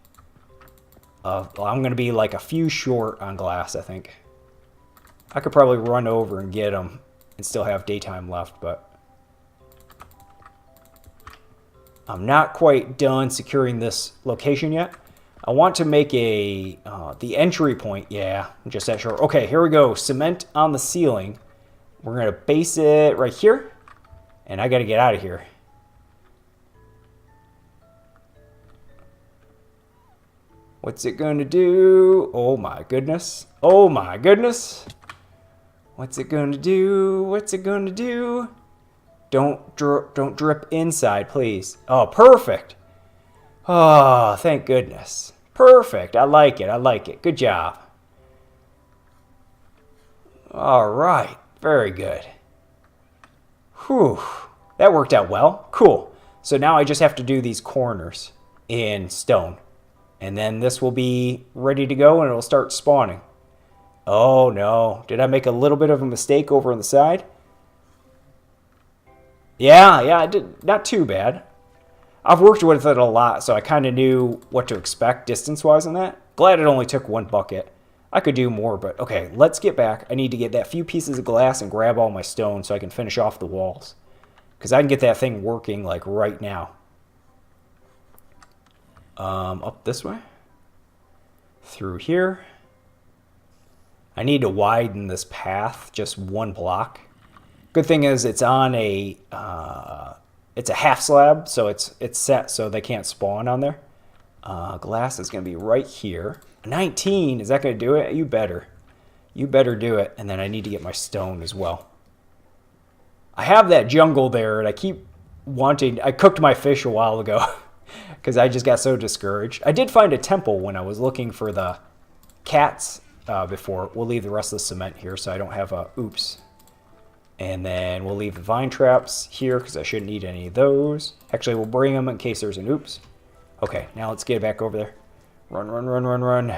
I'm going to be like a few short on glass, I think. I could probably run over and get them and still have daytime left, but... I'm not quite done securing this location yet. I want to make a... the entry point, yeah, just that short. Okay, here we go. Cement on the ceiling. We're going to base it right here. And I got to get out of here. What's it going to do? Oh my goodness. Oh my goodness. What's it going to do? What's it going to do? Don't drip inside, please. Oh, perfect. Oh, thank goodness. Perfect. I like it. I like it. Good job. All right. Very good. Whew. That worked out well. Cool. So now I just have to do these corners in stone. And then this will be ready to go and it'll start spawning. Oh no. Did I make a little bit of a mistake over on the side? Yeah, I did. Not too bad. I've worked with it a lot, so I kind of knew what to expect distance-wise on that. Glad it only took one bucket. I could do more, but okay, let's get back. I need to get that few pieces of glass and grab all my stone so I can finish off the walls. Because I can get that thing working like right now. Up this way. Through here. I need to widen this path just one block. Good thing is it's on a it's a half slab, so it's set so they can't spawn on there. Glass is going to be right here. 19, is that going to do it? You better. You better do it. And then I need to get my stone as well. I have that jungle there, and I keep wanting... I cooked my fish a while ago because I just got so discouraged. I did find a temple when I was looking for the cats before. We'll leave the rest of the cement here so I don't have a... Oops. And then we'll leave the vine traps here because I shouldn't need any of those. Actually, we'll bring them in case there's an oops. Okay, now let's get back over there. Run, run, run, run, run.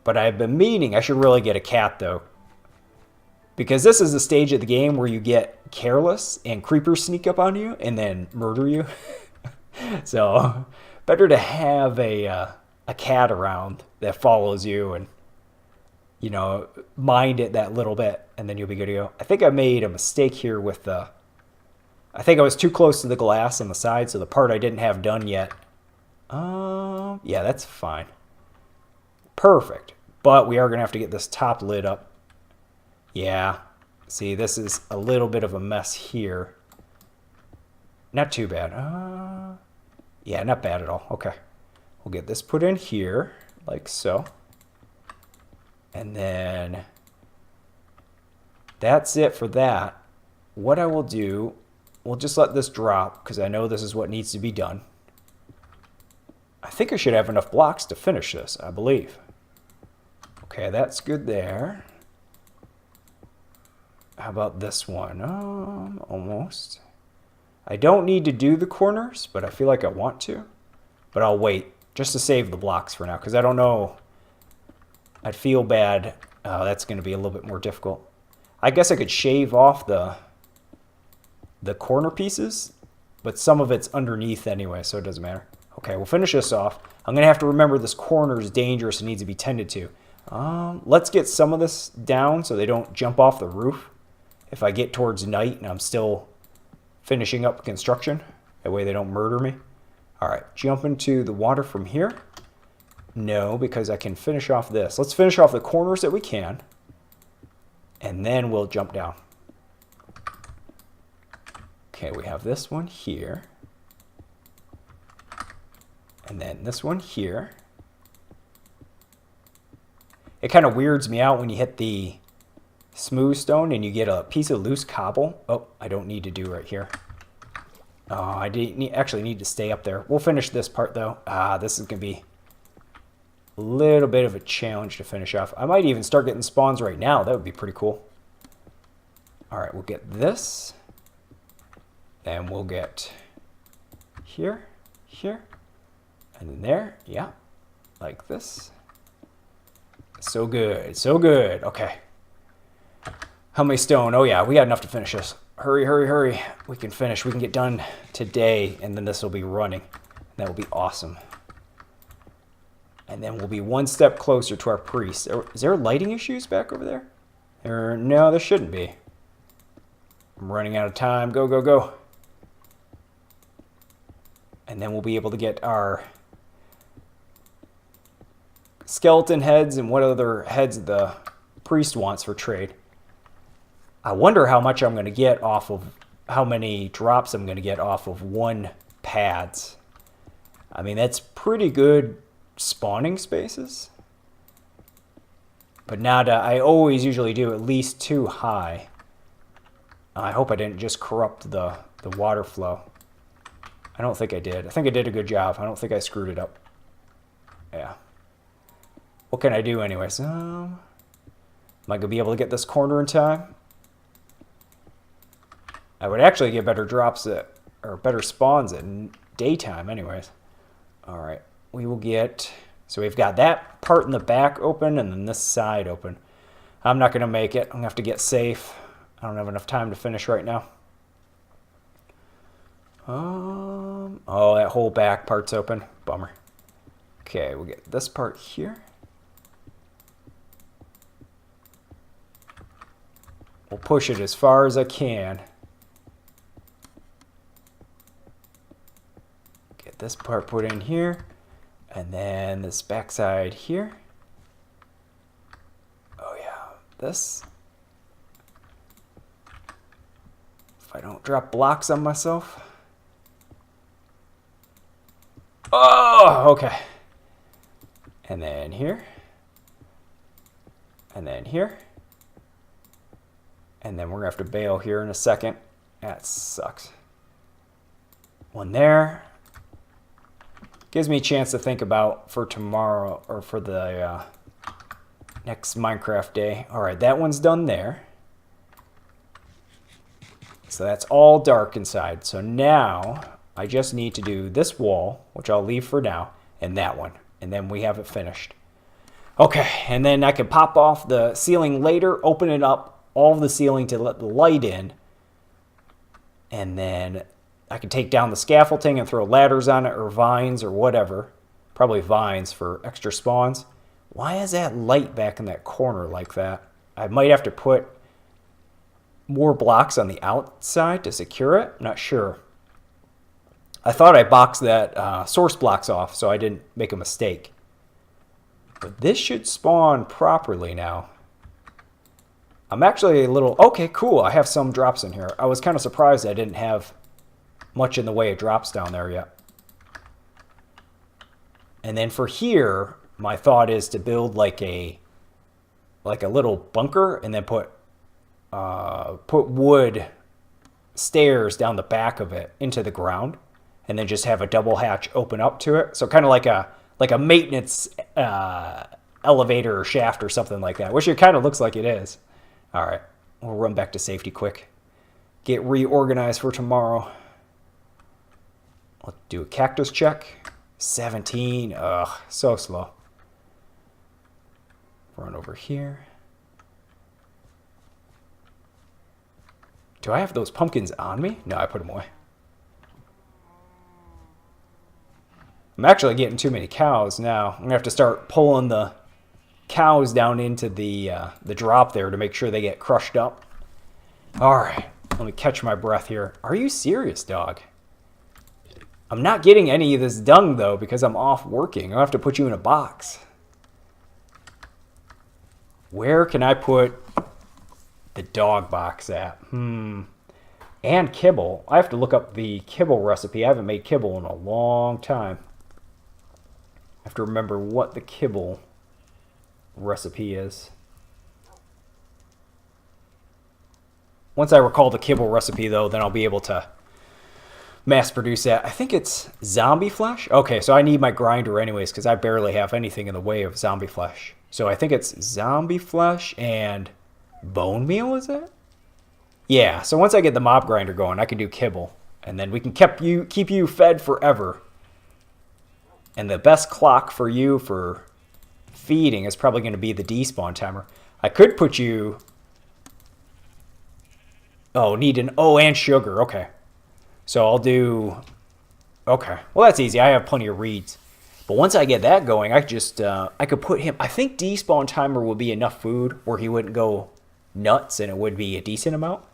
But I've been meaning I should really get a cat, though. Because this is the stage of the game where you get careless and creepers sneak up on you and then murder you. So, better to have a cat around that follows you and, you know, mind it that little bit, and then you'll be good to go. I think I made a mistake here with the... I think I was too close to the glass on the side, so the part I didn't have done yet. Yeah, that's fine. Perfect. But we are going to have to get this top lid up. Yeah. See, this is a little bit of a mess here. Not too bad. Yeah, not bad at all. Okay. We'll get this put in here, like so. And then that's it for that. What I will do, we'll just let this drop because I know this is what needs to be done. I think I should have enough blocks to finish this, I believe. Okay, that's good there. How about this one? Almost. I don't need to do the corners, but I feel like I want to. But I'll wait just to save the blocks for now because I don't know. I'd feel bad. Oh, that's going to be a little bit more difficult. I guess I could shave off the corner pieces, but some of it's underneath anyway, so it doesn't matter. Okay, we'll finish this off. I'm going to have to remember this corner is dangerous and needs to be tended to. Let's get some of this down so they don't jump off the roof if I get towards night and I'm still finishing up construction. That way they don't murder me. All right, jump into the water from here. No, because I can finish off this. Let's finish off the corners that we can. And then we'll jump down. Okay, we have this one here. And then this one here. It kind of weirds me out when you hit the smooth stone and you get a piece of loose cobble. Oh, I don't need to do right here. Oh, I actually need to stay up there. We'll finish this part though. This is going to be a little bit of a challenge to finish off. I might even start getting spawns right now. That would be pretty cool. All right, we'll get this. Then we'll get here, here, and then there. Yeah, like this. So good, so good. Okay. How many stone? Oh yeah, we got enough to finish this. Hurry, hurry, hurry. We can finish. We can get done today, and then this will be running. That will be awesome. And then we'll be one step closer to our priest. Is there lighting issues back over there? No, there shouldn't be. I'm running out of time. Go, go, go. And then we'll be able to get our skeleton heads and what other heads the priest wants for trade. I wonder how much I'm going to get off of, how many drops I'm going to get off of one pads. I mean, that's pretty good spawning spaces. But not, I always usually do at least 2 high. I hope I didn't just corrupt the water flow. I don't think I did. I think I did a good job. I don't think I screwed it up. Yeah. What can I do anyways? Am I going to be able to get this corner in time? I would actually get better drops or better spawns at daytime anyways. All right, we will get, so we've got that part in the back open and then this side open. I'm not going to make it. I'm going to have to get safe. I don't have enough time to finish right now. Oh, that whole back part's open. Bummer. Okay, we'll get this part here. We'll push it as far as I can. Get this part put in here, and then this backside here. Oh yeah, this. If I don't drop blocks on myself. Oh, okay. And then here. And then here. And then we're going to have to bail here in a second. That sucks. One there. Gives me a chance to think about for tomorrow or for the next Minecraft day. All right, that one's done there. So that's all dark inside. So now I just need to do this wall, which I'll leave for now, and that one. And then we have it finished. Okay, and then I can pop off the ceiling later, open it up, all of the ceiling to let the light in. And then I can take down the scaffolding and throw ladders on it or vines or whatever. Probably vines for extra spawns. Why is that light back in that corner like that? I might have to put more blocks on the outside to secure it. I'm not sure. I thought I boxed that source blocks off so I didn't make a mistake. But this should spawn properly now. I'm actually a little... Okay, cool. I have some drops in here. I was kind of surprised I didn't have much in the way of drops down there yet. And then for here, my thought is to build like a little bunker and then put wood stairs down the back of it into the ground, and then just have a double hatch open up to it. So kind of like a maintenance elevator or shaft or something like that, which it kind of looks like it is. All right, we'll run back to safety quick. Get reorganized for tomorrow. Let's do a cactus check. 17. Ugh, so slow. Run over here. Do I have those pumpkins on me? No, I put them away. I'm actually getting too many cows now. I'm going to have to start pulling the cows down into the drop there to make sure they get crushed up. All right, let me catch my breath here. Are you serious, dog? I'm not getting any of this dung, though, because I'm off working. I'll have to put you in a box. Where can I put the dog box at? And kibble. I have to look up the kibble recipe. I haven't made kibble in a long time. I have to remember what the kibble recipe is. Once I recall the kibble recipe, though, then I'll be able to mass produce that. I think it's zombie flesh. Okay, so I need my grinder anyways because I barely have anything in the way of zombie flesh. So I think it's zombie flesh and bone meal, is it? Yeah, so once I get the mob grinder going, I can do kibble. And then we can keep you fed forever. And the best clock for you for feeding is probably going to be the despawn timer. I could put you... Oh, and sugar. Okay. So I'll do... Okay. Well, that's easy. I have plenty of reeds. But once I get that going, I could put him... I think despawn timer would be enough food where he wouldn't go nuts and it would be a decent amount.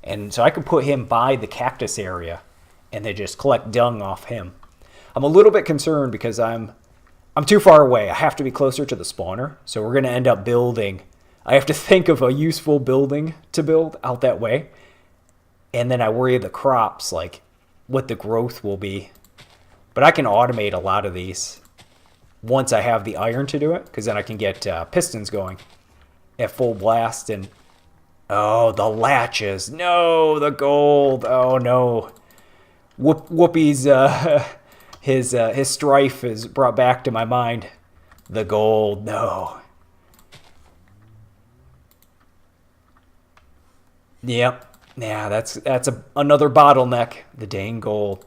And so I could put him by the cactus area and then just collect dung off him. I'm a little bit concerned because I'm too far away. I have to be closer to the spawner. So we're going to end up building... I have to think of a useful building to build out that way. And then I worry the crops, like what the growth will be. But I can automate a lot of these once I have the iron to do it. Because then I can get pistons going at full blast. And oh, the latches. No, the gold. Oh, no. Whoopi's, his strife is brought back to my mind. The gold. No. Yep. Yeah, that's another bottleneck, the dang gold.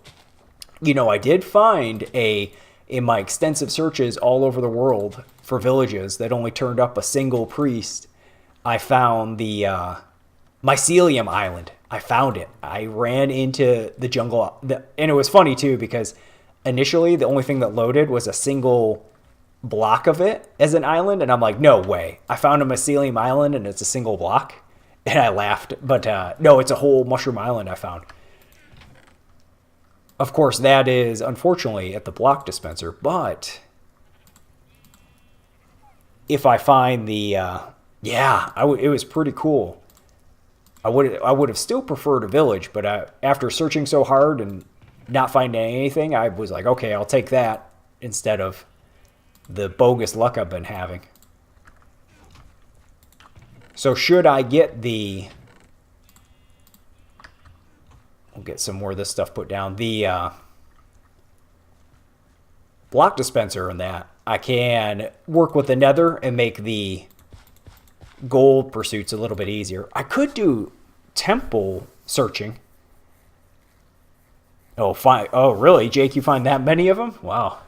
You know, I did find in my extensive searches all over the world for villages that only turned up a single priest, I found the Mycelium Island. I found it. I ran into the jungle, and it was funny too because initially the only thing that loaded was a single block of it as an island, and I'm like, no way. I found a Mycelium Island and it's a single block. And I laughed, but no, it's a whole mushroom island I found. Of course, that is, unfortunately, at the block dispenser, but if I find the, it was pretty cool. I would have still preferred a village, but after searching so hard and not finding anything, I was like, okay, I'll take that instead of the bogus luck I've been having. So should I get we'll get some more of this stuff put down. The block dispenser and that, I can work with the nether and make the gold pursuits a little bit easier. I could do temple searching. Oh, fine. Oh, really? Jake, you find that many of them? Wow.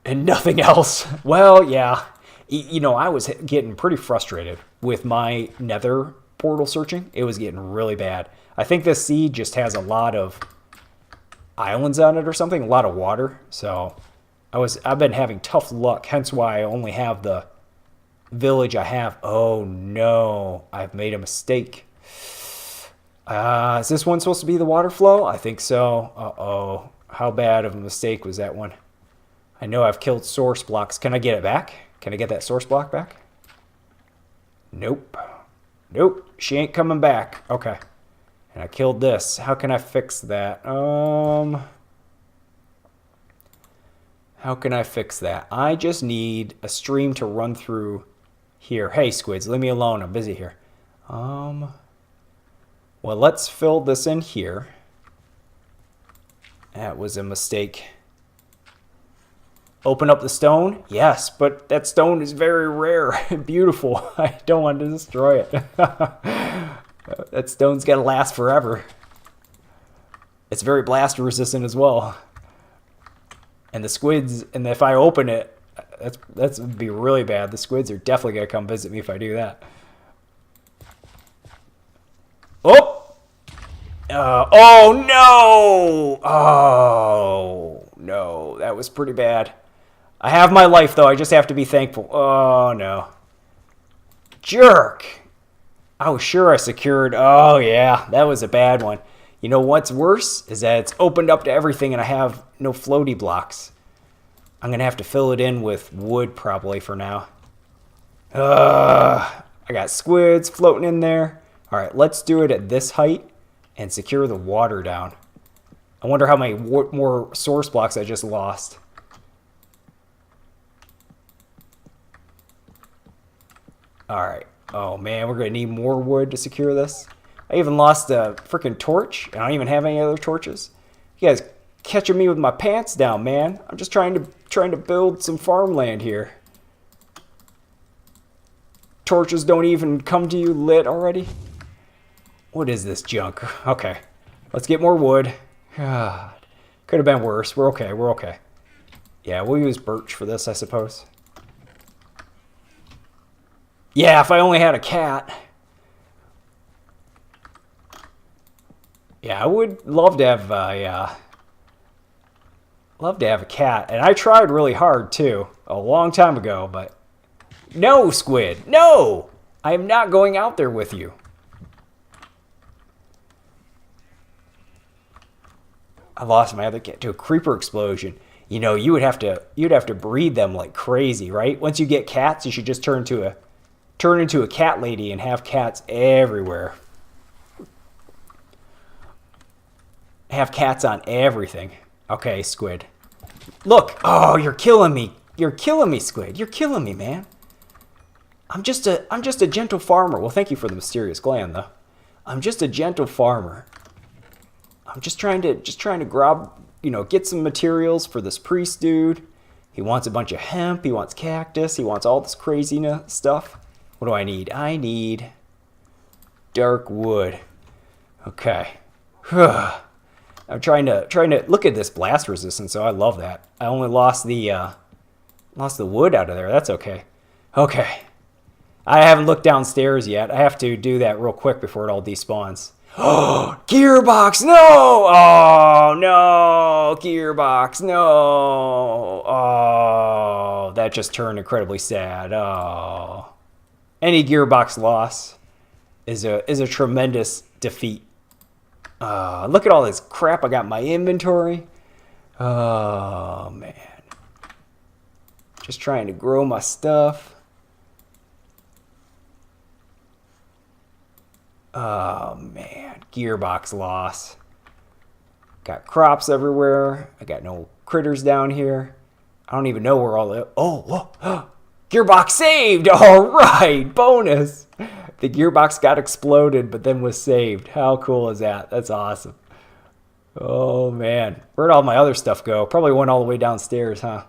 And nothing else. Well, yeah. You know, I was getting pretty frustrated with my nether portal searching. It was getting really bad. I think this seed just has a lot of islands on it or something, a lot of water. So I've been having tough luck, hence why I only have the village I have. Oh no, I've made a mistake. Is this one supposed to be the water flow? I think so. Uh-oh. How bad of a mistake was that one? I know I've killed source blocks. Can I get it back? Can I get that source block back? Nope. Nope. She ain't coming back. Okay. And I killed this. How can I fix that? How can I fix that? I just need a stream to run through here. Hey, squids, leave me alone. I'm busy here. Well, let's fill this in here. That was a mistake. Open up the stone? Yes, but that stone is very rare and beautiful. I don't want to destroy it. That stone's got to last forever. It's very blast resistant as well. And the squids, and if I open it, that's would be really bad. The squids are definitely going to come visit me if I do that. Oh! Oh, no! Oh, no. That was pretty bad. I have my life, though. I just have to be thankful. Oh, no. Jerk! I was sure I secured. Oh, yeah, that was a bad one. You know what's worse is that it's opened up to everything and I have no floaty blocks. I'm going to have to fill it in with wood probably for now. I got squids floating in there. All right, let's do it at this height and secure the water down. I wonder how many more source blocks I just lost. All right. Oh, man, we're going to need more wood to secure this. I even lost a freaking torch. I don't even have any other torches. You guys catching me with my pants down, man. I'm just trying to build some farmland here. Torches don't even come to you lit already. What is this junk? Okay, let's get more wood. God, could have been worse. We're okay. We're okay. Yeah, we'll use birch for this, I suppose. Yeah, if I only had a cat. Yeah, I would love to have a cat, and I tried really hard too a long time ago, but no, squid, no! I am not going out there with you. I lost my other cat to a creeper explosion. You know, you'd have to breed them like crazy, right? Once you get cats, you should just turn into a cat lady and have cats everywhere. Have cats on everything. Okay, squid. Look! Oh, you're killing me. You're killing me, squid. You're killing me, man. I'm just a gentle farmer. Well, thank you for the mysterious gland, though. I'm just a gentle farmer. I'm just trying to grab, get some materials for this priest dude. He wants a bunch of hemp. He wants cactus. He wants all this craziness stuff. What do I need? I need dark wood. Okay. I'm trying to look at this blast resistance, so I love that. I only lost the wood out of there. That's okay. Okay. I haven't looked downstairs yet. I have to do that real quick before it all despawns. Oh, gearbox, no! Oh, no, gearbox, no! Oh, that just turned incredibly sad. Oh. Any gearbox loss is a tremendous defeat. Look at all this crap I got in my inventory. Oh, man. Just trying to grow my stuff. Oh, man. Gearbox loss. Got crops everywhere. I got no critters down here. I don't even know where all the... Oh, whoa. Gearbox saved! All right, bonus. The gearbox got exploded, but then was saved. How cool is that? That's awesome. Oh, man. Where'd all my other stuff go? Probably went all the way downstairs, huh?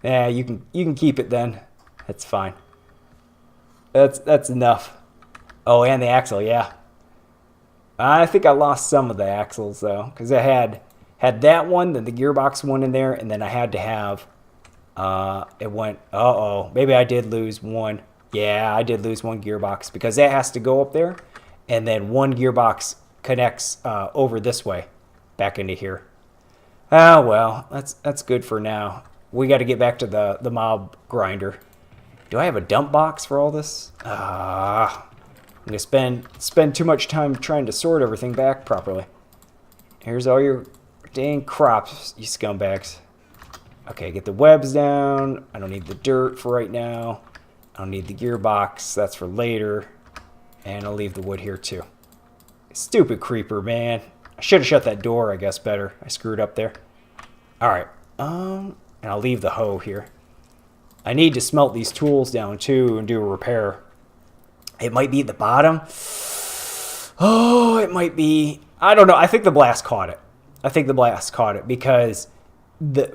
Yeah, you can keep it then. That's fine. That's enough. Oh, and the axle, yeah. I think I lost some of the axles, though, because I had that one, then the gearbox one in there, and then I had to have... it went, maybe I did lose one. Yeah, I did lose one gearbox because that has to go up there. And then one gearbox connects over this way back into here. Oh, well, that's good for now. We got to get back to the mob grinder. Do I have a dump box for all this? I'm going to spend too much time trying to sort everything back properly. Here's all your dang crops, you scumbags. Okay, get the webs down. I don't need the dirt for right now. I don't need the gearbox. That's for later. And I'll leave the wood here too. Stupid creeper, man. I should have shut that door, I guess, better. I screwed up there. All right. And I'll leave the hoe here. I need to smelt these tools down too and do a repair. It might be at the bottom. Oh, it might be. I don't know. I think the blast caught it. I think the blast caught it because...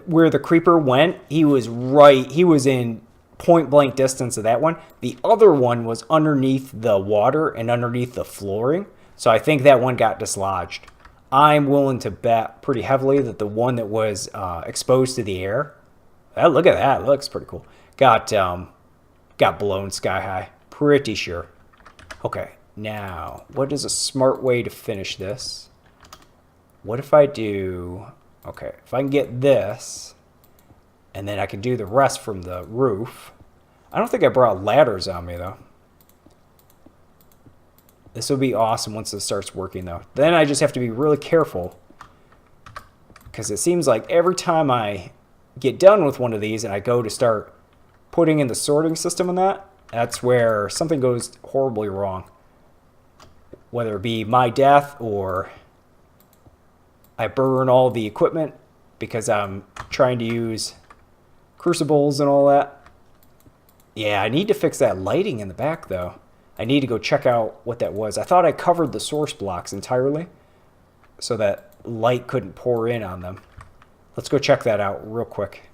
where the creeper went, he was in point blank distance of that one. The other one was underneath the water and underneath the flooring. So I think that one got dislodged. I'm willing to bet pretty heavily that the one that was exposed to the air, look at that, it looks pretty cool, got blown sky high. Pretty sure. Okay, now, what is a smart way to finish this? What if I do... Okay, if I can get this, and then I can do the rest from the roof. I don't think I brought ladders on me, though. This will be awesome once this starts working, though. Then I just have to be really careful, because it seems like every time I get done with one of these and I go to start putting in the sorting system in that, that's where something goes horribly wrong. Whether it be my death or I burn all the equipment because I'm trying to use crucibles and all that. Yeah, I need to fix that lighting in the back, though. I need to go check out what that was. I thought I covered the source blocks entirely so that light couldn't pour in on them. Let's go check that out real quick.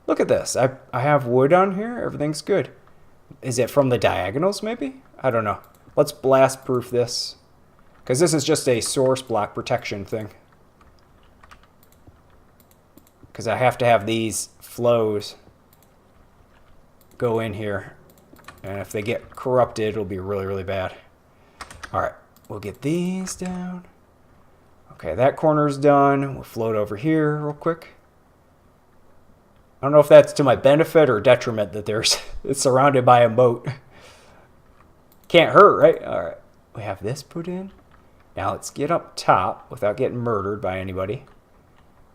Look at this. I have wood on here. Everything's good. Is it from the diagonals, maybe? I don't know. Let's blast proof this, because this is just a source block protection thing. Because I have to have these flows go in here. And if they get corrupted, it'll be really, really bad. Alright, we'll get these down. Okay, that corner's done. We'll float over here real quick. I don't know if that's to my benefit or detriment that it's surrounded by a moat. Can't hurt, right? Alright, we have this put in. Now let's get up top without getting murdered by anybody.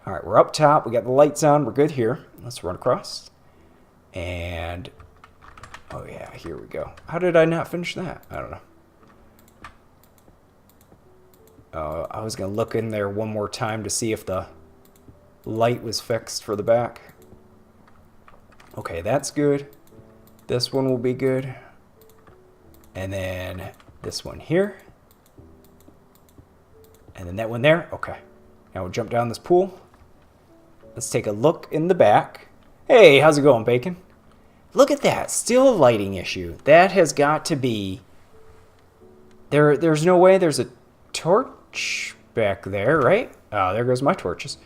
Alright, we're up top. We got the lights on. We're good here. Let's run across. And, oh yeah, here we go. How did I not finish that? I don't know. I was going to look in there one more time to see if the light was fixed for the back. Okay, that's good. This one will be good. And then this one here. And then that one there. Okay. Now we'll jump down this pool. Let's take a look in the back. Hey, how's it going, Bacon? Look at that. Still a lighting issue. That has got to be... There's no way there's a torch back there, right? Oh, there goes my torches.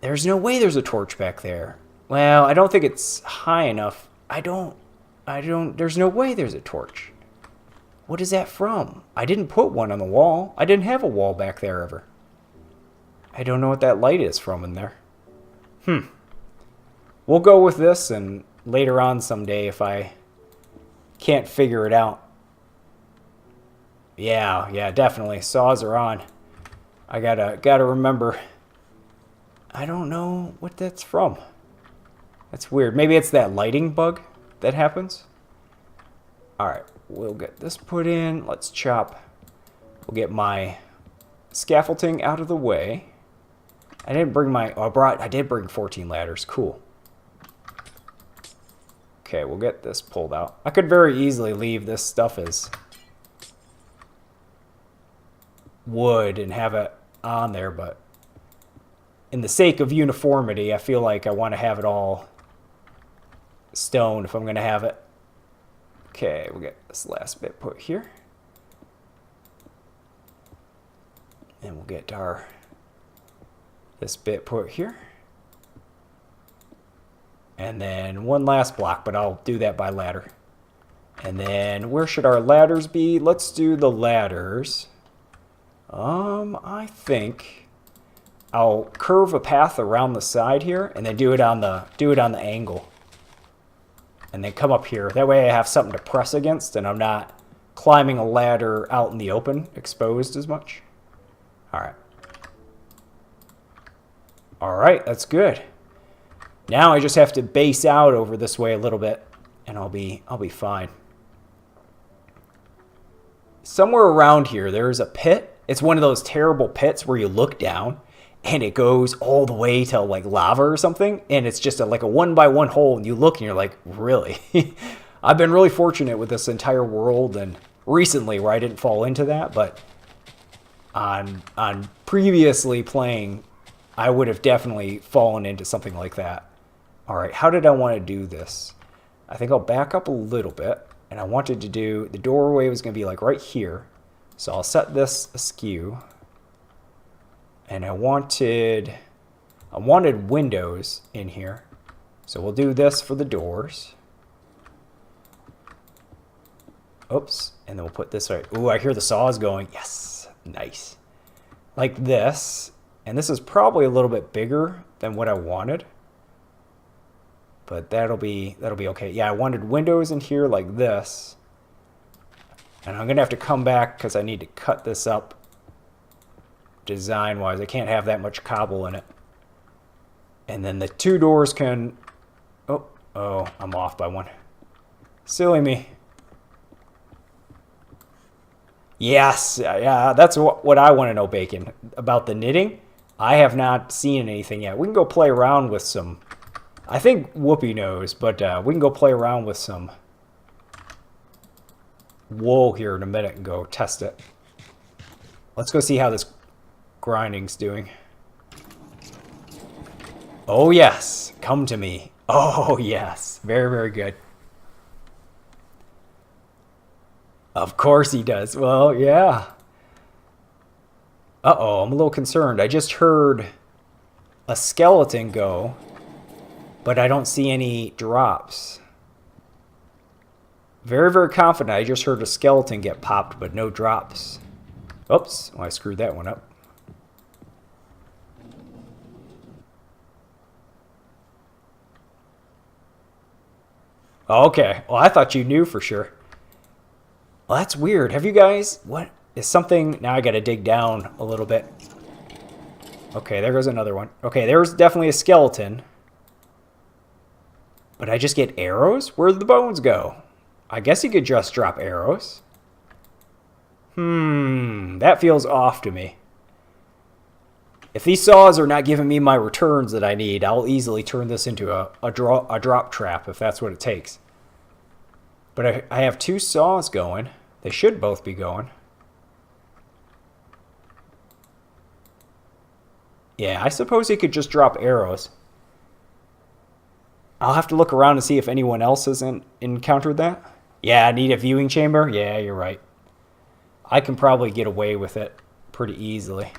There's no way there's a torch back there. Well, I don't think it's high enough. There's no way there's a torch. What is that from? I didn't put one on the wall. I didn't have a wall back there ever. I don't know what that light is from in there. We'll go with this, and later on someday if I can't figure it out. Yeah, definitely. Saws are on. I gotta remember. I don't know what that's from. That's weird. Maybe it's that lighting bug that happens. Alright, we'll get this put in. Let's chop. We'll get my scaffolding out of the way. I didn't bring my... I did bring 14 ladders. Cool. Okay, we'll get this pulled out. I could very easily leave this stuff as wood and have it on there, but in the sake of uniformity, I feel like I want to have it all stone if I'm going to have it. Okay, we'll get this last bit put here. And we'll get this bit put here. And then one last block, but I'll do that by ladder. And then where should our ladders be? Let's do the ladders. I think I'll curve a path around the side here and then do it on the angle. And then come up here. That way I have something to press against and I'm not climbing a ladder out in the open, exposed as much. Alright. Alright, that's good. Now I just have to base out over this way a little bit and I'll be fine. Somewhere around here there's a pit. It's one of those terrible pits where you look down and it goes all the way to like lava or something, and it's just like a 1x1 hole, and you look and you're like, really? I've been really fortunate with this entire world and recently where I didn't fall into that, but on previously playing, I would have definitely fallen into something like that. All right, how did I want to do this? I think I'll back up a little bit, and I wanted to do, the doorway was going to be like right here, so I'll set this askew. And I wanted windows in here. So we'll do this for the doors. Oops. And then we'll put this right. Ooh, I hear the saws going. Yes. Nice. Like this. And this is probably a little bit bigger than what I wanted. But that'll be okay. Yeah, I wanted windows in here like this. And I'm going to have to come back because I need to cut this up design-wise. I can't have that much cobble in it. And then the two doors can... Oh, I'm off by one. Silly me. Yes, yeah, that's what I want to know, Bacon. About the knitting, I have not seen anything yet. We can go play around with some... I think Whoopi knows, but we can go play around with some wool here in a minute and go test it. Let's go see how this grinding's doing. Oh, yes. Come to me. Oh, yes. Very, very good. Of course he does. Well, yeah. Uh-oh, I'm a little concerned. I just heard a skeleton go, but I don't see any drops. Very, very confident. I just heard a skeleton get popped, but no drops. Oops. Oh, I screwed that one up. Okay. Well, I thought you knew for sure. Well, that's weird. Have you guys... What is something... Now I got to dig down a little bit. Okay, there goes another one. Okay, there's definitely a skeleton. But I just get arrows? Where did the bones go? I guess you could just drop arrows. That feels off to me. If these saws are not giving me my returns that I need, I'll easily turn this into a drop trap if that's what it takes. But I have two saws going. They should both be going. Yeah, I suppose he could just drop arrows. I'll have to look around and see if anyone else has encountered that. Yeah, I need a viewing chamber. Yeah, you're right. I can probably get away with it pretty easily.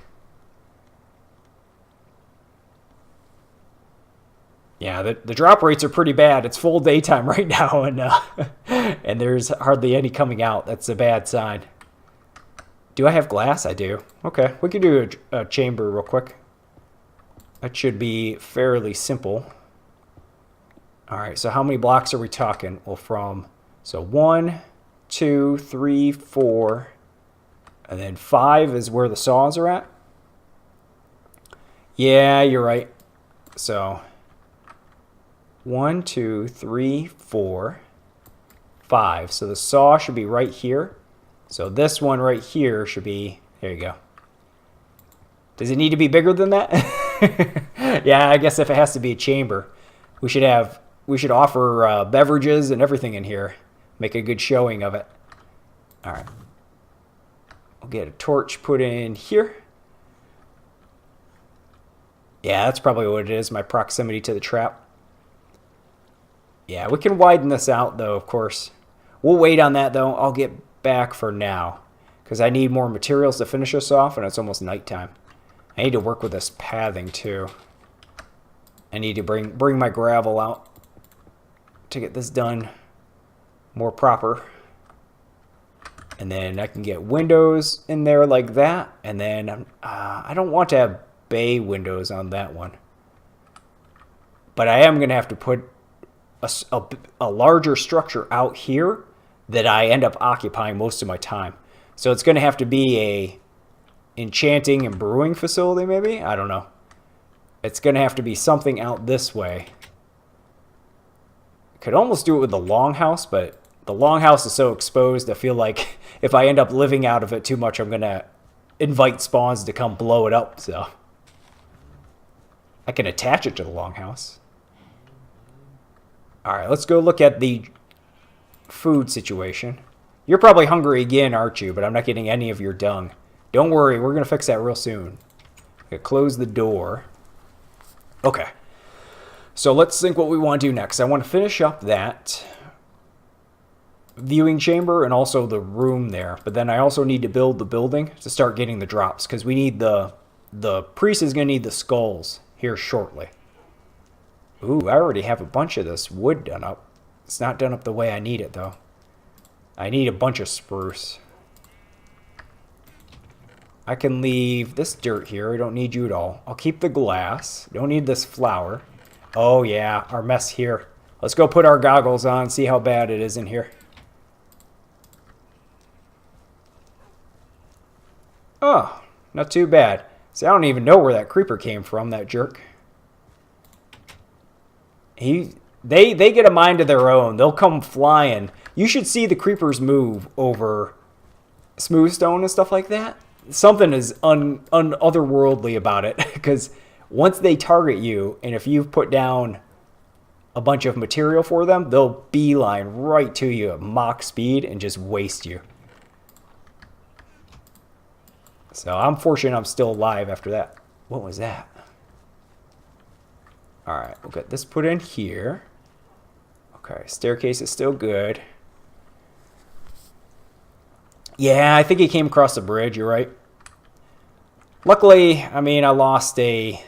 Yeah, the drop rates are pretty bad. It's full daytime right now, and there's hardly any coming out. That's a bad sign. Do I have glass? I do. Okay, we can do a chamber real quick. That should be fairly simple. All right, so how many blocks are we talking? Well, so 1, 2, 3, 4, and then 5 is where the saws are at. Yeah, you're right. So 1, 2, 3, 4, 5. So the saw should be right here. So this one right here should be, there you go. Does it need to be bigger than that? Yeah, I guess if it has to be a chamber, we should offer beverages and everything in here. Make a good showing of it. All right. I'll get a torch put in here. Yeah, that's probably what it is, my proximity to the trap. Yeah, we can widen this out, though, of course. We'll wait on that, though. I'll get back for now, because I need more materials to finish this off, and it's almost nighttime. I need to work with this pathing, too. I need to bring my gravel out to get this done more proper. And then I can get windows in there like that. And then I don't want to have bay windows on that one. But I am going to have to put a larger structure out here that I end up occupying most of my time. So it's going to have to be a enchanting and brewing facility, maybe? I don't know. It's going to have to be something out this way. Could almost do it with the longhouse, but the longhouse is so exposed, I feel like if I end up living out of it too much, I'm going to invite spawns to come blow it up, so. I can attach it to the longhouse. Alright, let's go look at the food situation. You're probably hungry again, aren't you? But I'm not getting any of your dung. Don't worry, we're going to fix that real soon. Okay, close the door. Okay. So let's think what we want to do next. I want to finish up that viewing chamber and also the room there. But then I also need to build the building to start getting the drops. Because we need the priest is going to need the skulls here shortly. Ooh, I already have a bunch of this wood done up. It's not done up the way I need it, though. I need a bunch of spruce. I can leave this dirt here. I don't need you at all. I'll keep the glass. Don't need this flour. Oh, yeah, our mess here. Let's go put our goggles on, see how bad it is in here. Oh, not too bad. See, I don't even know where that creeper came from, that jerk. They get a mind of their own. They'll come flying. You should see the creepers move over smooth stone and stuff like that. Something is otherworldly about it, because once they target you, and if you've put down a bunch of material for them, they'll beeline right to you at Mach speed and just waste you. So I'm fortunate I'm still alive after that. What was that? Alright, we'll get this put in here. Okay, staircase is still good. Yeah, I think he came across the bridge, you're right. Luckily, I mean, I lost a...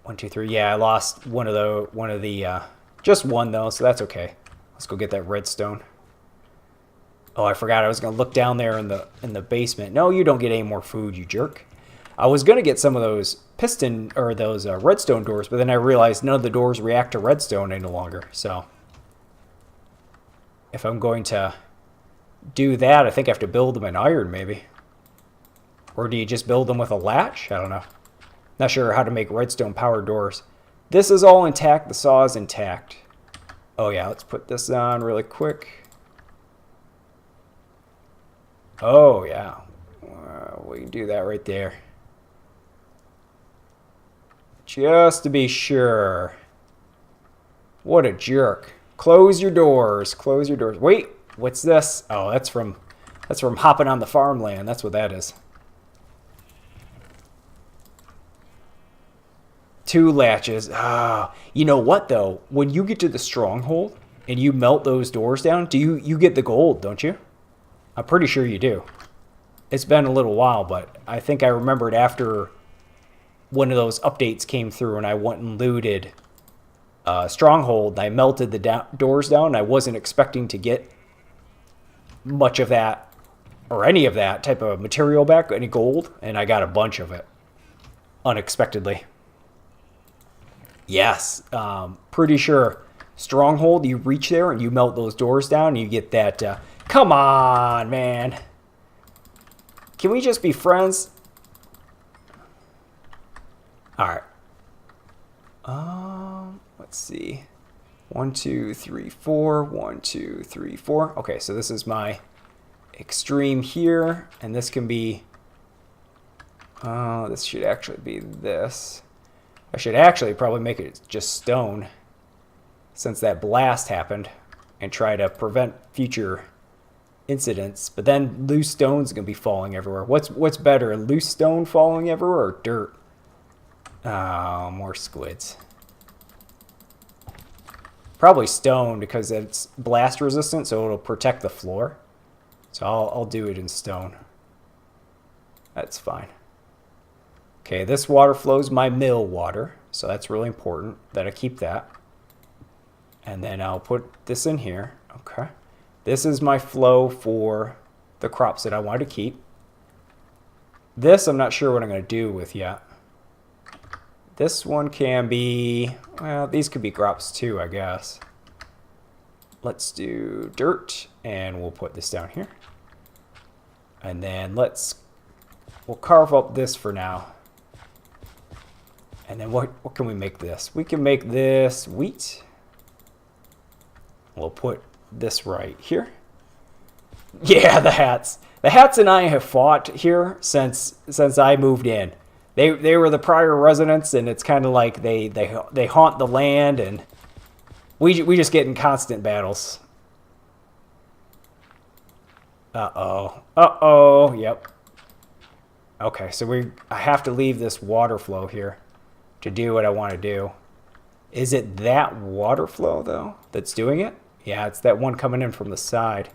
1, 2, 3. Yeah, I lost one of the just one though, so that's okay. Let's go get that redstone. Oh, I forgot I was gonna look down there in the basement. No, you don't get any more food, you jerk. I was gonna get some of those piston or those redstone doors, but then I realized none of the doors react to redstone any longer. So if I'm going to do that, I think I have to build them in iron, maybe. Or do you just build them with a latch? I don't know. Not sure how to make redstone powered doors. This is all intact. The saw is intact. Oh yeah, let's put this on really quick. Oh yeah, we can do that right there. Just to be sure. What a jerk. Close your doors. Close your doors. Wait, what's this? Oh, that's from hopping on the farmland. That's what that is. 2 latches. Ah, you know what though? When you get to the stronghold and you melt those doors down, you get the gold, don't you? I'm pretty sure you do. It's been a little while, but I think I remembered after one of those updates came through and I went and looted Stronghold and I melted the doors down. I wasn't expecting to get much of that or any of that type of material back, any gold, and I got a bunch of it unexpectedly. Yes, pretty sure Stronghold, you reach there and you melt those doors down and you get that... come on, man. Can we just be friends? Alright. Let's see. 1, 2, 3, 4. 1, 2, 3, 4. Okay, so this is my extreme here. And this can be... this should actually be this. I should actually probably make it just stone, since that blast happened, and try to prevent future incidents. But then loose stone's gonna be falling everywhere. What's better, loose stone falling everywhere or dirt? Oh, more squids. Probably stone because it's blast resistant, so it'll protect the floor. So I'll do it in stone. That's fine. Okay, this water flows my mill water, so that's really important that I keep that. And then I'll put this in here. Okay. This is my flow for the crops that I want to keep. This I'm not sure what I'm going to do with yet. This one can be, well, these could be crops too, I guess. Let's do dirt, and we'll put this down here. And then we'll carve up this for now. And then what can we make this? We can make this wheat. We'll put this right here. Yeah, the hats. The hats and I have fought here since I moved in. They were the prior residents, and it's kind of like they haunt the land, and we just get in constant battles. Uh-oh. Yep. Okay, so I have to leave this water flow here to do what I want to do. Is it that water flow, though, that's doing it? Yeah, it's that one coming in from the side.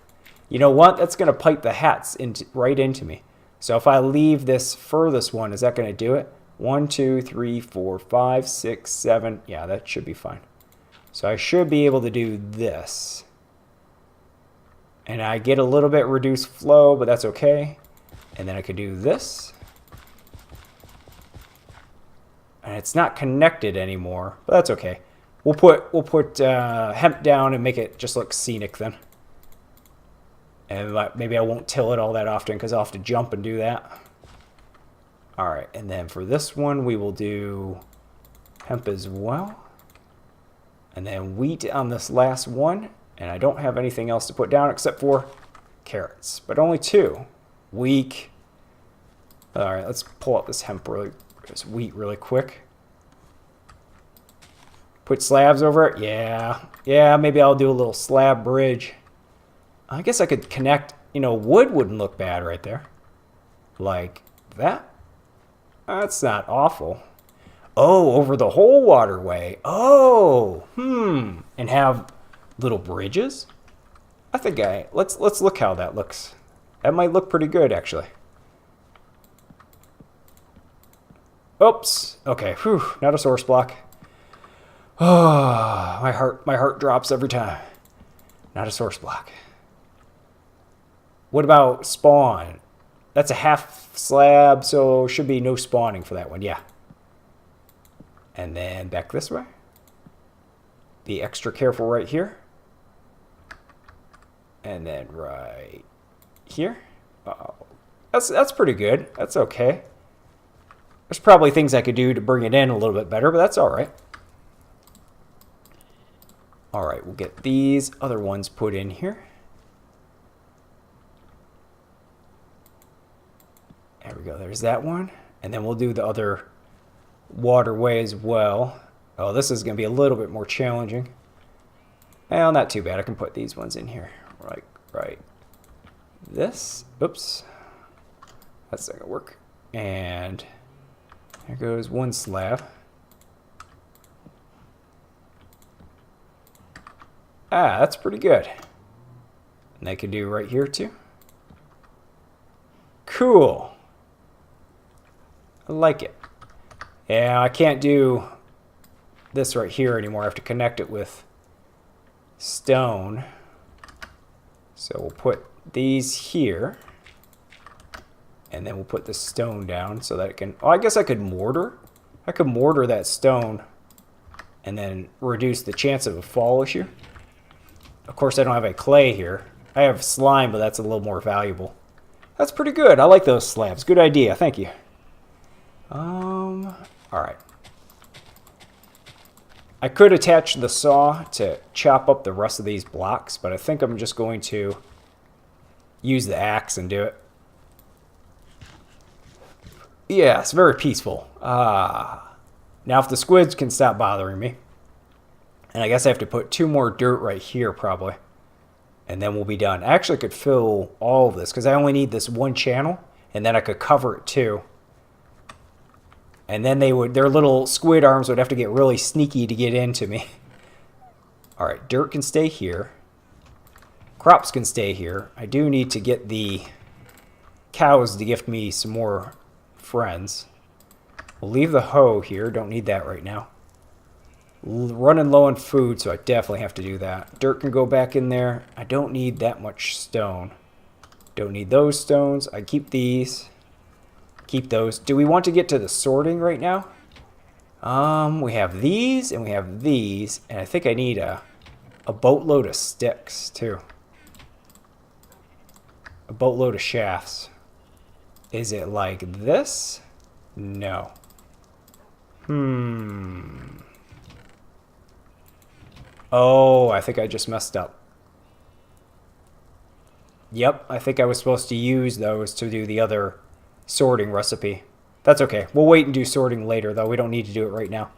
You know what? That's going to pipe the hats right into me. So if I leave this furthest one, is that going to do it? 1, 2, 3, 4, 5, 6, 7. Yeah, that should be fine. So I should be able to do this. And I get a little bit reduced flow, but that's okay. And then I could do this. And it's not connected anymore, but that's okay. We'll put hemp down and make it just look scenic then. And maybe I won't till it all that often because I'll have to jump and do that. All right, and then for this one, we will do hemp as well. And then wheat on this last one. And I don't have anything else to put down except for carrots, but only 2. Weak. All right, let's pull up this this wheat really quick. Put slabs over it. Yeah, maybe I'll do a little slab bridge. I guess I could connect, wood wouldn't look bad right there. Like that. That's not awful. Oh, over the whole waterway. Oh, and have little bridges. I think let's look how that looks. That might look pretty good actually. Oops. Okay. Whew. Not a source block. Oh, my heart drops every time. Not a source block. What about spawn? That's a half slab, so should be no spawning for that one. Yeah. And then back this way. Be extra careful right here. And then right here. Uh-oh. That's pretty good. That's okay. There's probably things I could do to bring it in a little bit better, but that's all right. All right, we'll get these other ones put in here. There we go. There's that one. And then we'll do the other waterway as well. Oh, this is going to be a little bit more challenging. Well, not too bad. I can put these ones in here. Right. This. Oops. That's not going to work. And there goes one slab. That's pretty good. And I can do right here too. Cool. I like it. Yeah, I can't do this right here anymore. I have to connect it with stone. So we'll put these here. And then we'll put the stone down so that it can... Oh, I guess I could mortar. I could mortar that stone and then reduce the chance of a fall issue. Of course, I don't have a clay here. I have slime, but that's a little more valuable. That's pretty good. I like those slabs. Good idea. Thank you. All right. I could attach the saw to chop up the rest of these blocks, but I think I'm just going to use the axe and do it. Yeah, it's very peaceful. Now if the squids can stop bothering me, and I guess I have to put 2 more dirt right here probably, and then we'll be done. I actually could fill all of this because I only need this one channel, and then I could cover it too. And then their little squid arms would have to get really sneaky to get into me. All right, dirt can stay here. Crops can stay here. I do need to get the cows to gift me some more friends. We'll leave the hoe here. Don't need that right now. Running low on food, so I definitely have to do that. Dirt can go back in there. I don't need that much stone. Don't need those stones. I keep these. Keep those. Do we want to get to the sorting right now? We have these and we have these, and I think I need a boatload of sticks too. A boatload of shafts. Is it like this? No. Oh, I think I just messed up. Yep, I think I was supposed to use those to do the other sorting recipe. That's okay. We'll wait and do sorting later, though. We don't need to do it right now.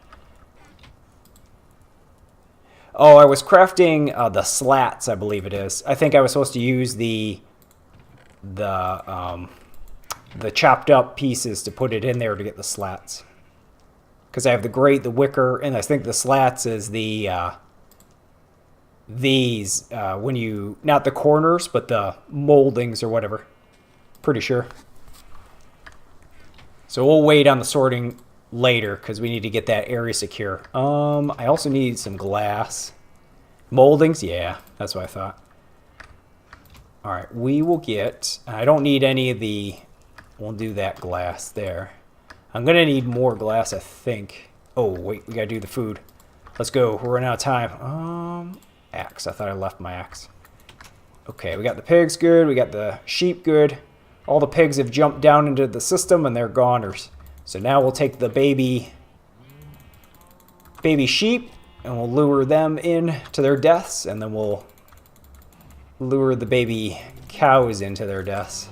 Oh, I was crafting the slats, I believe it is. I think I was supposed to use the chopped up pieces to put it in there to get the slats. Because I have the grate, the wicker, and I think the slats is the when you, not the corners, but the moldings or whatever. Pretty sure. So we'll wait on the sorting later because we need to get that area secure. I also need some glass. Moldings? Yeah, that's what I thought. All right, we will get... I don't need any of the... We'll do that glass there. I'm going to need more glass, I think. Oh, wait, we got to do the food. Let's go. We're running out of time. Axe. I thought I left my axe. Okay, we got the pigs good. We got the sheep good. All the pigs have jumped down into the system and they're goners. So now we'll take the baby sheep and we'll lure them in to their deaths, and then we'll lure the baby cows into their deaths.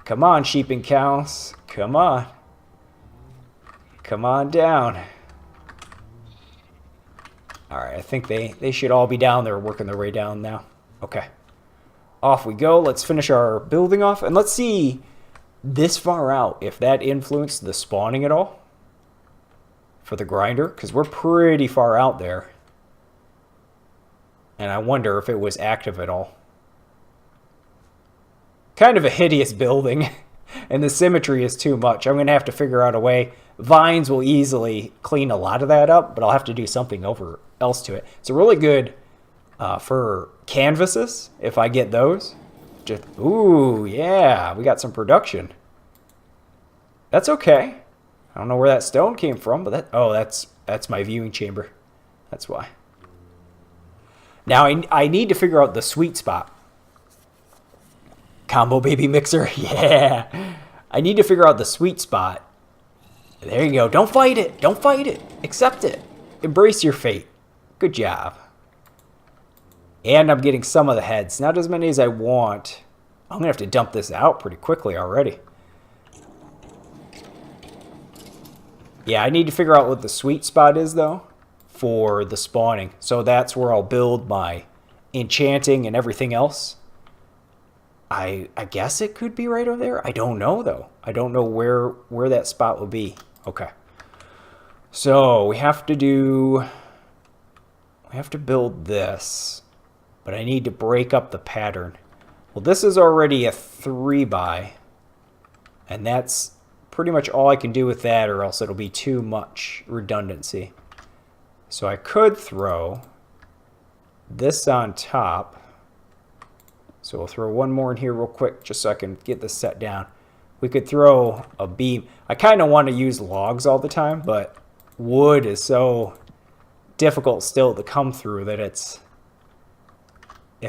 Come on, sheep and cows. Come on. Come on down. Alright, I think they should all be down there working their way down now. Okay. Off we go. Let's finish our building off. And let's see this far out if that influenced the spawning at all for the grinder. Because we're pretty far out there. And I wonder if it was active at all. Kind of a hideous building. And the symmetry is too much. I'm going to have to figure out a way. Vines will easily clean a lot of that up, but I'll have to do something else to it. It's really good for canvases, if I get those. Just, ooh, yeah, we got some production. That's okay. I don't know where that stone came from, but that's my viewing chamber. That's why. Now I need to figure out the sweet spot. Combo baby mixer, yeah. I need to figure out the sweet spot. There you go. Don't fight it. Don't fight it. Accept it. Embrace your fate. Good job. And I'm getting some of the heads. Not as many as I want. I'm going to have to dump this out pretty quickly already. Yeah, I need to figure out what the sweet spot is, though, for the spawning. So that's where I'll build my enchanting and everything else. I guess it could be right over there. I don't know, though. I don't know where that spot will be. Okay. So we have to build this, but I need to break up the pattern. Well, this is already a 3x, and that's pretty much all I can do with that, or else it'll be too much redundancy. So I could throw this on top. So we'll throw one more in here real quick just so I can get this set down. We could throw a beam. I kind of want to use logs all the time, but wood is so difficult still to come through that it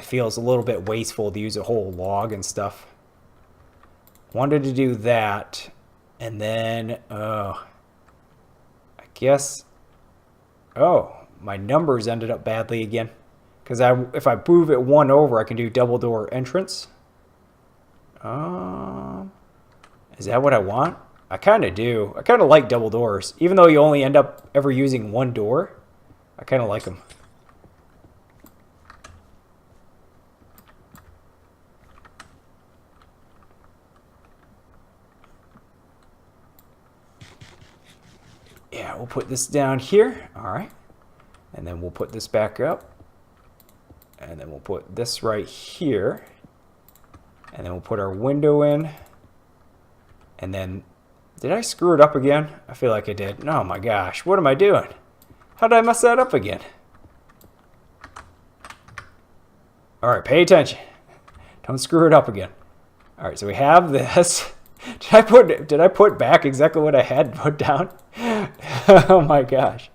feels a little bit wasteful to use a whole log and stuff. Wanted to do that, and then I guess my numbers ended up badly again. Because if I move it one over, I can do double door entrance. Is that what I want? I kind of do. I kind of like double doors. Even though you only end up ever using one door, I kind of like them. Yeah, we'll put this down here. All right. And then we'll put this back up. And then we'll put this right here. And then we'll put our window in. And then, did I screw it up again? I feel like I did. Oh my gosh, what am I doing? How did I mess that up again? All right, pay attention. Don't screw it up again. All right, so we have this. Did I put back exactly what I had put down? Oh my gosh.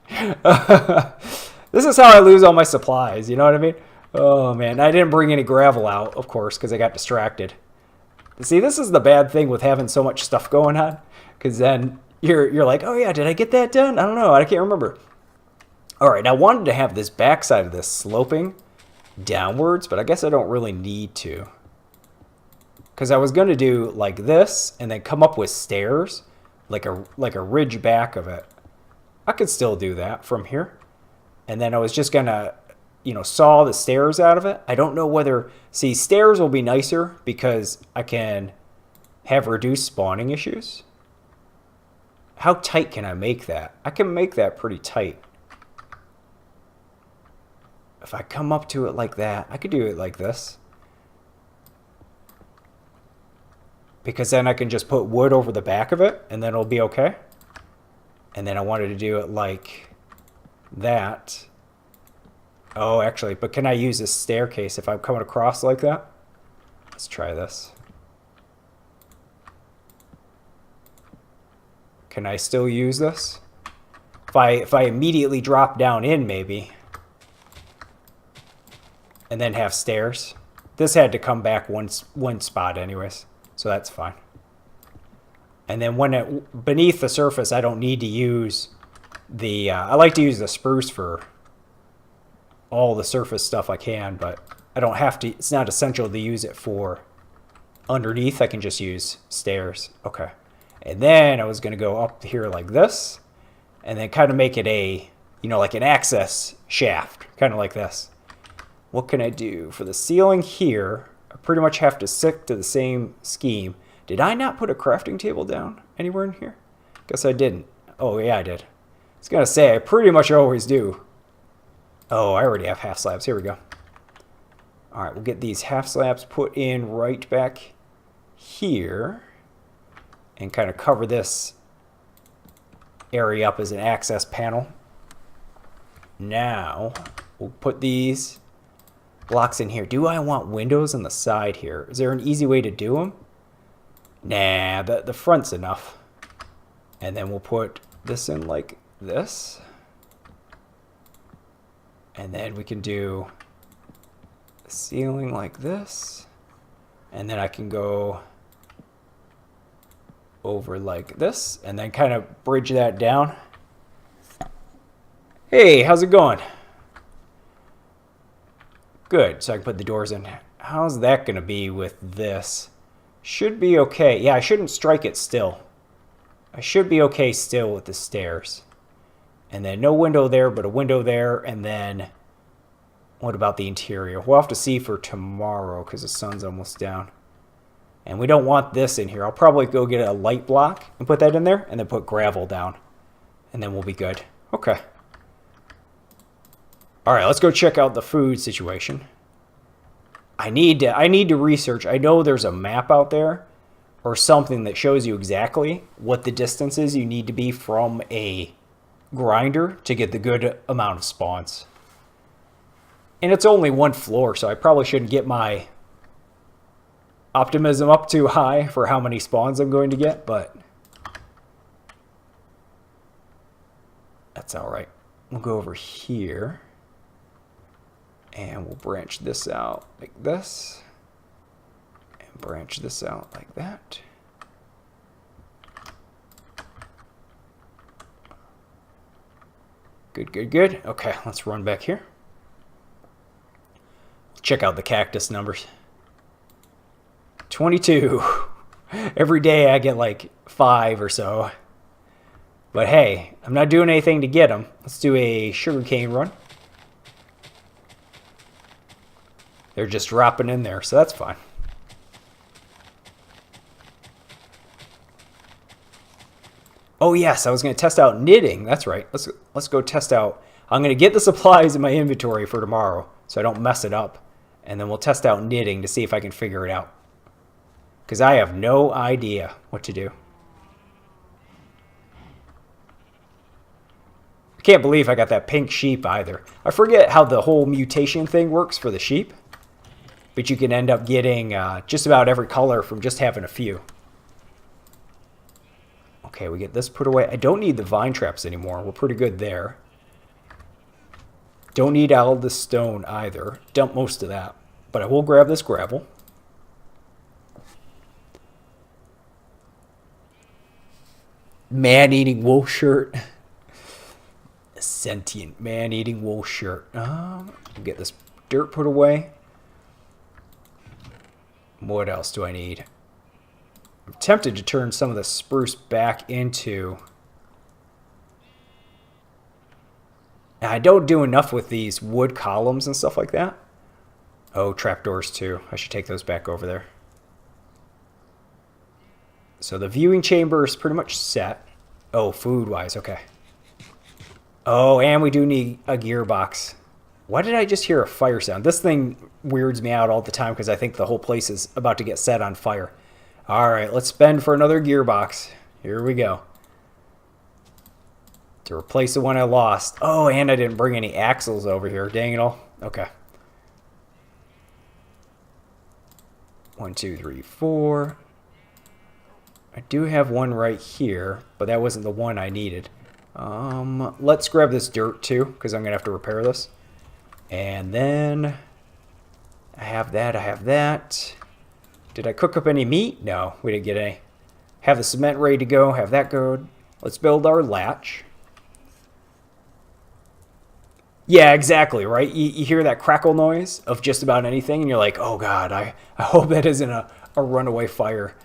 This is how I lose all my supplies, you know what I mean? Oh man, I didn't bring any gravel out, of course, because I got distracted. See, this is the bad thing with having so much stuff going on, because then you're like, oh yeah, did I get that done? I don't know, I can't remember. All right, I wanted to have this backside of this sloping downwards, but I guess I don't really need to. Because I was going to do like this and then come up with stairs, like a ridge back of it. I could still do that from here. And then I was just going to, saw the stairs out of it. I don't know whether... See, stairs will be nicer because I can have reduced spawning issues. How tight can I make that? I can make that pretty tight. If I come up to it like that, I could do it like this. Because then I can just put wood over the back of it, and then it'll be okay. And then I wanted to do it like that. Oh, actually, but can I use this staircase if I'm coming across like that? Let's try this. Can I still use this? If I immediately drop down in, maybe, and then have stairs. This had to come back one spot anyways, so that's fine. And then beneath the surface, I don't need to use the... I like to use the spruce for all the surface stuff I can, but I don't have to... It's not essential to use it for underneath. I can just use stairs. Okay. And then I was going to go up here like this, and then kind of make it a, like an access shaft, kind of like this. What can I do? For the ceiling here, I pretty much have to stick to the same scheme. Did I not put a crafting table down anywhere in here? Guess I didn't. Oh, yeah, I did. I was going to say, I pretty much always do. Oh, I already have half slabs. Here we go. All right, we'll get these half slabs put in right back here and kind of cover this area up as an access panel. Now, we'll put these blocks in here. Do I want windows on the side here? Is there an easy way to do them? Nah, the front's enough. And then we'll put this in like this. And then we can do the ceiling like this. And then I can go over like this and then kind of bridge that down. Hey, how's it going? Good, so I can put the doors in. How's that going to be with this? Should be okay. Yeah, I shouldn't strike it still. I should be okay still with the stairs. And then no window there, but a window there. And then what about the interior? We'll have to see for tomorrow because the sun's almost down. And we don't want this in here. I'll probably go get a light block and put that in there and then put gravel down. And then we'll be good. Okay. All right, let's go check out the food situation. I need to research. I know there's a map out there or something that shows you exactly what the distance is you need to be from a grinder to get the good amount of spawns. And it's only one floor, so I probably shouldn't get my optimism up too high for how many spawns I'm going to get, but that's all right. We'll go over here and we'll branch this out like this and branch this out like that. Good, good, good. Okay, let's run back here. Check out the cactus numbers. 22. Every day I get like 5 or so. But hey, I'm not doing anything to get them. Let's do a sugarcane run. They're just dropping in there, so that's fine. Oh yes, I was going to test out knitting. That's right. Let's go test out. I'm going to get the supplies in my inventory for tomorrow so I don't mess it up. And then we'll test out knitting to see if I can figure it out. Because I have no idea what to do. I can't believe I got that pink sheep either. I forget how the whole mutation thing works for the sheep. But you can end up getting just about every color from just having a few. Okay, we get this put away. I don't need the vine traps anymore. We're pretty good there. Don't need all the stone either. Dump most of that. But I will grab this gravel. Man-eating wool shirt. A sentient man-eating wool shirt. Get this dirt put away. What else do I need? I'm tempted to turn some of the spruce back into... I don't do enough with these wood columns and stuff like that. Oh, trapdoors too. I should take those back over there. So the viewing chamber is pretty much set. Oh, food-wise, okay. Oh, and we do need a gearbox. Why did I just hear a fire sound? This thing weirds me out all the time because I think the whole place is about to get set on fire. All right, let's spend for another gearbox. Here we go. To replace the one I lost. Oh, and I didn't bring any axles over here. Dang it all. Okay. 1, 2, 3, 4. I do have one right here, but that wasn't the one I needed. Let's grab this dirt too, because I'm going to have to repair this. And then I have that, I have that. Did I cook up any meat? No, we didn't get any. Have the cement ready to go, have that good. Let's build our latch. Yeah, exactly, right? You hear that crackle noise of just about anything, and you're like, oh god, I hope that isn't a runaway fire.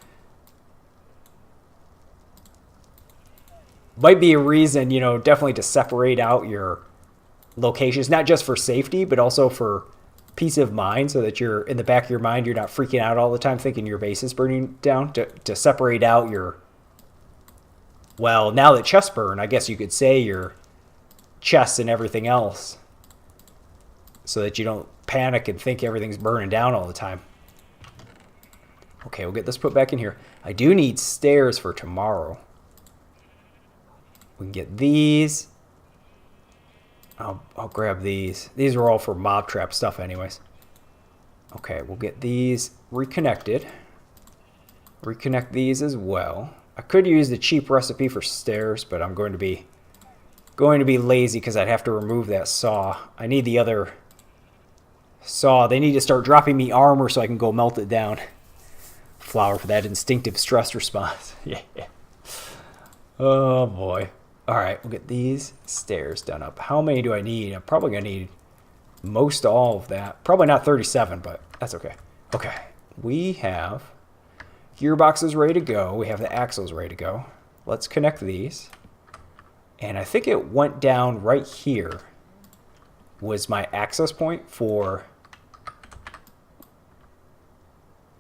Might be a reason, you know, definitely to separate out your locations, not just for safety, but also for peace of mind, so that you're in the back of your mind, you're not freaking out all the time thinking your base is burning down, to separate out your, well, now that chests burn, I guess you could say your chests and everything else, so that you don't panic and think everything's burning down all the time. Okay, we'll get this put back in here. I do need stairs for tomorrow. We can get these. I'll grab these. These are all for mob trap stuff anyways. Okay, we'll get these reconnected. Reconnect these as well. I could use the cheap recipe for stairs, but I'm going to be lazy because I'd have to remove that saw. I need the other saw. They need to start dropping me armor so I can go melt it down. Flour for that instinctive stress response. Yeah. Oh boy. All right, we'll get these stairs done up. How many do I need? I'm probably going to need most all of that. Probably not 37, but that's okay. Okay, we have gearboxes ready to go. We have the axles ready to go. Let's connect these. And I think it went down right here was my access point for...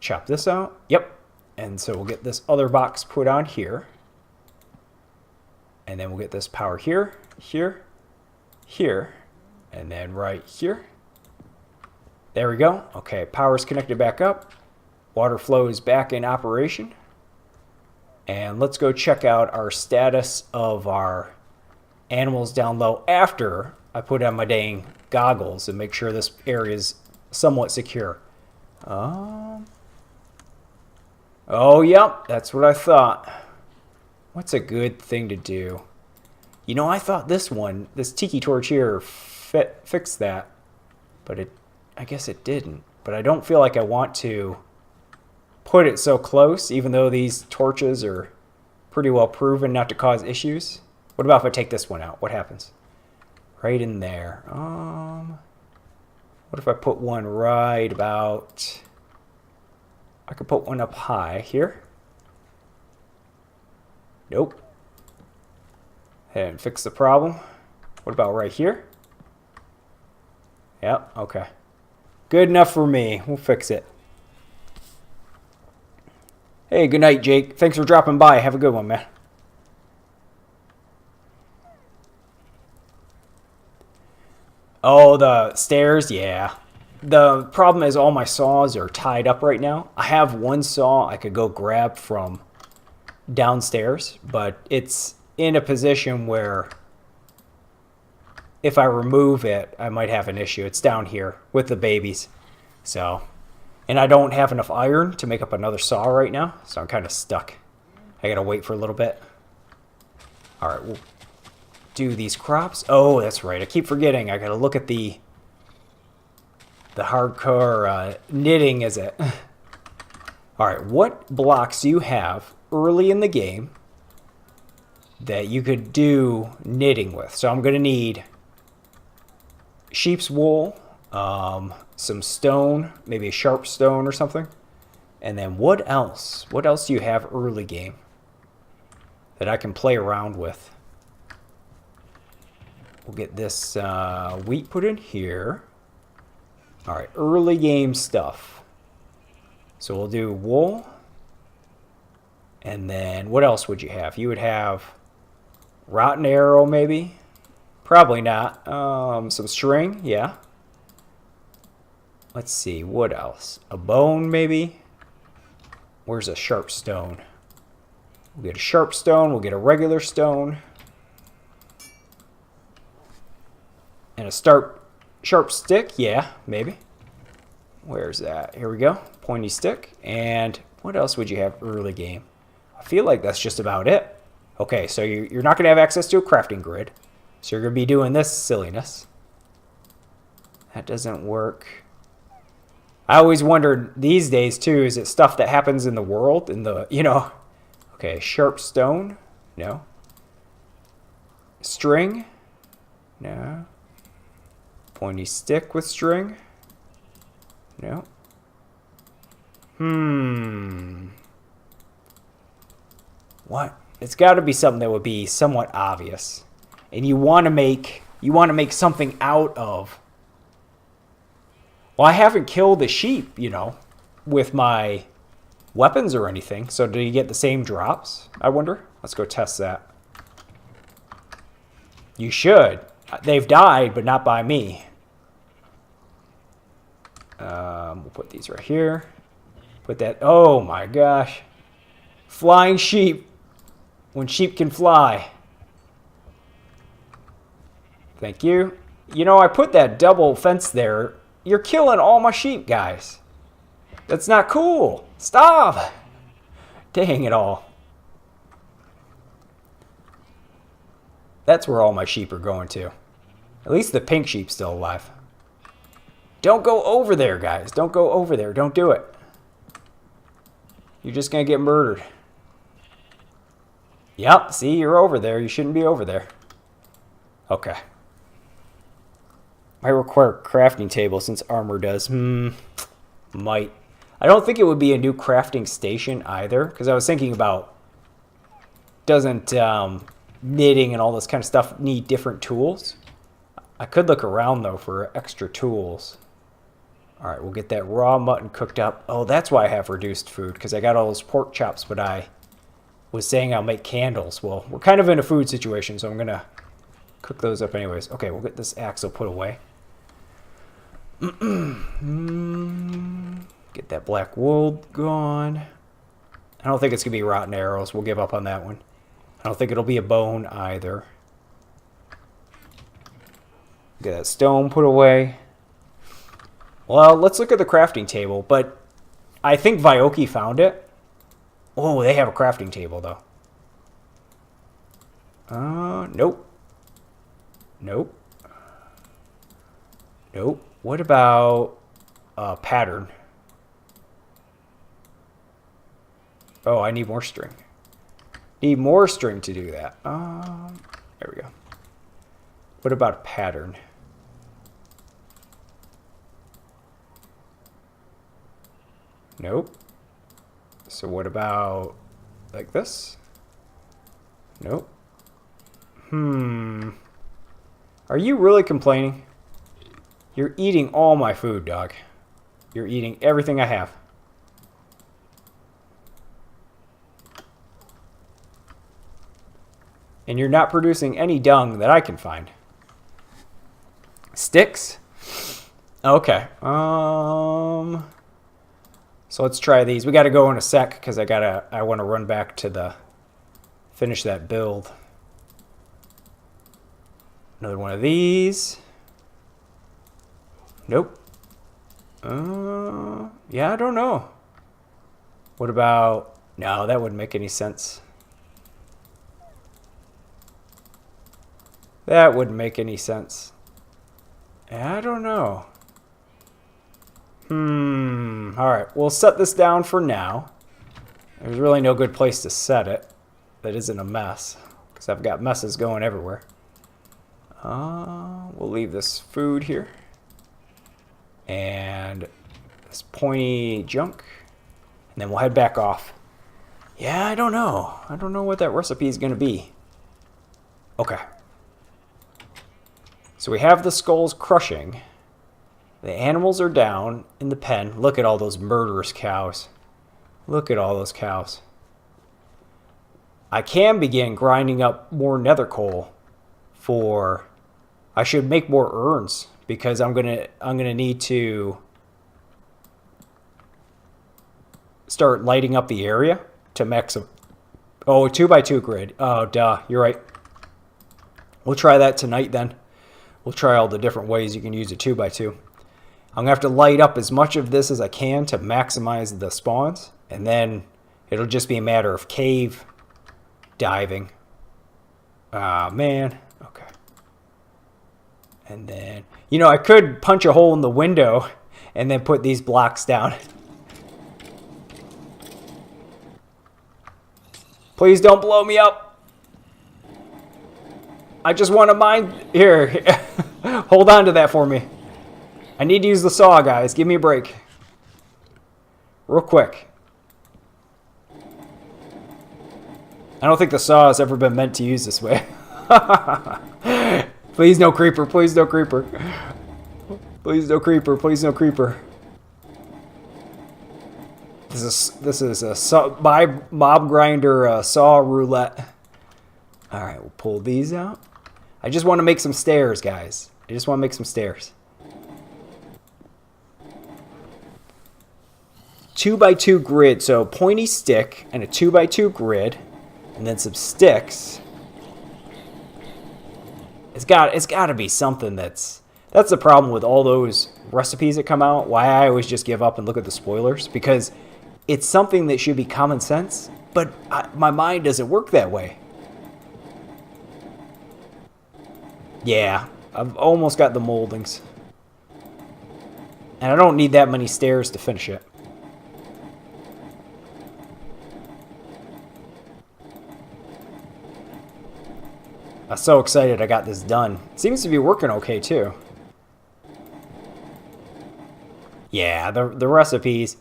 Chop this out. Yep. And so we'll get this other box put on here. And then we'll get this power here, here, here, and then right here. There we go. Okay, power's connected back up. Water flow is back in operation. And let's go check out our status of our animals down low after I put on my dang goggles and make sure this area is somewhat secure. Oh, yep, that's what I thought. What's a good thing to do? You know, I thought this tiki torch here fixed that, but I guess it didn't. But I don't feel like I want to put it so close, even though these torches are pretty well proven not to cause issues. What about if I take this one out? What happens? Right in there. What if I put one right about... I could put one up high here. Nope. And fix the problem. What about right here? Yep, okay. Good enough for me. We'll fix it. Hey, good night, Jake. Thanks for dropping by. Have a good one, man. Oh, the stairs? Yeah. The problem is all my saws are tied up right now. I have one saw I could go grab from downstairs, but it's in a position where if I remove it, I might have an issue. It's down here with the babies. So, and I don't have enough iron to make up another saw right now, so I'm kind of stuck. I gotta wait for a little bit. All right, we'll do these crops. Oh, that's right. I keep forgetting. I gotta look at the hardcore knitting, is it? All right, what blocks do you have early in the game that you could do knitting with? So I'm going to need sheep's wool, some stone, maybe a sharp stone or something. And then what else? What else do you have early game that I can play around with? We'll get this wheat put in here. All right, early game stuff. So we'll do wool. And then what else would you have? You would have rotten arrow maybe. Probably not. Some string, yeah. Let's see, what else? A bone maybe? Where's a sharp stone? We'll get a sharp stone, we'll get a regular stone. And a sharp stick, yeah, maybe. Where's that? Here we go. Pointy stick. And what else would you have early game? I feel like that's just about it. Okay, so you're not going to have access to a crafting grid. So you're going to be doing this silliness. That doesn't work. I always wondered these days, too, is it stuff that happens in the world? In the, you know. Okay, sharp stone? No. String? No. Pointy stick with string? No. What? It's got to be something that would be somewhat obvious. And you want to make something out of. Well, I haven't killed a sheep, you know, with my weapons or anything. So do you get the same drops, I wonder? Let's go test that. You should. They've died, but not by me. We'll put these right here. Put that. Oh my gosh. Flying sheep. When sheep can fly. Thank you. You know, I put that double fence there. You're killing all my sheep, guys. That's not cool. Stop. Dang it all. That's where all my sheep are going to. At least the pink sheep's still alive. Don't go over there, guys. Don't go over there. Don't do it. You're just going to get murdered. Yep, see, you're over there. You shouldn't be over there. Okay. Might require a crafting table since armor does. Might. I don't think it would be a new crafting station either, because I was thinking about doesn't knitting and all this kind of stuff need different tools? I could look around, though, for extra tools. All right, we'll get that raw mutton cooked up. Oh, that's why I have reduced food, because I got all those pork chops, but I was saying I'll make candles. Well, we're kind of in a food situation, so I'm going to cook those up anyways. Okay, we'll get this axle put away. Get that black wool gone. I don't think it's going to be rotten arrows. We'll give up on that one. I don't think it'll be a bone either. Get that stone put away. Well, let's look at the crafting table, but I think Vyoki found it. Oh, they have a crafting table, though. Nope. Nope. Nope. What about a pattern? Oh, I need more string. Need more string to do that. There we go. What about a pattern? Nope. So what about like this? Nope. Are you really complaining? You're eating all my food, dog. You're eating everything I have. And you're not producing any dung that I can find. Sticks? Okay. So let's try these. We got to go in a sec because I want to run back to finish that build. Another one of these. Nope. Yeah, I don't know. What about... No, that wouldn't make any sense. That wouldn't make any sense. I don't know. Alright, we'll set this down for now. There's really no good place to set it that isn't a mess, because I've got messes going everywhere. We'll leave this food here. And this pointy junk. And then we'll head back off. Yeah, I don't know. I don't know what that recipe is going to be. Okay. So we have the skulls crushing. The animals are down in the pen. Look at all those murderous cows. Look at all those cows. I can begin grinding up more nether coal for... I should make more urns because I'm gonna need to start lighting up the area to max. Oh, 2x2 grid. Oh, duh. You're right. We'll try that tonight then. We'll try all the different ways you can use a 2x2. I'm gonna have to light up as much of this as I can to maximize the spawns, and then it'll just be a matter of cave diving Ah, man. Okay. And then, you know, I could punch a hole in the window and then put these blocks down. Please don't blow me up. I just want to mine. Here. Hold on to that for me. I need to use the saw, guys. Give me a break. Real quick. I don't think the saw has ever been meant to use this way. Please no creeper. Please no creeper. Please no creeper. Please no creeper. This is a mob grinder saw roulette. All right, we'll pull these out. I just want to make some stairs, guys. I just want to make some stairs. 2x2 grid, so pointy stick and a 2x2 grid, and then some sticks. It's got to be something that's the problem with all those recipes that come out. Why I always just give up and look at the spoilers, because it's something that should be common sense, but my mind doesn't work that way. Yeah, I've almost got the moldings. And I don't need that many stairs to finish it. I'm so excited I got this done. It seems to be working okay too. Yeah, the recipes.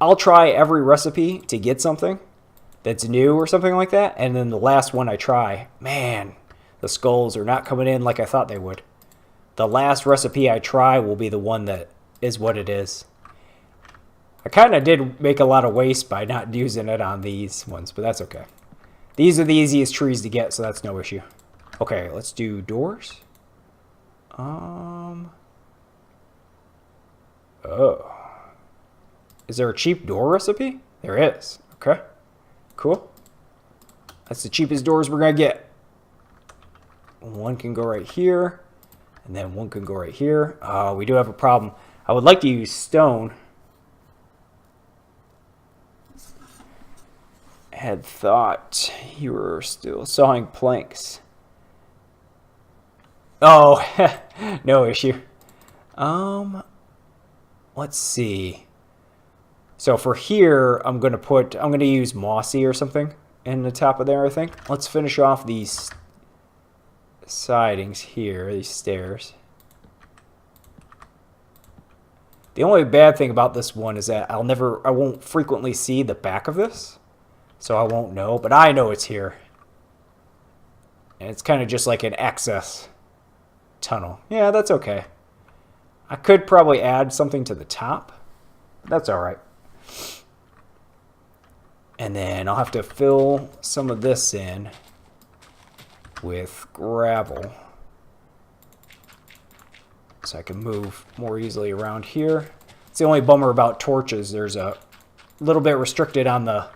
I'll try every recipe to get something that's new or something like that, and then the last one I try, man, the skulls are not coming in like I thought they would. The last recipe I try will be the one that is what it is. I kind of did make a lot of waste by not using it on these ones, but that's okay. These are the easiest trees to get, so that's no issue. Okay, let's do doors. Oh. Is there a cheap door recipe? There is. Okay. Cool. That's the cheapest doors we're going to get. One can go right here. And then one can go right here. We do have a problem. I would like to use stone. I had thought you were still sawing planks. Oh, no issue. Let's see. So for here, I'm going to use mossy or something in the top of there, I think. Let's finish off these sidings here, these stairs. The only bad thing about this one is that I won't frequently see the back of this. So I won't know, but I know it's here. And it's kind of just like an access tunnel. Yeah, that's okay. I could probably add something to the top. But that's all right. And then I'll have to fill some of this in with gravel so I can move more easily around here. It's the only bummer about torches. There's a little bit restricted on the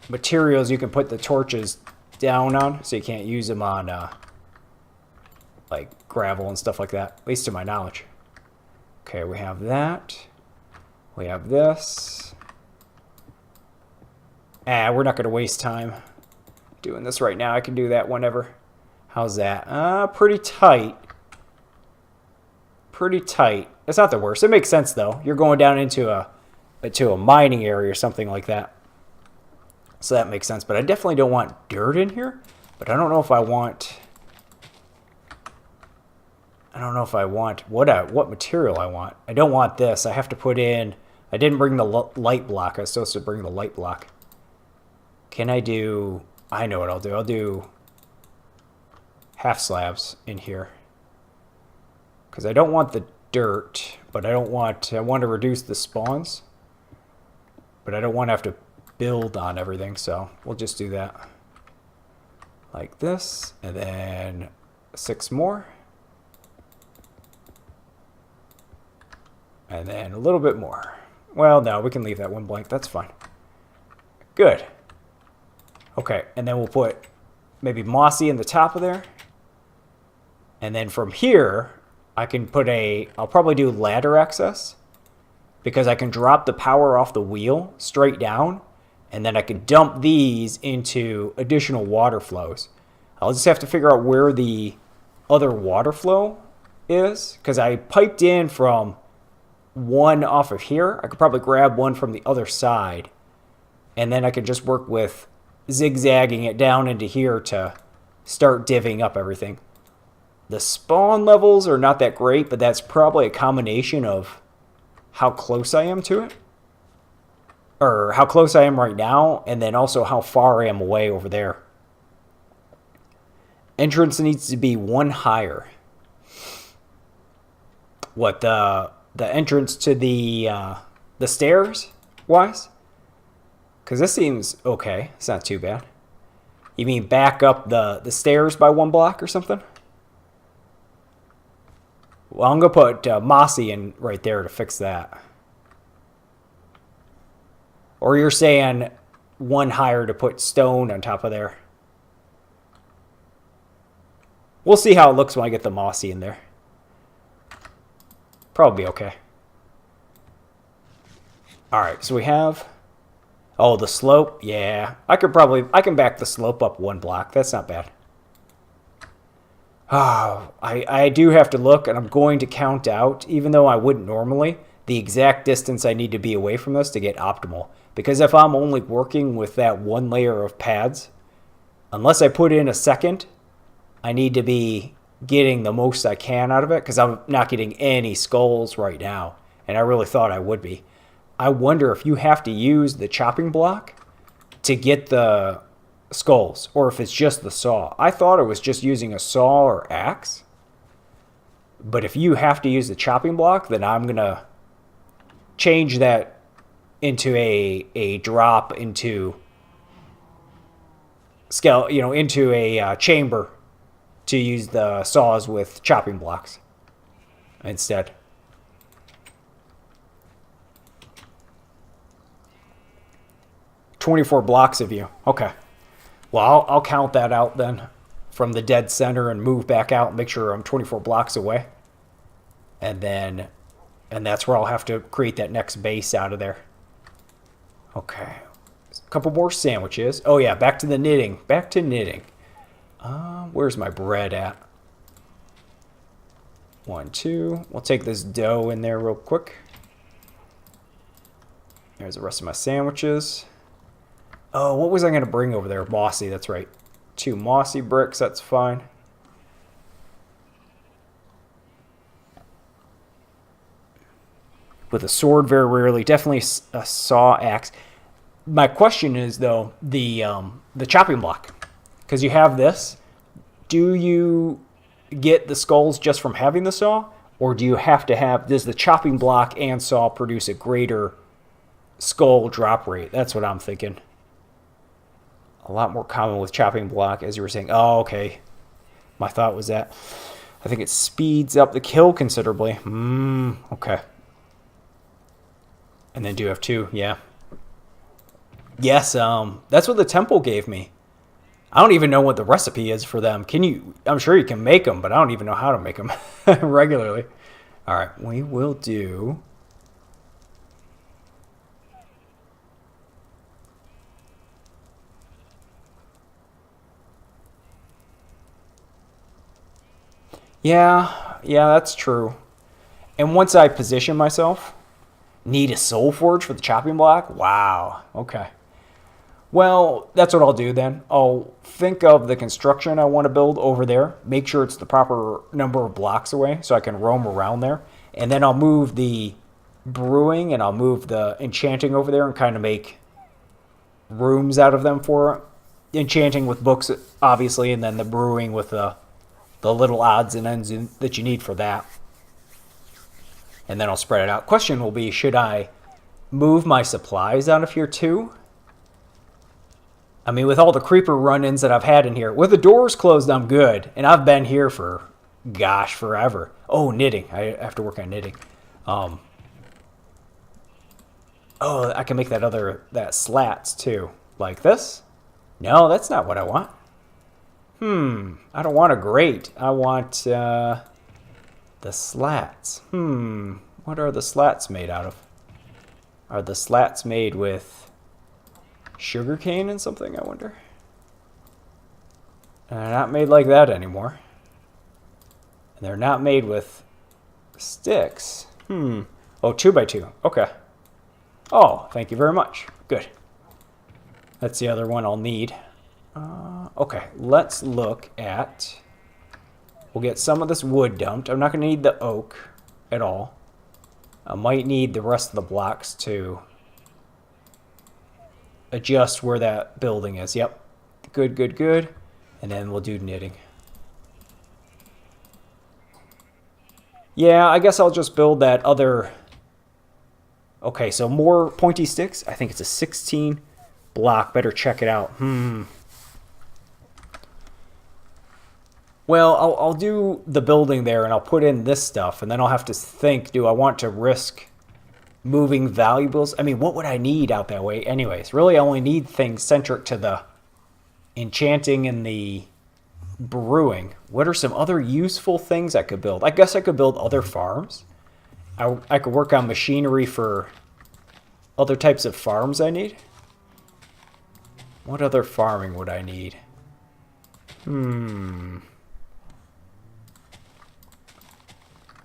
materials you can put the torches down on, so you can't use them on like gravel and stuff like that, at least to my knowledge. Okay, we have that. We have this. We're not going to waste time doing this right now. I can do that whenever. How's that? Pretty tight. Pretty tight. It's not the worst. It makes sense, though. You're going down into a mining area or something like that. So that makes sense. But I definitely don't want dirt in here. But I don't know if I want... what material I want. I don't want this. I have to put in... I didn't bring the light block. I was supposed to bring the light block. Can I do... I know what I'll do. I'll do half slabs in here. Because I don't want the dirt, but I want to reduce the spawns. But I don't want to have to build on everything, so we'll just do that. Like this, and then 6 more. And then a little bit more. Well, no, we can leave that one blank. That's fine. Good. Okay, and then we'll put maybe mossy in the top of there. And then from here, I can put I'll probably do ladder access. Because I can drop the power off the wheel straight down. And then I can dump these into additional water flows. I'll just have to figure out where the other water flow is, because I piped in from one off of here. I could probably grab one from the other side, and then I could just work with zigzagging it down into here to start divvying up everything. The spawn levels are not that great, but that's probably a combination of how close I am to it, or how close I am right now, and then also how far I am away over there. Entrance needs to be one higher. What, the entrance to the stairs wise? Because this seems okay. It's not too bad. You mean back up the stairs by one block or something? Well, I'm going to put Mossy in right there to fix that. Or you're saying one higher to put stone on top of there. We'll see how it looks when I get the Mossy in there. Probably be okay. Alright, so we have... Oh, the slope? Yeah. I can back the slope up one block. That's not bad. Oh, I do have to look, and I'm going to count out, even though I wouldn't normally, the exact distance I need to be away from this to get optimal. Because if I'm only working with that one layer of pads, unless I put in a second, I need to be getting the most I can out of it, because I'm not getting any skulls right now, and I really thought I would be. I wonder if you have to use the chopping block to get the skulls, or if it's just the saw. I thought it was just using a saw or axe, but if you have to use the chopping block, then I'm gonna change that into a drop into scale, into a chamber to use the saws with chopping blocks instead. "24 blocks of you." Okay. Well, I'll count that out then from the dead center and move back out and make sure I'm 24 blocks away. And that's where I'll have to create that next base out of there. Okay. A couple more sandwiches. Oh yeah, back to the knitting. Back to knitting. Where's my bread at? 1, 2. We'll take this dough in there real quick. There's the rest of my sandwiches. Oh, what was I going to bring over there? Mossy, that's right. 2 mossy bricks, that's fine. With a sword, very rarely. Definitely a saw axe. My question is, though, the chopping block. Because you have this. Do you get the skulls just from having the saw? Or do you have to have... Does the chopping block and saw produce a greater skull drop rate? That's what I'm thinking. A lot more common with chopping block, as you were saying. Oh, okay. My thought was that. I think it speeds up the kill considerably. Okay. And then do have 2, yeah. Yes, that's what the temple gave me. I don't even know what the recipe is for them. I'm sure you can make them, but I don't even know how to make them regularly. All right, we will do... Yeah, that's true. And once I position myself, need a soul forge for the chopping block? Wow, okay. Well, that's what I'll do then. I'll think of the construction I want to build over there, make sure it's the proper number of blocks away so I can roam around there. And then I'll move the brewing and I'll move the enchanting over there and kind of make rooms out of them for it. Enchanting with books, obviously, and then the brewing with the little odds and ends that you need for that. And then I'll spread it out. Question will be, should I move my supplies out of here too? I mean, with all the creeper run-ins that I've had in here, with the doors closed, I'm good. And I've been here for, gosh, forever. Oh, knitting. I have to work on knitting. Oh, I can make that slats too. Like this? No, that's not what I want. I don't want a grate. I want the slats. What are the slats made out of? Are the slats made with Sugar cane and something, I wonder. And they're not made like that anymore. And they're not made with sticks. Oh, 2x2. Okay. Oh, thank you very much. Good. That's the other one I'll need. Okay, let's look at... We'll get some of this wood dumped. I'm not going to need the oak at all. I might need the rest of the blocks to adjust where that building is. Yep. Good, good, good. And then we'll do knitting. Yeah, I guess I'll just build that other... Okay, so more pointy sticks. I think it's a 16 block. Better check it out. Well, I'll do the building there, and I'll put in this stuff, and then I'll have to think, do I want to risk moving valuables? I mean, what would I need out that way? Anyways, really I only need things centric to the enchanting and the brewing. What are some other useful things I could build? I guess I could build other farms. I could work on machinery for other types of farms I need. What other farming would I need?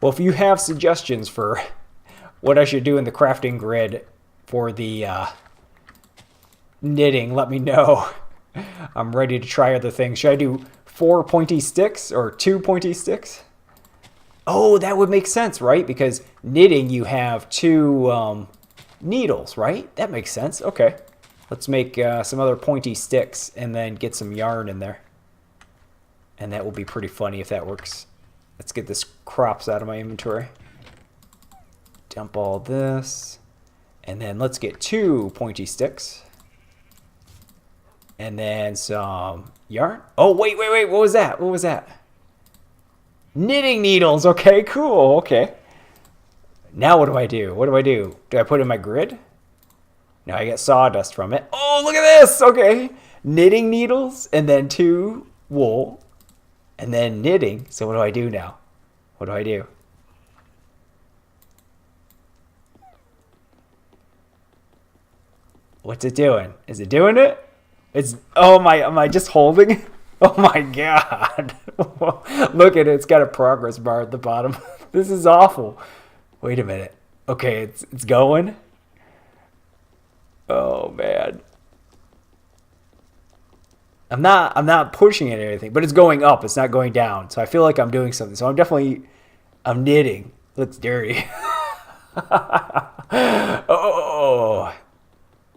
Well, if you have suggestions for what I should do in the crafting grid for the knitting, let me know. I'm ready to try other things. Should I do 4 pointy sticks or 2 pointy sticks? Oh, that would make sense, right? Because knitting, you have 2 needles, right? That makes sense. Okay. Let's make some other pointy sticks and then get some yarn in there. And that will be pretty funny if that works. Let's get this crops out of my inventory. Dump all this. And then let's get 2 pointy sticks. And then some yarn. Oh, wait. What was that? What was that? Knitting needles. Okay, cool. Okay. Now what do I do? What do I do? Do I put it in my grid? No, I get sawdust from it. Oh, look at this. Okay. Knitting needles and then 2 wool. And then knitting. So what do I do now? What do I do? What's it doing? Is it doing it? It's... Oh my... Am I just holding? Oh my god. Look at it. It's got a progress bar at the bottom. This is awful. Wait a minute. Okay, it's going. Oh man. I'm not pushing it or anything, but it's going up. It's not going down. So I feel like I'm doing something. So I'm knitting. Looks dirty. Oh,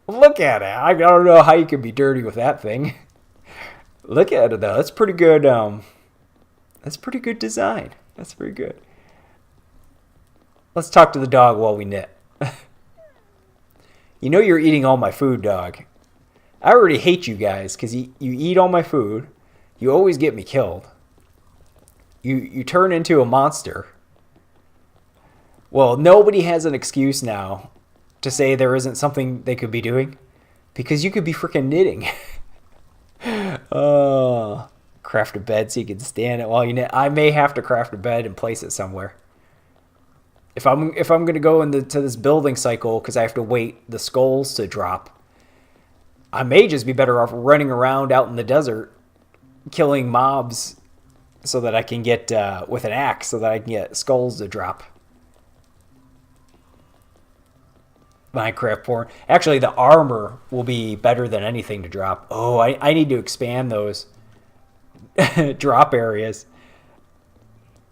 look at it. I don't know how you can be dirty with that thing. Look at it though. That's pretty good. That's pretty good design. That's pretty good. Let's talk to the dog while we knit. You know you're eating all my food, dog. I already hate you guys because you eat all my food. You always get me killed. You turn into a monster. Well, nobody has an excuse now to say there isn't something they could be doing. Because you could be freaking knitting. Craft a bed so you can stand it while you knit. I may have to craft a bed and place it somewhere. If I'm going to go into this building cycle because I have to wait the skulls to drop, I may just be better off running around out in the desert, killing mobs so that I can get, with an axe, so that I can get skulls to drop. Minecraft porn. Actually, the armor will be better than anything to drop. Oh, I need to expand those drop areas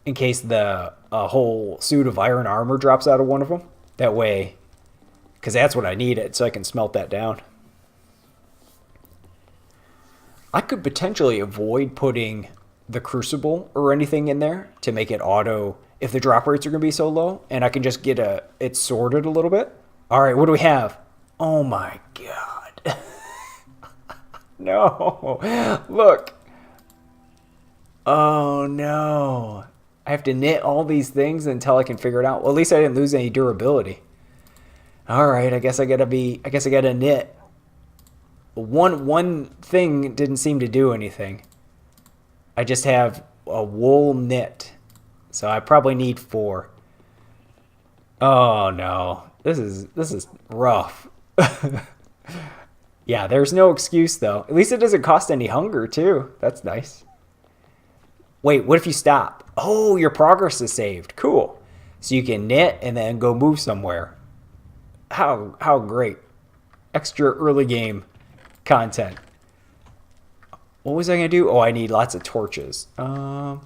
in case the whole suit of iron armor drops out of one of them. That way, because that's what I need it, so I can smelt that down. I could potentially avoid putting the crucible or anything in there to make it auto if the drop rates are going to be so low, and I can just get it sorted a little bit. All right, what do we have? Oh my god. No. Look. Oh no. I have to knit all these things until I can figure it out. Well, at least I didn't lose any durability. All right, I guess I got to knit. One thing didn't seem to do anything. I just have a wool knit. So I probably need 4. Oh no. This is rough. Yeah, Yeah, there's no excuse, though. At least it doesn't cost any hunger, too. That's nice. Wait, what if you stop? Oh, your progress is saved. Cool. So you can knit and then go move somewhere. How great. Extra early game content. What was I going to do? Oh, I need lots of torches. There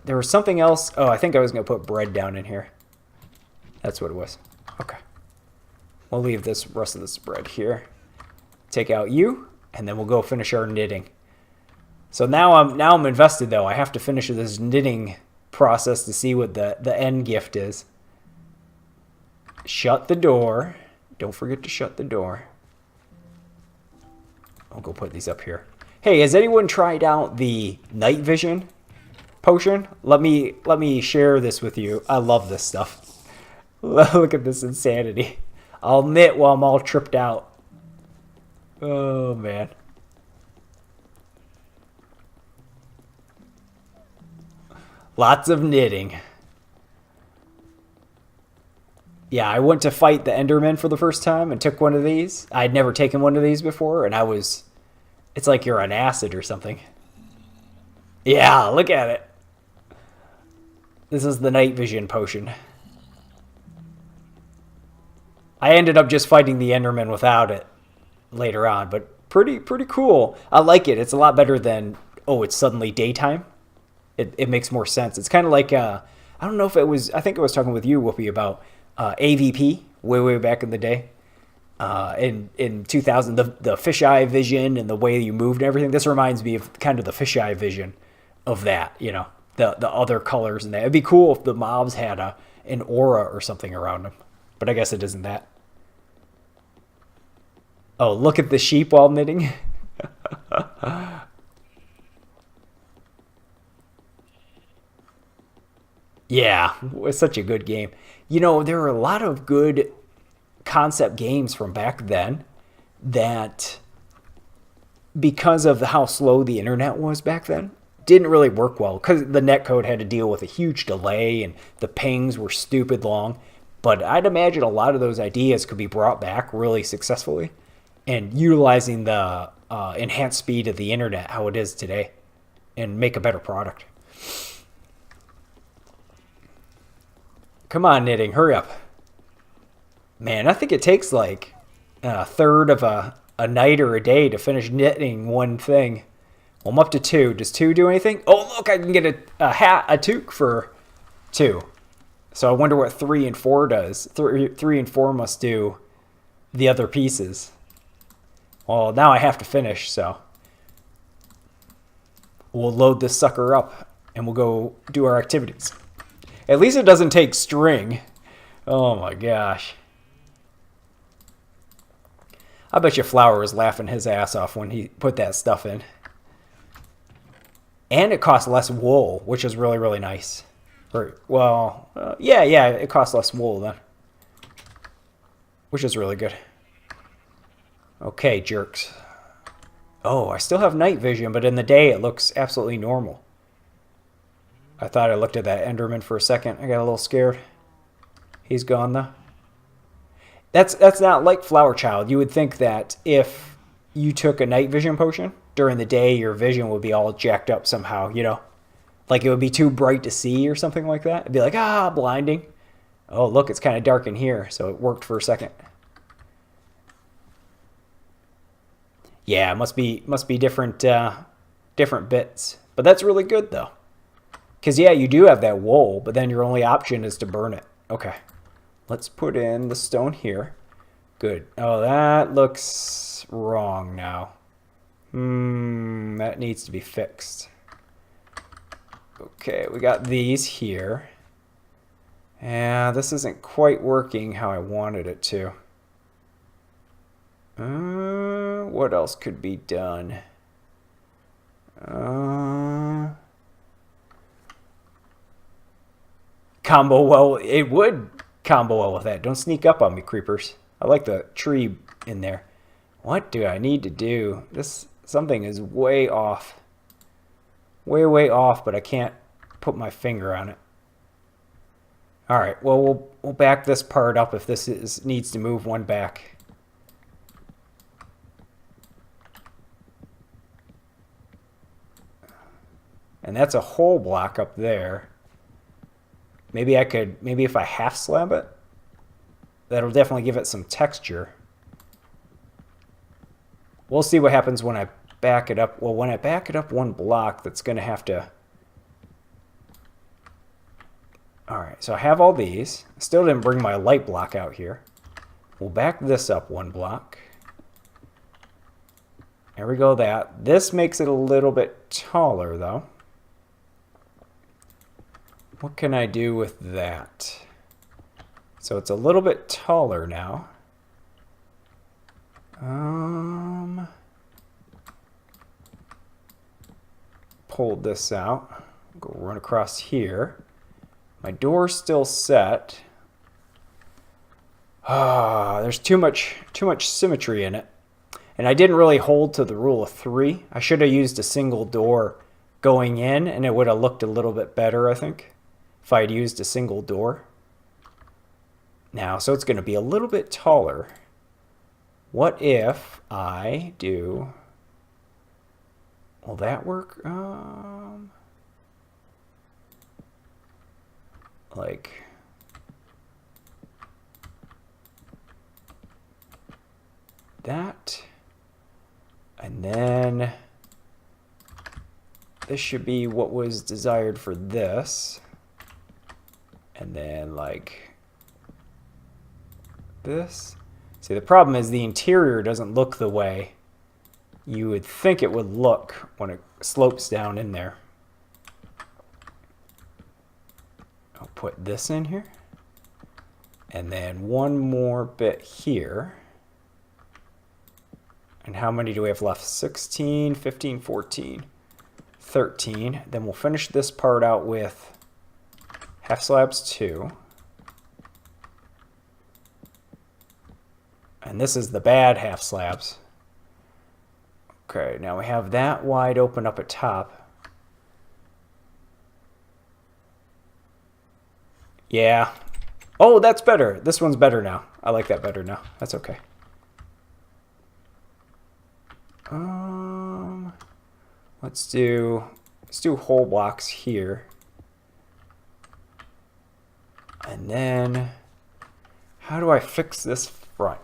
was something else. Oh, I think I was going to put bread down in here. That's what it was. Okay. We'll leave this rest of this bread here. Take out you, and then we'll go finish our knitting. So now I'm invested, though. I have to finish this knitting process to see what the end gift is. Shut the door. Don't forget to shut the door. I'll go put these up here. Hey, has anyone tried out the night vision potion? Let me share this with you. I love this stuff. Look at this insanity. I'll knit while I'm all tripped out. Oh, man. Lots of knitting. Yeah, I went to fight the Enderman for the first time and took one of these. I'd never taken one of these before, and it's like you're on acid or something. Yeah, look at it. This is the night vision potion. I ended up just fighting the Enderman without it later on, but pretty cool. I like it. It's a lot better than, oh, it's suddenly daytime. It makes more sense. It's kind of like, I don't know if it was, I think I was talking with you, Whoopi, about AVP way back in the day. In 2000, the fisheye vision and the way you moved and everything. This reminds me of kind of the fisheye vision of that, you know, the other colors and that. It'd be cool if the mobs had an aura or something around them. But I guess it isn't that. Oh, look at the sheep while knitting. Yeah, it's such a good game. You know, there are a lot of good concept games from back then that, because of how slow the internet was back then, didn't really work well, because the netcode had to deal with a huge delay and the pings were stupid long. But I'd imagine a lot of those ideas could be brought back really successfully and utilizing the enhanced speed of the internet, how it is today, and make a better product. Come on, knitting, hurry up. Man, I think it takes like a third of a night or a day to finish knitting one thing. Well, I'm up to 2. Does 2 do anything? Oh, look, I can get a toque for 2. So I wonder what 3 and 4 does. 3 and 4 must do the other pieces. Well, now I have to finish, so we'll load this sucker up and we'll go do our activities. At least it doesn't take string. Oh my gosh. I bet you Flower was laughing his ass off when he put that stuff in. And it costs less wool, which is really, really nice. Well, yeah, it costs less wool then. Which is really good. Okay, jerks. Oh, I still have night vision, but in the day it looks absolutely normal. I thought I looked at that Enderman for a second. I got a little scared. He's gone though. That's not like Flower Child. You would think that if you took a night vision potion, during the day your vision would be all jacked up somehow, you know? Like it would be too bright to see or something like that. It'd be like, blinding. Oh, look, it's kind of dark in here, so it worked for a second. Yeah, it must be different bits. But that's really good though. Because, yeah, you do have that wool, but then your only option is to burn it. Okay. Let's put in the stone here. Good. Oh, that looks wrong now. That needs to be fixed. Okay, we got these here. Yeah, this isn't quite working how I wanted it to. What else could be done? Combo well, it would combo well with that. Don't sneak up on me, creepers. I like the tree in there. What do I need to do? Something is way off. Way off, but I can't put my finger on it. All right, well, we'll back this part up if this needs to move one back. And that's a whole block up there. Maybe if I half slab it, that'll definitely give it some texture. We'll see what happens when I back it up. Well, when I back it up one block, that's going to have to... All right, so I have all these. I still didn't bring my light block out here. We'll back this up one block. There we go, that. This makes it a little bit taller, though. What can I do with that? So it's a little bit taller now. Pull this out. Go run across here. My door's still set. There's too much symmetry in it. And I didn't really hold to the rule of 3. I should have used a single door going in, and it would have looked a little bit better, I think, if I'd used a single door. Now, so it's going to be a little bit taller. What if I do... Will that work? Like... that. And then this should be what was desired for this. And then like this. See, the problem is the interior doesn't look the way you would think it would look when it slopes down in there. I'll put this in here. And then one more bit here. And how many do we have left? 16, 15, 14, 13. Then we'll finish this part out with half slabs 2. And this is the bad half slabs. Okay, now we have that wide open up at top. Yeah. Oh, that's better. This one's better now. I like that better now. That's okay. Let's do whole blocks here. And then how do I fix this front?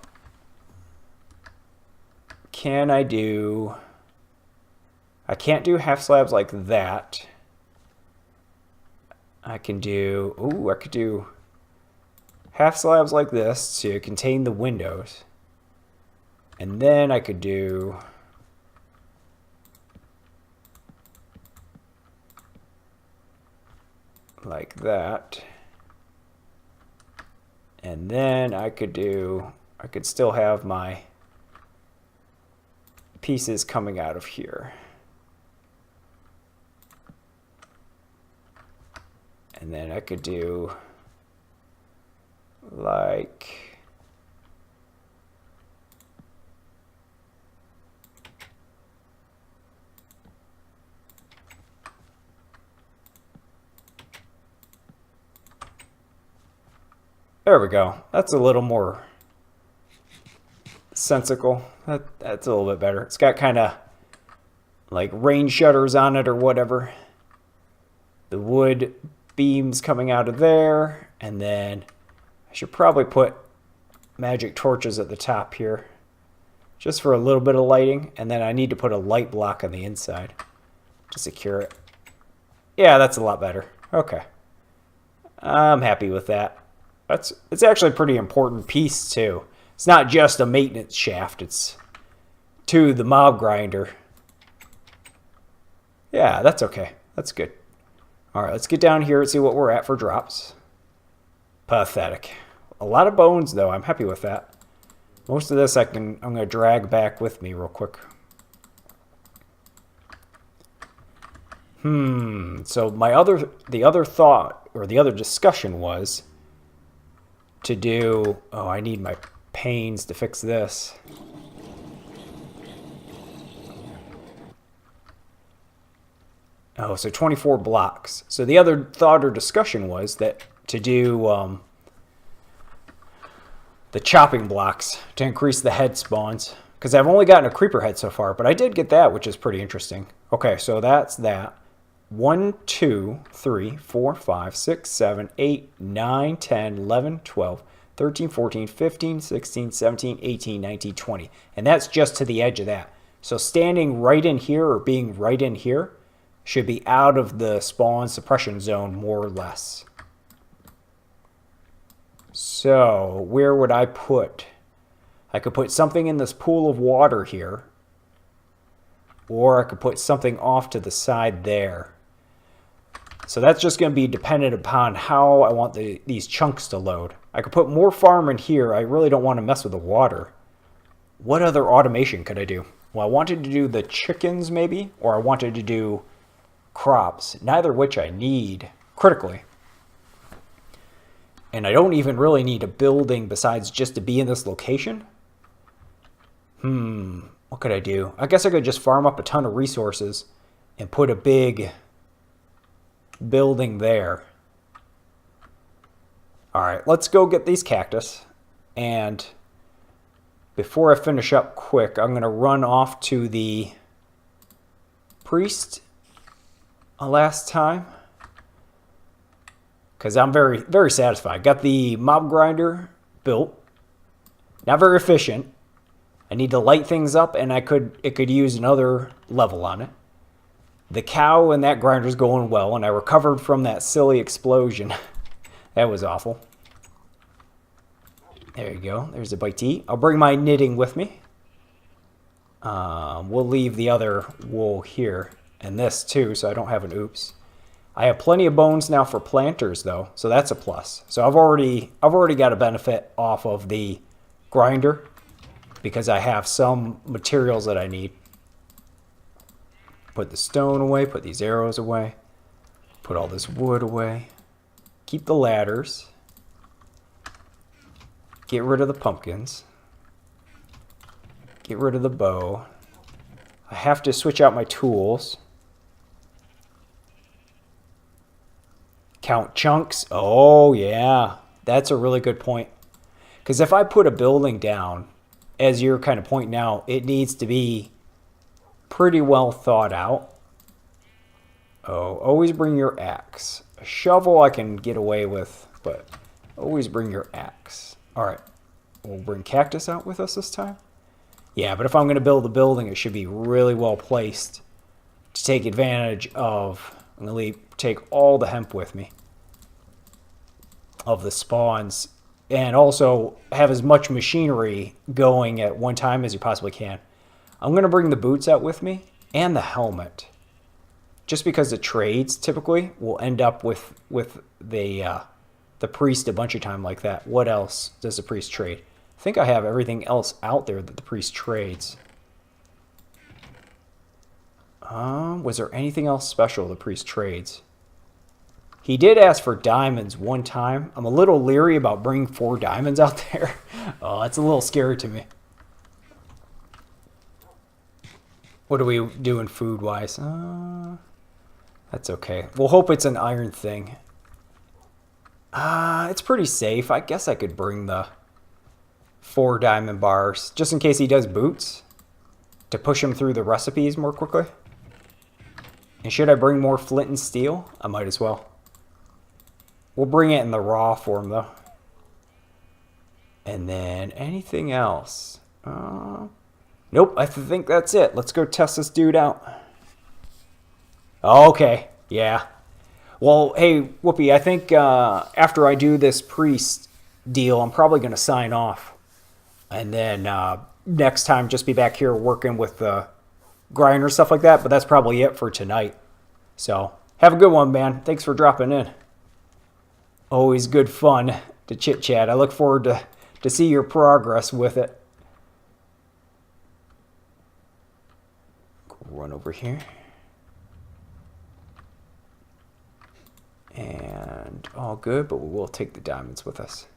Can I do... I can't do half slabs like that. I can do... Ooh, I could do half slabs like this to contain the windows. And then I could do... like that. And then I could still have my pieces coming out of here. And then I could do like there we go. That's a little more sensical. That's a little bit better. It's got kind of like rain shutters on it or whatever. The wood beams coming out of there. And then I should probably put magic torches at the top here just for a little bit of lighting. And then I need to put a light block on the inside to secure it. Yeah, that's a lot better. Okay. I'm happy with that. It's actually a pretty important piece too. It's not just a maintenance shaft, it's to the mob grinder. Yeah, that's okay. That's good. All right, let's get down here and see what we're at for drops. Pathetic. A lot of bones though. I'm happy with that. Most of this I'm going to drag back with me real quick. So the other thought or the other discussion was to do, oh, I need my panes to fix this. Oh, so 24 blocks. So the other thought or discussion was that to do the chopping blocks to increase the head spawns. Because I've only gotten a creeper head so far, but I did get that, which is pretty interesting. Okay, so that's that. 1, 2, 3, 4, 5, 6, 7, 8, 9, 10, 11, 12, 13, 14, 15, 16, 17, 18, 19, 20. And that's just to the edge of that. So standing right in here or being right in here should be out of the spawn suppression zone more or less. So where would I put? I could put something in this pool of water here. Or I could put something off to the side there. So that's just going to be dependent upon how I want these chunks to load. I could put more farm in here. I really don't want to mess with the water. What other automation could I do? Well, I wanted to do the chickens maybe, or I wanted to do crops, neither of which I need critically. And I don't even really need a building besides just to be in this location. What could I do? I guess I could just farm up a ton of resources and put a big building there. All right, let's go get these cactus. And before I finish up quick, I'm going to run off to the priest last time. Because I'm very, very satisfied. Got the mob grinder built. Not very efficient. I need to light things up, and it could use another level on it. The cow and that grinder's going well, and I recovered from that silly explosion. That was awful. There you go. There's a bite to eat. I'll bring my knitting with me. We'll leave the other wool here, and this too, so I don't have an oops. I have plenty of bones now for planters, though, so that's a plus. So I've already got a benefit off of the grinder because I have some materials that I need. Put the stone away, put these arrows away, put all this wood away. Keep the ladders. Get rid of the pumpkins. Get rid of the bow. I have to switch out my tools. Count chunks. Oh, yeah. That's a really good point. Because if I put a building down, as you're kind of pointing out, it needs to be pretty well thought out. Oh, always bring your axe. A shovel I can get away with, but always bring your axe. All right. We'll bring cactus out with us this time. Yeah, but if I'm going to build a building, it should be really well placed to take advantage of. I'm going to take all the hemp with me of the spawns and also have as much machinery going at one time as you possibly can. I'm going to bring the boots out with me and the helmet just because the trades typically will end up with the priest a bunch of time like that. What else does the priest trade? I think I have everything else out there that the priest trades. Was there anything else special the priest trades? He did ask for diamonds one time. I'm a little leery about bringing 4 diamonds out there. Oh, that's a little scary to me. What are we doing food-wise? That's okay. We'll hope it's an iron thing. It's pretty safe. I guess I could bring the 4 diamond bars just in case he does boots to push him through the recipes more quickly. And should I bring more flint and steel? I might as well. We'll bring it in the raw form, though. And then anything else? Nope, I think that's it. Let's go test this dude out. Okay, yeah. Well, hey, Whoopi, I think after I do this priest deal, I'm probably going to sign off. And then next time, just be back here working with the grinder, stuff like that. But that's probably it for tonight. So, have a good one, man. Thanks for dropping in. Always good fun to chit-chat. I look forward to see your progress with it. Run over here. And all good, but we will take the diamonds with us.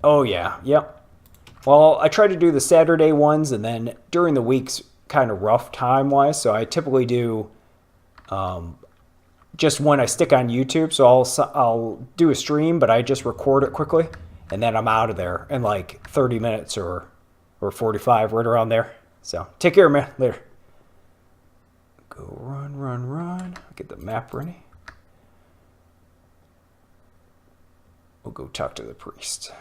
Oh, yeah. Yep. Well, I try to do the Saturday ones, and then during the week's kind of rough time-wise, so I typically do just when I stick on YouTube, so I'll do a stream, but I just record it quickly, and then I'm out of there in like 30 minutes or 45, right around there. So take care, man. Later. Go run, run, run. Get the map ready. We'll go talk to the priest.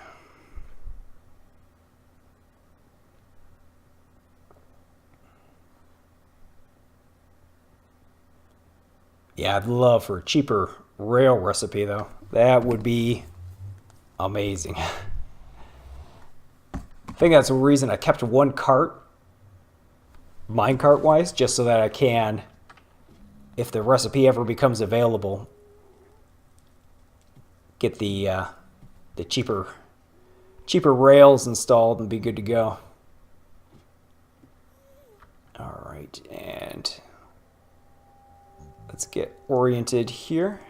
Yeah, I'd love for a cheaper rail recipe, though. That would be amazing. I think that's the reason I kept one cart, minecart-wise, just so that I can, if the recipe ever becomes available, get the cheaper rails installed and be good to go. All right, and let's get oriented here.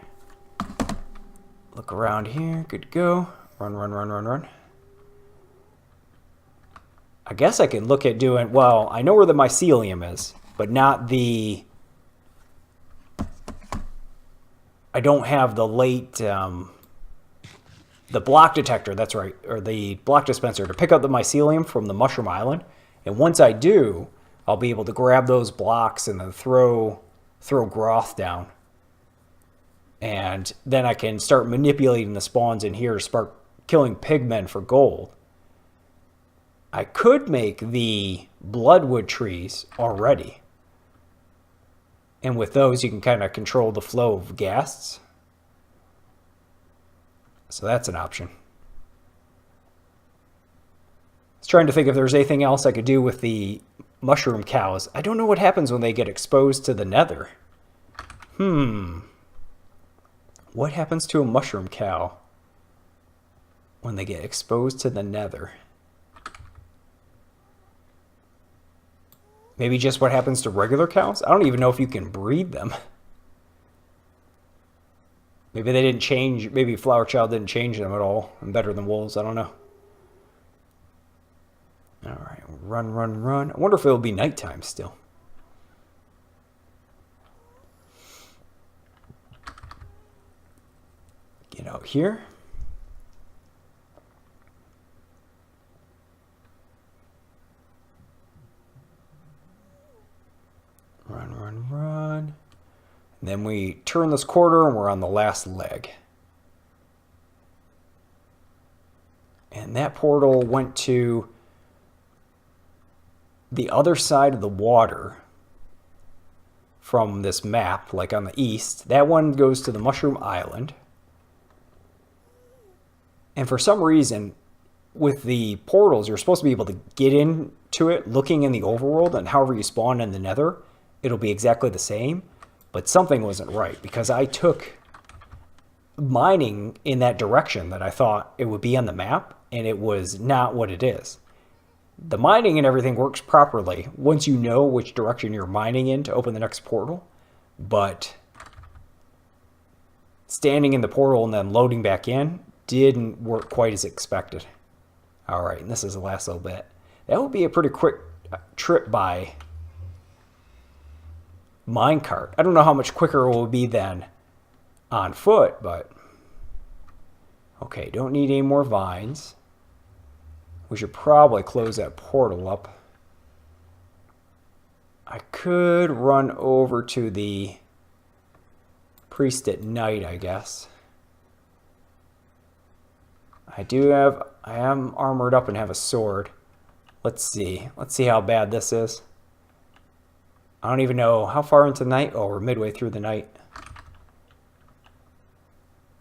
Look around here. Good to go. Run, run, run, run, run. I guess I could look at doing, well, I know where the mycelium is, but not the, I don't have the late, the block detector, that's right, or the block dispenser to pick up the mycelium from the Mushroom Island. And once I do, I'll be able to grab those blocks and then throw Groth down. And then I can start manipulating the spawns in here to start killing pigmen for gold. I could make the bloodwood trees already. And with those, you can kind of control the flow of ghasts. So that's an option. I was trying to think if there's anything else I could do with the mushroom cows. I don't know what happens when they get exposed to the nether. What happens to a mushroom cow when they get exposed to the nether? Maybe just what happens to regular cows? I don't even know if you can breed them. Maybe they didn't change, maybe Flower Child didn't change them at all. I'm better than wolves, I don't know. All right, run, run, run. I wonder if it'll be nighttime still. Get out here. Run, run, run. And then we turn this quarter and we're on the last leg. And that portal went to the other side of the water from this map, like on the east. That one goes to the Mushroom Island. And for some reason, with the portals, you're supposed to be able to get into it looking in the overworld, and however you spawn in the nether, it'll be exactly the same. But something wasn't right, because I took mining in that direction that I thought it would be on the map, and it was not what it is. The mining and everything works properly once you know which direction you're mining in to open the next portal, but standing in the portal and then loading back in didn't work quite as expected. All right, and this is the last little bit. That would be a pretty quick trip by minecart. I don't know how much quicker it will be than on foot, but okay, don't need any more vines. We should probably close that portal up. I could run over to the priest at night, I guess. I am armored up and have a sword. Let's see how bad this is. I don't even know how far into the night. Oh, we're midway through the night.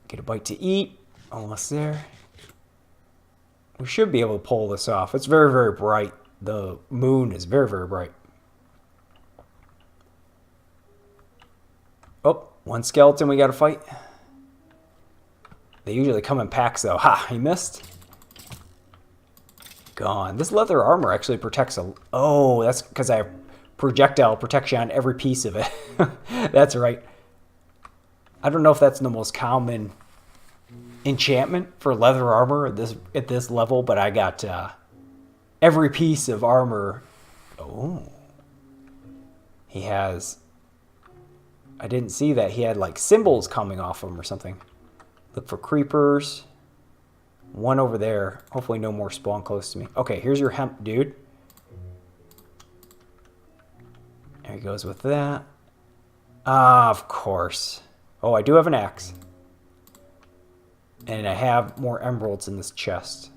Get a bite to eat. Almost there. We should be able to pull this off. It's very, very bright. The moon is very, very bright. Oh, one skeleton we got to fight. They usually come in packs, though. Ha, he missed. Gone. This leather armor actually protects a... Oh, that's because I have projectile protection on every piece of it. That's right. I don't know if that's the most common enchantment for leather armor at this level, but I got every piece of armor. Oh. He has... I didn't see that. He had like symbols coming off him or something. Look for creepers. One over there. Hopefully no more spawn close to me. Okay, here's your hemp, dude. There he goes with that. Ah, of course. Oh, I do have an axe. And I have more emeralds in this chest.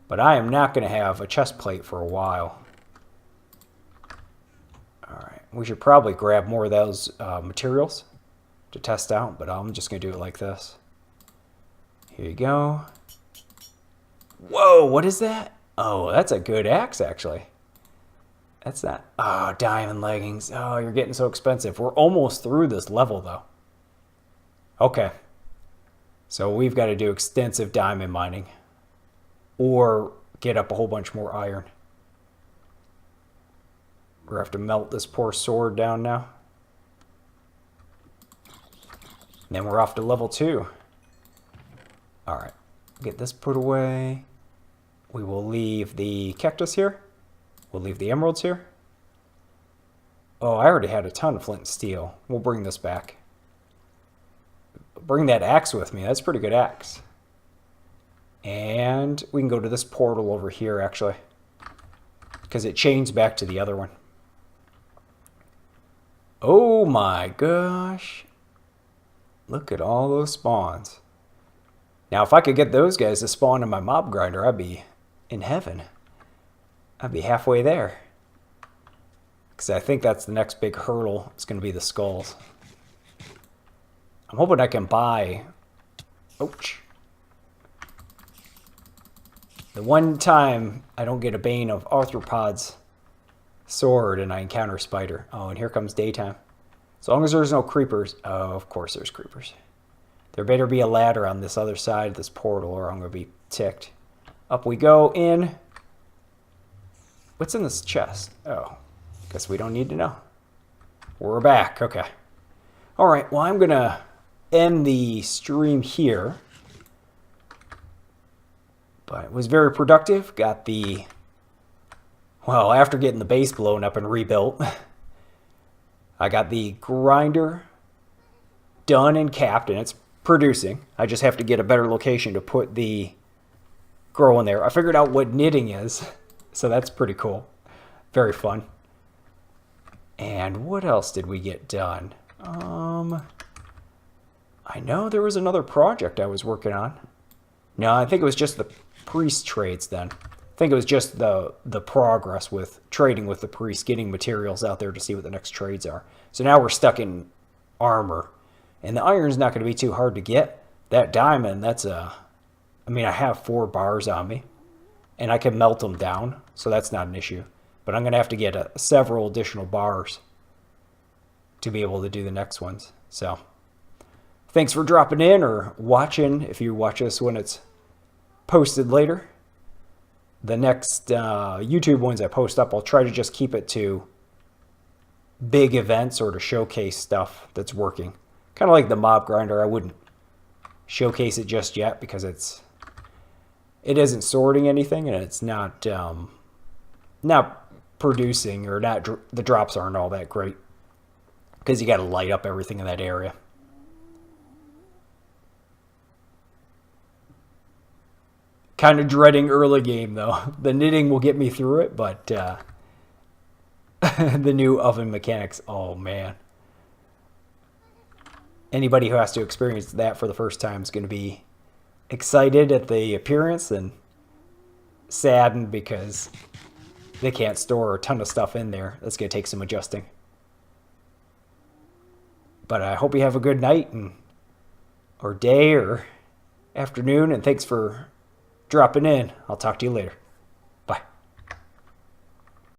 But I am not going to have a chest plate for a while. Alright, we should probably grab more of those materials to test out, but I'm just going to do it like this. Here you go. Whoa, what is that? Oh, that's a good axe, actually. That's that. Oh, diamond leggings. Oh, you're getting so expensive. We're almost through this level, though. Okay. So we've got to do extensive diamond mining. Or get up a whole bunch more iron. We're going to have to melt this poor sword down now. And then we're off to level 2. Alright. Get this put away. We will leave the cactus here. We'll leave the emeralds here. Oh, I already had a ton of flint and steel. We'll bring this back. Bring that axe with me. That's a pretty good axe. And we can go to this portal over here, actually. Because it chains back to the other one. Oh my gosh. Look at all those spawns. Now, if I could get those guys to spawn in my mob grinder, I'd be in heaven. I'd be halfway there. Because I think that's the next big hurdle. It's going to be the skulls. I'm hoping I can buy... Ouch. The one time I don't get a Bane of Arthropods sword and I encounter a spider. Oh, and here comes daytime. As long as there's no creepers. Oh, of course there's creepers. There better be a ladder on this other side of this portal or I'm going to be ticked. Up we go in. What's in this chest? Oh, guess we don't need to know. We're back. Okay. All right. Well, I'm going to end the stream here. But it was very productive. Got the... Well, after getting the base blown up and rebuilt, I got the grinder done and capped, and it's producing. I just have to get a better location to put the grow in there. I figured out what knitting is, so that's pretty cool. Very fun. And what else did we get done? I know there was another project I was working on. No, I think it was just the priest trades then. I think it was just the progress with trading with the priest, getting materials out there to see what the next trades are. So now we're stuck in armor. And the iron's not going to be too hard to get. That diamond, that's a... I mean, I have 4 bars on me. And I can melt them down, so that's not an issue. But I'm going to have to get several additional bars to be able to do the next ones. So, thanks for dropping in or watching if you watch this when it's posted later. The next YouTube ones I post up, I'll try to just keep it to big events or to showcase stuff that's working. Kind of like the mob grinder. I wouldn't showcase it just yet because it isn't sorting anything and it's not producing or not. The drops aren't all that great because you got to light up everything in that area. Kind of dreading early game though. The knitting will get me through it, but the new oven mechanics, oh man. Anybody who has to experience that for the first time is going to be excited at the appearance and saddened because they can't store a ton of stuff in there. That's going to take some adjusting. But I hope you have a good night or day or afternoon, and thanks for dropping in. I'll talk to you later.